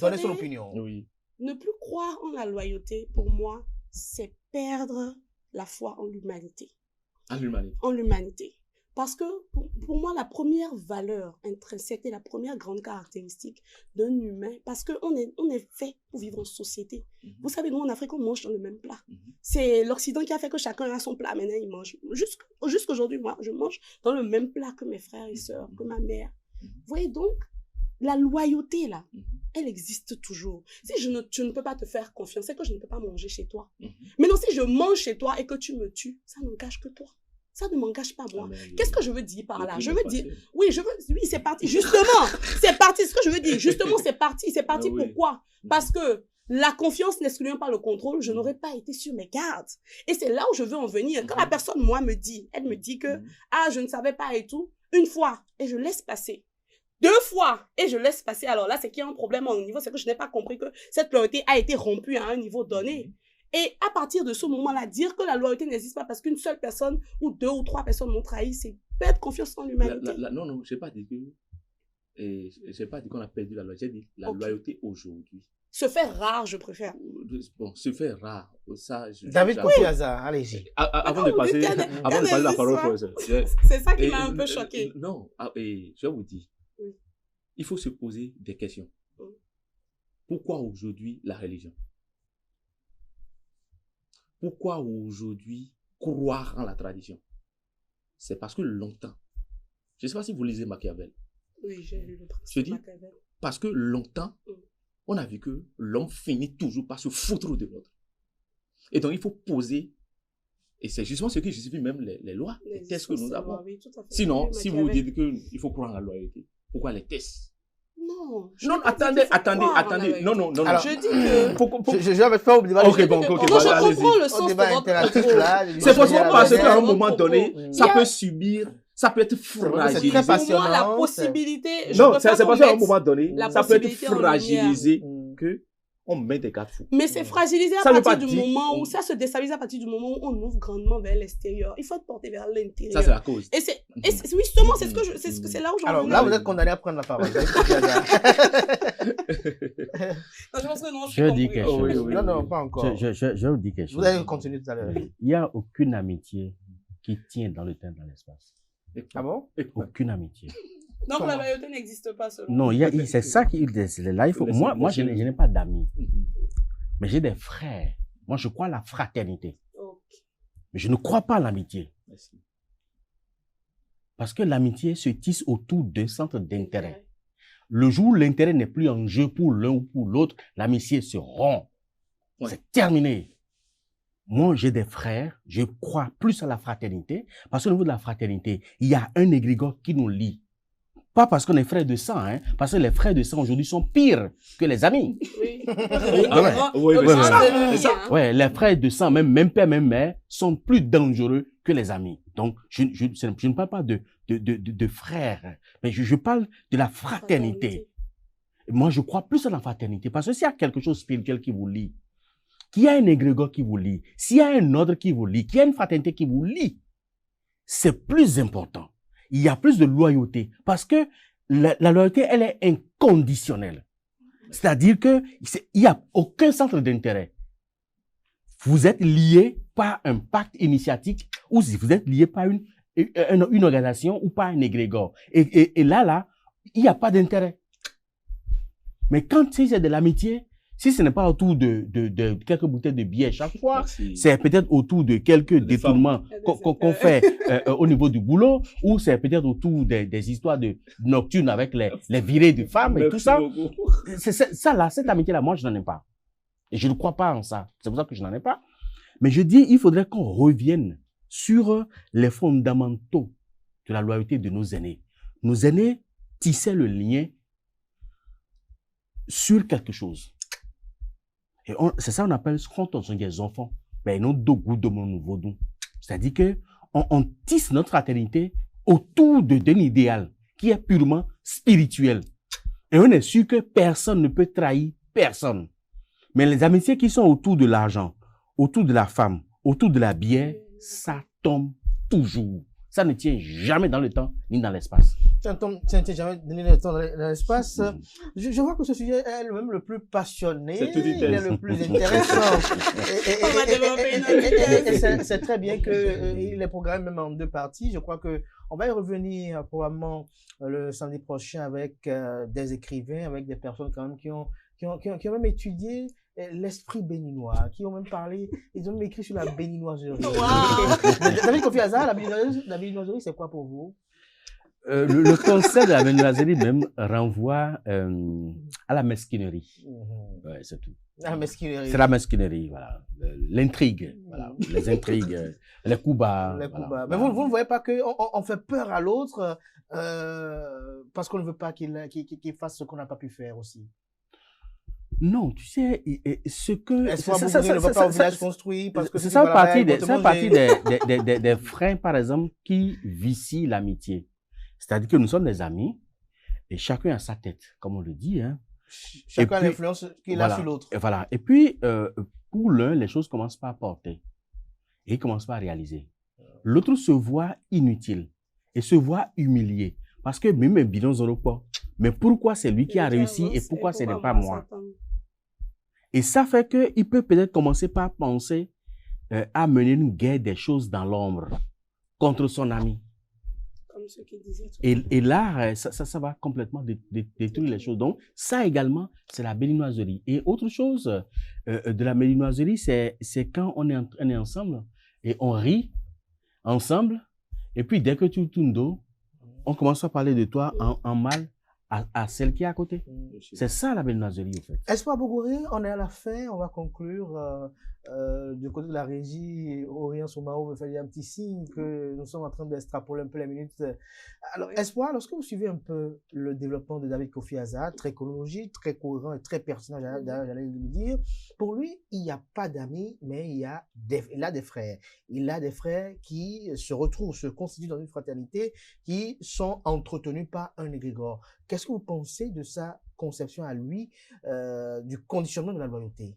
donner son opinion. Oui. Ne plus croire en la loyauté, pour moi, c'est perdre la foi en l'humanité. En l'humanité. Parce que, pour moi, la première valeur intrinsèque et la première grande caractéristique d'un humain, parce qu'on est fait pour vivre en société. Vous savez, nous, en Afrique, on mange dans le même plat. C'est l'Occident qui a fait que chacun a son plat. Maintenant, il mange. Jusqu'aujourd'hui, moi, je mange dans le même plat que mes frères et sœurs, que ma mère. Vous voyez, donc, la loyauté, là, elle existe toujours. Si je ne peux pas te faire confiance, c'est que je ne peux pas manger chez toi. Mais non, si je mange chez toi et que tu me tues, ça n'engage que toi. Ça ne m'engage pas moi. Qu'est-ce que je veux dire par là? Je veux dire, oui, c'est parti. Justement, c'est parti. Ce que je veux dire, justement, c'est parti. C'est parti pourquoi? Parce que la confiance n'excluant pas le contrôle, je n'aurais pas été sur mes gardes. Et c'est là où je veux en venir. Quand la personne, moi, elle me dit que, je ne savais pas et tout, une fois, et je laisse passer. 2 fois, et je laisse passer. Alors là, c'est qu'il y a un problème au niveau, c'est que je n'ai pas compris que cette loyauté a été rompue à un niveau donné. Et à partir de ce moment-là, dire que la loyauté n'existe pas parce qu'une seule personne ou 2 ou 3 personnes m'ont trahi, c'est perdre confiance en l'humanité. Non, je n'ai pas dit qu'on a perdu la loyauté. J'ai dit la loyauté aujourd'hui. Se faire rare, je préfère. Bon, se faire rare, ça... David Kofiaza, allez-y. Avant de passer la parole, professeur. C'est ça qui m'a un peu choqué. Non, je vous dis, il faut se poser des questions. Pourquoi aujourd'hui la religion? Pourquoi aujourd'hui croire en la tradition? C'est parce que longtemps, je ne sais pas si vous lisez Machiavel. Oui, j'ai lu le Je dis, parce que longtemps, on a vu que l'homme finit toujours par se foutre de l'autre. Et donc il faut poser, et c'est justement ce qui justifie même les lois, les tests que nous avons. Oui, sinon, si vous dites qu'il faut croire en la loyauté, pourquoi les tests? Non, attendez. Non. Alors, je dis que... Je vais faire oublier. Ok, bon, je comprends le sens de votre... C'est forcément parce qu'à un moment donné, ça peut subir, ça peut être fragilisé. C'est pour moi la possibilité... Non, c'est parce qu'à un moment donné, ça peut être fragilisé que on met des garde-fous. Mais c'est fragilisé à partir du moment où ça se déstabilise à partir du moment où on ouvre grandement vers l'extérieur. Il faut être porté vers l'intérieur. Ça, c'est la cause. Et c'est justement, c'est là où j'en Alors là, vous êtes condamné à prendre la parole. Je dis quelque chose. Non, pas encore. Je vous dis quelque chose. Vous allez continuer tout à l'heure. Il n'y a aucune amitié qui tient dans le temps, dans l'espace. Ah bon? Aucune amitié. Donc la loyauté n'existe pas selon. Non, c'est ça qui est là. Moi, je n'ai pas d'amis, mais j'ai des frères. Moi, je crois à la fraternité. Okay. Mais je ne crois pas à l'amitié. Parce que l'amitié se tisse autour d'un centre d'intérêt. Le jour où l'intérêt n'est plus en jeu pour l'un ou pour l'autre, l'amitié se rompt. C'est terminé. Moi, j'ai des frères, je crois plus à la fraternité, parce qu'au niveau de la fraternité, il y a un égrégore qui nous lie. Pas parce qu'on est frères de sang, hein, parce que les frères de sang aujourd'hui sont pires que les amis. Oui. Ah ouais. Oui, Ouais, c'est ça. Ouais, les frères de sang, même père, même mère, sont plus dangereux que les amis. Donc, je ne parle pas de frères, mais je parle de la fraternité. Moi, je crois plus à la fraternité, parce que s'il y a quelque chose de spirituel qui vous lie, qu'il y a un égrégore qui vous lie, s'il y a un ordre qui vous lie, qu'il y a une fraternité qui vous lie, c'est plus important. Il y a plus de loyauté, parce que la loyauté, elle est inconditionnelle. C'est-à-dire que il n'y a aucun centre d'intérêt. Vous êtes lié par un pacte initiatique ou si vous êtes lié par une organisation ou par un égrégore. Et là, il n'y a pas d'intérêt. Mais quand c'est de l'amitié, si ce n'est pas autour de quelques bouteilles de bière chaque fois, c'est peut-être autour de quelques détournements qu'on fait au niveau du boulot, ou c'est peut-être autour des histoires de nocturnes avec les virées de femmes et tout ça. Cette amitié-là, moi, je n'en ai pas. Et je ne crois pas en ça. C'est pour ça que je n'en ai pas. Mais je dis, il faudrait qu'on revienne sur les fondamentaux de la loyauté de nos aînés. Nos aînés tissaient le lien sur quelque chose. Et c'est ça qu'on appelle, quand on est des enfants, ben, nous, deux goûts de mon nouveau don. C'est-à-dire que on tisse notre fraternité autour d'un idéal qui est purement spirituel. Et on est sûr que personne ne peut trahir personne. Mais les amitiés qui sont autour de l'argent, autour de la femme, autour de la bière, ça tombe toujours. Ça ne tient jamais dans le temps ni dans l'espace. Ça ne tient jamais dans le temps, dans l'espace. Je vois que ce sujet est même le plus passionné, il est le plus intéressant. Et c'est très bien qu'il est programmé même en 2 parties. Je crois qu'on va y revenir probablement le samedi prochain avec des écrivains, avec des personnes quand même qui ont même étudié l'esprit béninois, qui ont même parlé, ils ont même écrit sur la béninoiserie. Wow. David Kofi-Azza, la béninoiserie, c'est quoi pour vous? Le concept de la béninoiserie même renvoie à la mesquinerie. Ouais, c'est tout. La mesquinerie. C'est la mesquinerie, voilà. L'intrigue, voilà. Les intrigues, les coups bas. Les coups bas. Mais vous ne voyez pas qu'on fait peur à l'autre parce qu'on ne veut pas qu'il fasse ce qu'on n'a pas pu faire aussi? Non, tu sais, ce que... Est-ce que ne va pas au village construit parce que c'est ça partie des freins, par exemple, qui vicient l'amitié. C'est-à-dire que nous sommes des amis et chacun a sa tête, comme on le dit. Hein. Chacun a l'influence qu'il a sur l'autre. Et voilà. Et puis, pour l'un, les choses commencent par porter et il commence par réaliser. L'autre se voit inutile et se voit humilié parce que même bidon zéro pas. Mais pourquoi c'est lui qui a réussi et pourquoi ce n'est pas moi? Et ça fait qu'il peut peut-être commencer par penser à mener une guerre des choses dans l'ombre contre son ami. Comme ce qu'il disait. Et là, ça va complètement détruire les choses. Donc, ça également, c'est la béninoiserie. Et autre chose de la béninoiserie, c'est quand on est ensemble et on rit ensemble. Et puis, dès que tu tournes dos, on commence à parler de toi en mal à celle qui est à côté. C'est ça la béninoiserie, en fait. Espoir Bogouré, on est à la fin, on va conclure. Du côté de la régie, Orient Soumao me fait un petit signe que nous sommes en train d'extrapoler un peu les minutes. Alors, Espoir, lorsque vous suivez un peu le développement de David Kofi-Azza, très chronologique, très cohérent et très pertinent, j'allais le dire, pour lui, il n'y a pas d'amis, mais il a des frères. Il a des frères qui se retrouvent, se constituent dans une fraternité, qui sont entretenus par un égrégore. Qu'est-ce que vous pensez de sa conception à lui, du conditionnement de la loyauté?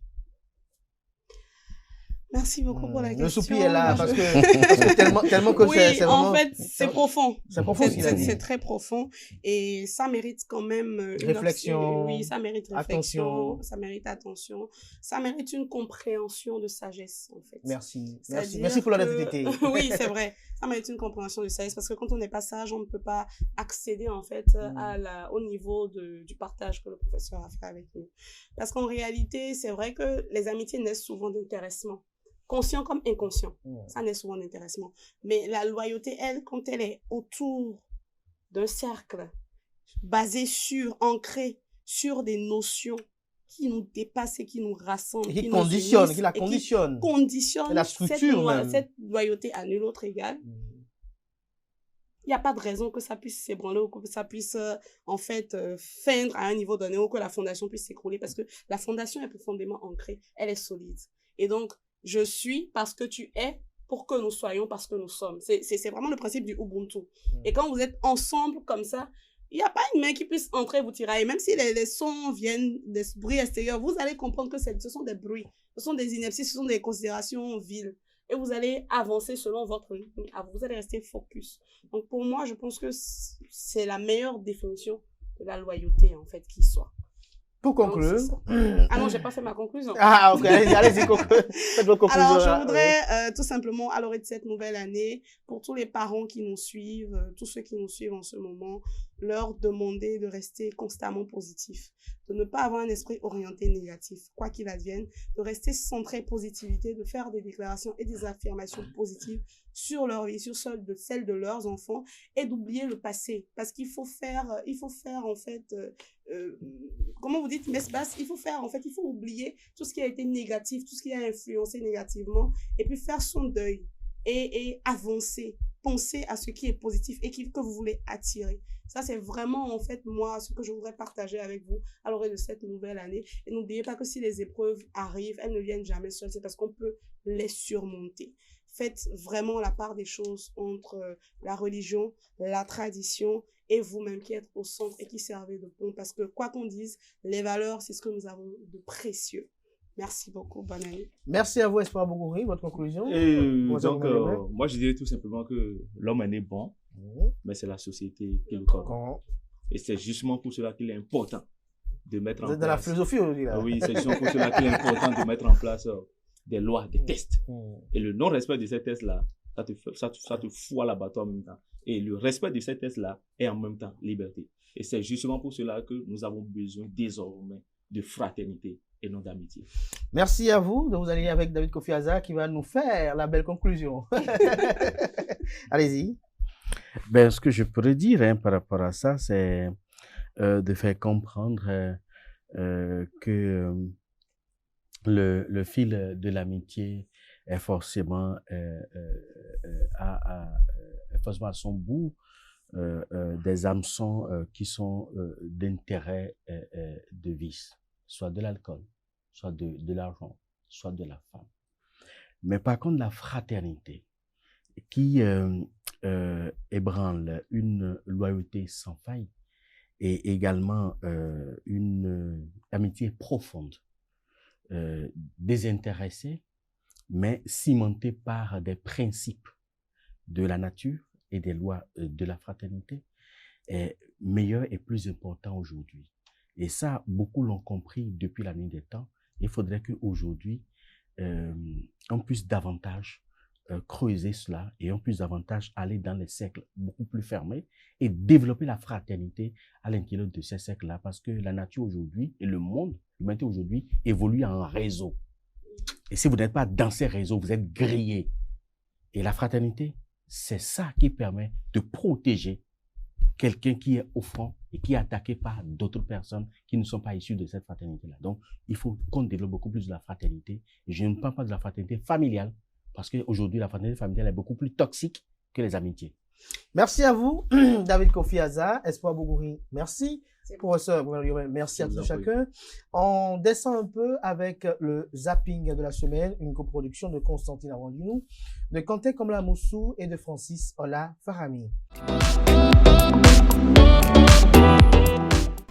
Merci beaucoup pour la question. Le soupir est là parce que tellement que oui, c'est vraiment... en fait, c'est profond. C'est profond. C'est très profond et ça mérite quand même une réflexion. Oui, ça mérite réflexion, ça mérite attention, ça mérite une compréhension de sagesse en fait. Merci pour l'honnêteté. Oui, c'est vrai. Ça mérite une compréhension de sagesse parce que quand on n'est pas sage, on ne peut pas accéder en fait au niveau du partage que le professeur a fait avec nous. Parce qu'en réalité, c'est vrai que les amitiés naissent souvent d'intéressement. Conscient comme inconscient. Ça naît souvent d'intéressement. Mais la loyauté, elle, quand elle est autour d'un cercle basé ancré sur des notions qui nous dépassent et qui nous rassemblent. Et qui la conditionnent. Conditionne la structure cette loyauté à nul autre égal. il n'y a pas de raison que ça puisse s'ébranler ou que ça puisse, feindre à un niveau donné ou que la fondation puisse s'écrouler parce que la fondation est profondément ancrée, elle est solide. Et donc, je suis parce que tu es pour que nous soyons parce que nous sommes. C'est vraiment le principe du Ubuntu. Et quand vous êtes ensemble comme ça, il n'y a pas une main qui puisse entrer et vous tirailler. Même si les sons viennent des bruits extérieurs, vous allez comprendre que ce sont des bruits, ce sont des inepties, ce sont des considérations viles. Et vous allez avancer selon votre rythme. Vous allez rester focus. Donc pour moi, je pense que c'est la meilleure définition de la loyauté, en fait, qui soit. Pour conclure. Ah non, je n'ai pas fait ma conclusion. Ah, ok, allez-y, faites votre conclusion. Alors, je voudrais tout simplement, à l'orée de cette nouvelle année, pour tous les parents qui nous suivent, tous ceux qui nous suivent en ce moment, leur demander de rester constamment positifs, de ne pas avoir un esprit orienté négatif, quoi qu'il advienne, de rester centré positivité, de faire des déclarations et des affirmations positives sur leur vie, sur celle de leurs enfants, et d'oublier le passé. Parce qu'il faut faire en fait, comment vous dites, messe basse, il faut oublier tout ce qui a été négatif, tout ce qui a influencé négativement, et puis faire son deuil, et avancer, penser à ce qui est positif et que vous voulez attirer. Ça, c'est vraiment, en fait, moi, ce que je voudrais partager avec vous à l'orée de cette nouvelle année. Et n'oubliez pas que si les épreuves arrivent, elles ne viennent jamais seules, c'est parce qu'on peut les surmonter. Faites vraiment la part des choses entre la religion, la tradition et vous-même qui êtes au centre et qui servez de pont. Parce que, quoi qu'on dise, les valeurs, c'est ce que nous avons de précieux. Merci beaucoup, bonne année. Merci à vous, Espoir Bougouri, votre conclusion. Donc, moi, je dirais tout simplement que l'homme est né bon, mais c'est la société qui le corrompt. Et c'est justement pour cela qu'il est important de mettre en place... Vous êtes dans la philosophie aujourd'hui, là. Oui, c'est justement pour cela qu'il est important de mettre en place des lois, des tests. Et le non-respect de ces tests-là, ça te fout à l'abattoir en même temps. Et le respect de ces tests-là est en même temps liberté. Et c'est justement pour cela que nous avons besoin désormais de fraternité et non d'amitié. Merci à vous de vous allier avec David Kofi Aza qui va nous faire la belle conclusion. Allez-y. Ben, ce que je pourrais dire par rapport à ça, c'est de faire comprendre que le fil de l'amitié est forcément à son bout des hameçons qui sont d'intérêt de vice, soit de l'alcool, soit de l'argent, soit de la femme. Mais par contre, la fraternité qui ébranle une loyauté sans faille et également une amitié profonde, désintéressée, mais cimentée par des principes de la nature et des lois de la fraternité, est meilleur et plus important aujourd'hui. Et ça, beaucoup l'ont compris depuis la nuit des temps. Il faudrait qu'aujourd'hui, on puisse davantage creuser cela et on puisse davantage aller dans les cercles beaucoup plus fermés et développer la fraternité à l'intérieur de ces cercles-là, parce que la nature aujourd'hui et le monde, l'humanité aujourd'hui, évolue en réseau. Et si vous n'êtes pas dans ces réseaux, vous êtes grillés. Et la fraternité, c'est ça qui permet de protéger quelqu'un qui est au front et qui est attaqué par d'autres personnes qui ne sont pas issues de cette fraternité-là. Donc, il faut qu'on développe beaucoup plus de la fraternité. Et je ne parle pas de la fraternité familiale, parce qu'aujourd'hui, la fraternité familiale est beaucoup plus toxique que les amitiés. Merci à vous, David Kofi Aza, Espoir Bougouri. Merci. Professeur, merci à tous chacun. On descend un peu avec le zapping de la semaine, une coproduction de Constantine Awandinou, de Kanté Komla Moussou et de Francis Ola Farami.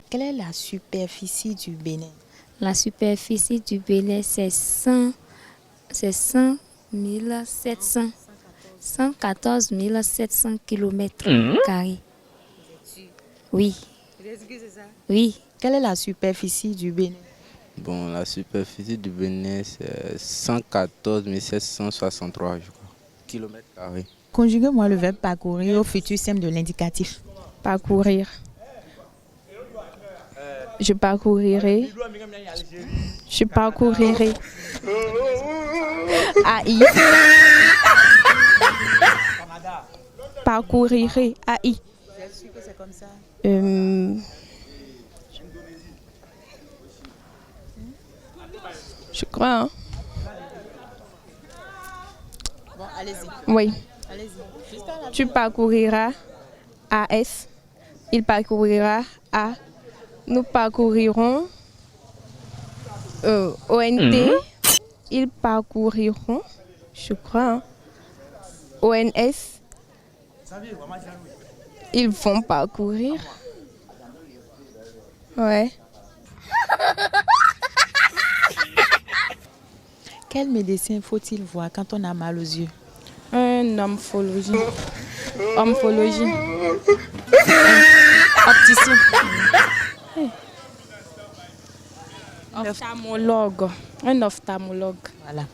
Quelle est la superficie du Bénin? La superficie du Bénin, c'est 114 700 km². Oui. Oui. Quelle est la superficie du Bénin? Bon, la superficie du Bénin, c'est 114 763, je crois, km². Conjuguez-moi le verbe parcourir au futur simple de l'indicatif. Parcourir. Je parcourirai. Je parcourirai. AI. Parcourirai. AI. Vous êtes sûr que c'est comme ça? Je crois. Hein? Bon, allez-y. Oui. Allez-y. Tu parcouriras AS. Il parcourira A. Nous parcourirons ONT. Ils parcouriront, je crois, hein. ONS. Ils vont parcourir. Ouais. Quel médecin faut-il voir quand on a mal aux yeux? Un omphologie. Omphologie. Opticien. Ophtalmologue. Un ophtalmologue. Voilà.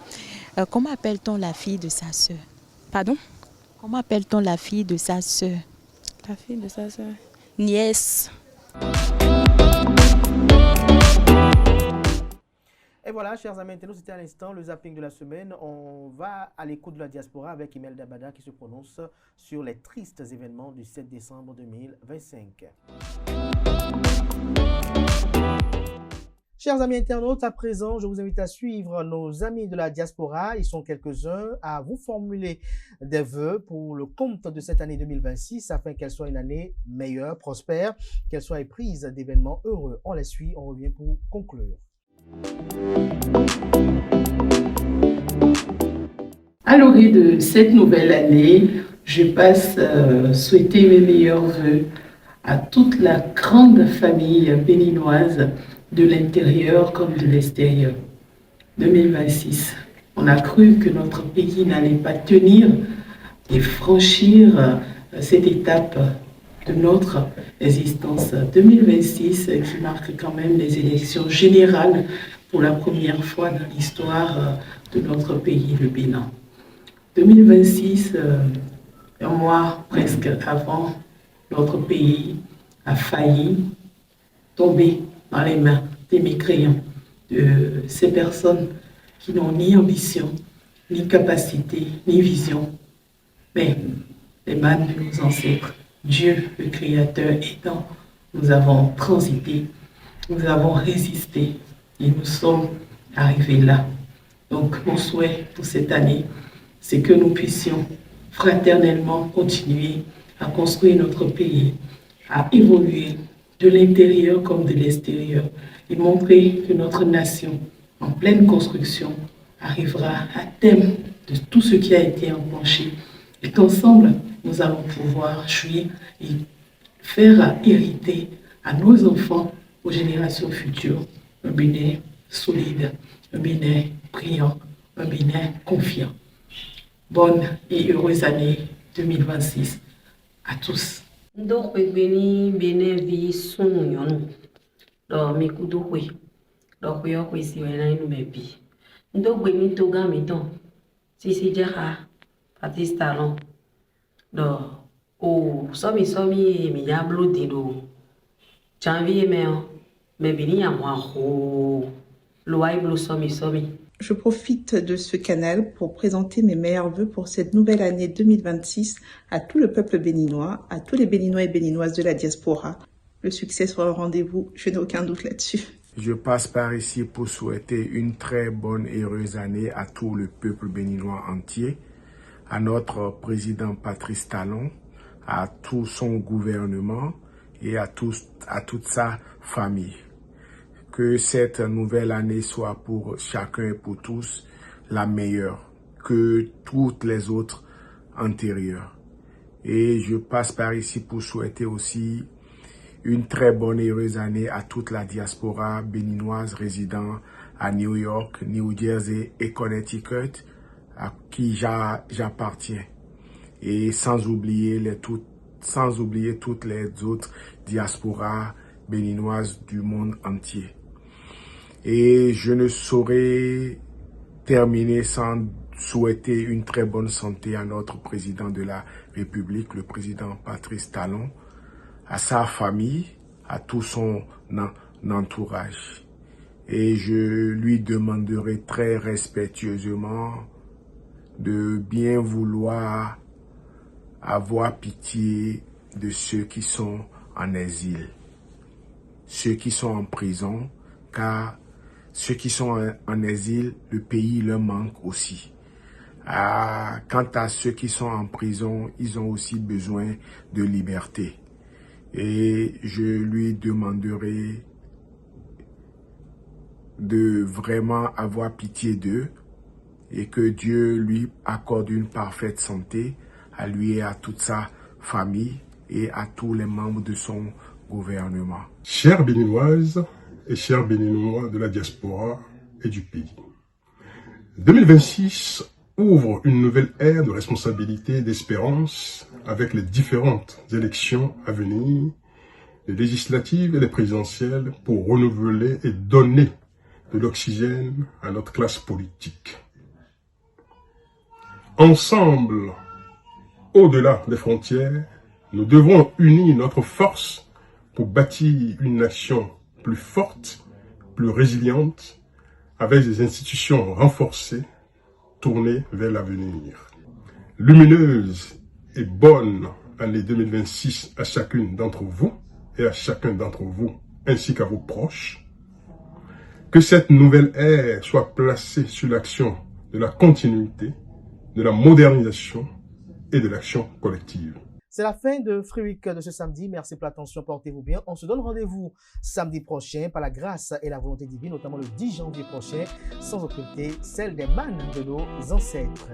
Comment appelle-t-on la fille de sa sœur? Pardon? Comment appelle-t-on la fille de sa sœur? La fille de sa sœur. Nièce. Et voilà, chers amis internautes, c'était à l'instant le zapping de la semaine. On va à l'écoute de la diaspora avec Imelda Bada qui se prononce sur les tristes événements du 7 décembre 2025. Chers amis internautes, à présent, je vous invite à suivre nos amis de la diaspora. Ils sont quelques-uns à vous formuler des vœux pour le compte de cette année 2026 afin qu'elle soit une année meilleure, prospère, qu'elle soit éprise d'événements heureux. On les suit, on revient pour conclure. À l'orée de cette nouvelle année, je passe souhaiter mes meilleurs vœux à toute la grande famille béninoise de l'intérieur comme de l'extérieur. 2026, on a cru que notre pays n'allait pas tenir et franchir cette étape de notre existence. 2026 qui marque quand même les élections générales pour la première fois dans l'histoire de notre pays, le Bénin. 2026, un mois presque avant, notre pays a failli tomber dans les mains des mécréants, de ces personnes qui n'ont ni ambition, ni capacité, ni vision, mais les mains de nos ancêtres. Dieu, le Créateur aidant, nous avons transité, nous avons résisté et nous sommes arrivés là. Donc, mon souhait pour cette année, c'est que nous puissions fraternellement continuer à construire notre pays, à évoluer de l'intérieur comme de l'extérieur et montrer que notre nation, en pleine construction, arrivera à terme de tout ce qui a été enclenché et qu'ensemble, nous allons pouvoir jouir et faire hériter à nos enfants, aux générations futures, un Bénin solide, un Bénin brillant, un Bénin confiant. Bonne et heureuse année 2026 à tous. Donc, Bénin vit son union. Donc, mes coups de fouet. Donc, il y a aussi un bébé. Donc, Bénin Toga, mettons. Si c'est déjà Patrice Talon. Donc, oh, somi, mais il y a bloqué d'eau. Janvier, mais Bénin, il y a moi, oh, l'ouaille bleu, somi. Je profite de ce canal pour présenter mes meilleurs vœux pour cette nouvelle année 2026 à tout le peuple béninois, à tous les Béninois et Béninoises de la diaspora. Le succès sera au rendez-vous, je n'ai aucun doute là-dessus. Je passe par ici pour souhaiter une très bonne et heureuse année à tout le peuple béninois entier, à notre président Patrice Talon, à tout son gouvernement et à toute sa famille. Que cette nouvelle année soit pour chacun et pour tous la meilleure que toutes les autres antérieures. Et je passe par ici pour souhaiter aussi une très bonne et heureuse année à toute la diaspora béninoise résidant à New York, New Jersey et Connecticut, à qui j'appartiens. Et sans oublier toutes les autres diasporas béninoises du monde entier. Et je ne saurais terminer sans souhaiter une très bonne santé à notre président de la République, le président Patrice Talon, à sa famille, à tout son entourage. Et je lui demanderai très respectueusement de bien vouloir avoir pitié de ceux qui sont en exil, ceux qui sont en prison, car ceux qui sont en exil, le pays leur manque aussi. Quant à ceux qui sont en prison, ils ont aussi besoin de liberté. Et je lui demanderai de vraiment avoir pitié d'eux et que Dieu lui accorde une parfaite santé à lui et à toute sa famille et à tous les membres de son gouvernement. Chères Béninoises et chers Béninois de la diaspora et du pays, 2026 ouvre une nouvelle ère de responsabilité et d'espérance avec les différentes élections à venir, les législatives et les présidentielles, pour renouveler et donner de l'oxygène à notre classe politique. Ensemble, au-delà des frontières, nous devons unir notre force pour bâtir une nation plus forte, plus résiliente, avec des institutions renforcées, tournées vers l'avenir. Lumineuse et bonne année 2026 à chacune d'entre vous et à chacun d'entre vous, ainsi qu'à vos proches. Que cette nouvelle ère soit placée sur l'action de la continuité, de la modernisation et de l'action collective. C'est la fin de Free Week de ce samedi. Merci pour l'attention, portez-vous bien. On se donne rendez-vous samedi prochain par la grâce et la volonté divine, notamment le 10 janvier prochain, sans occulter celle des mannes de nos ancêtres.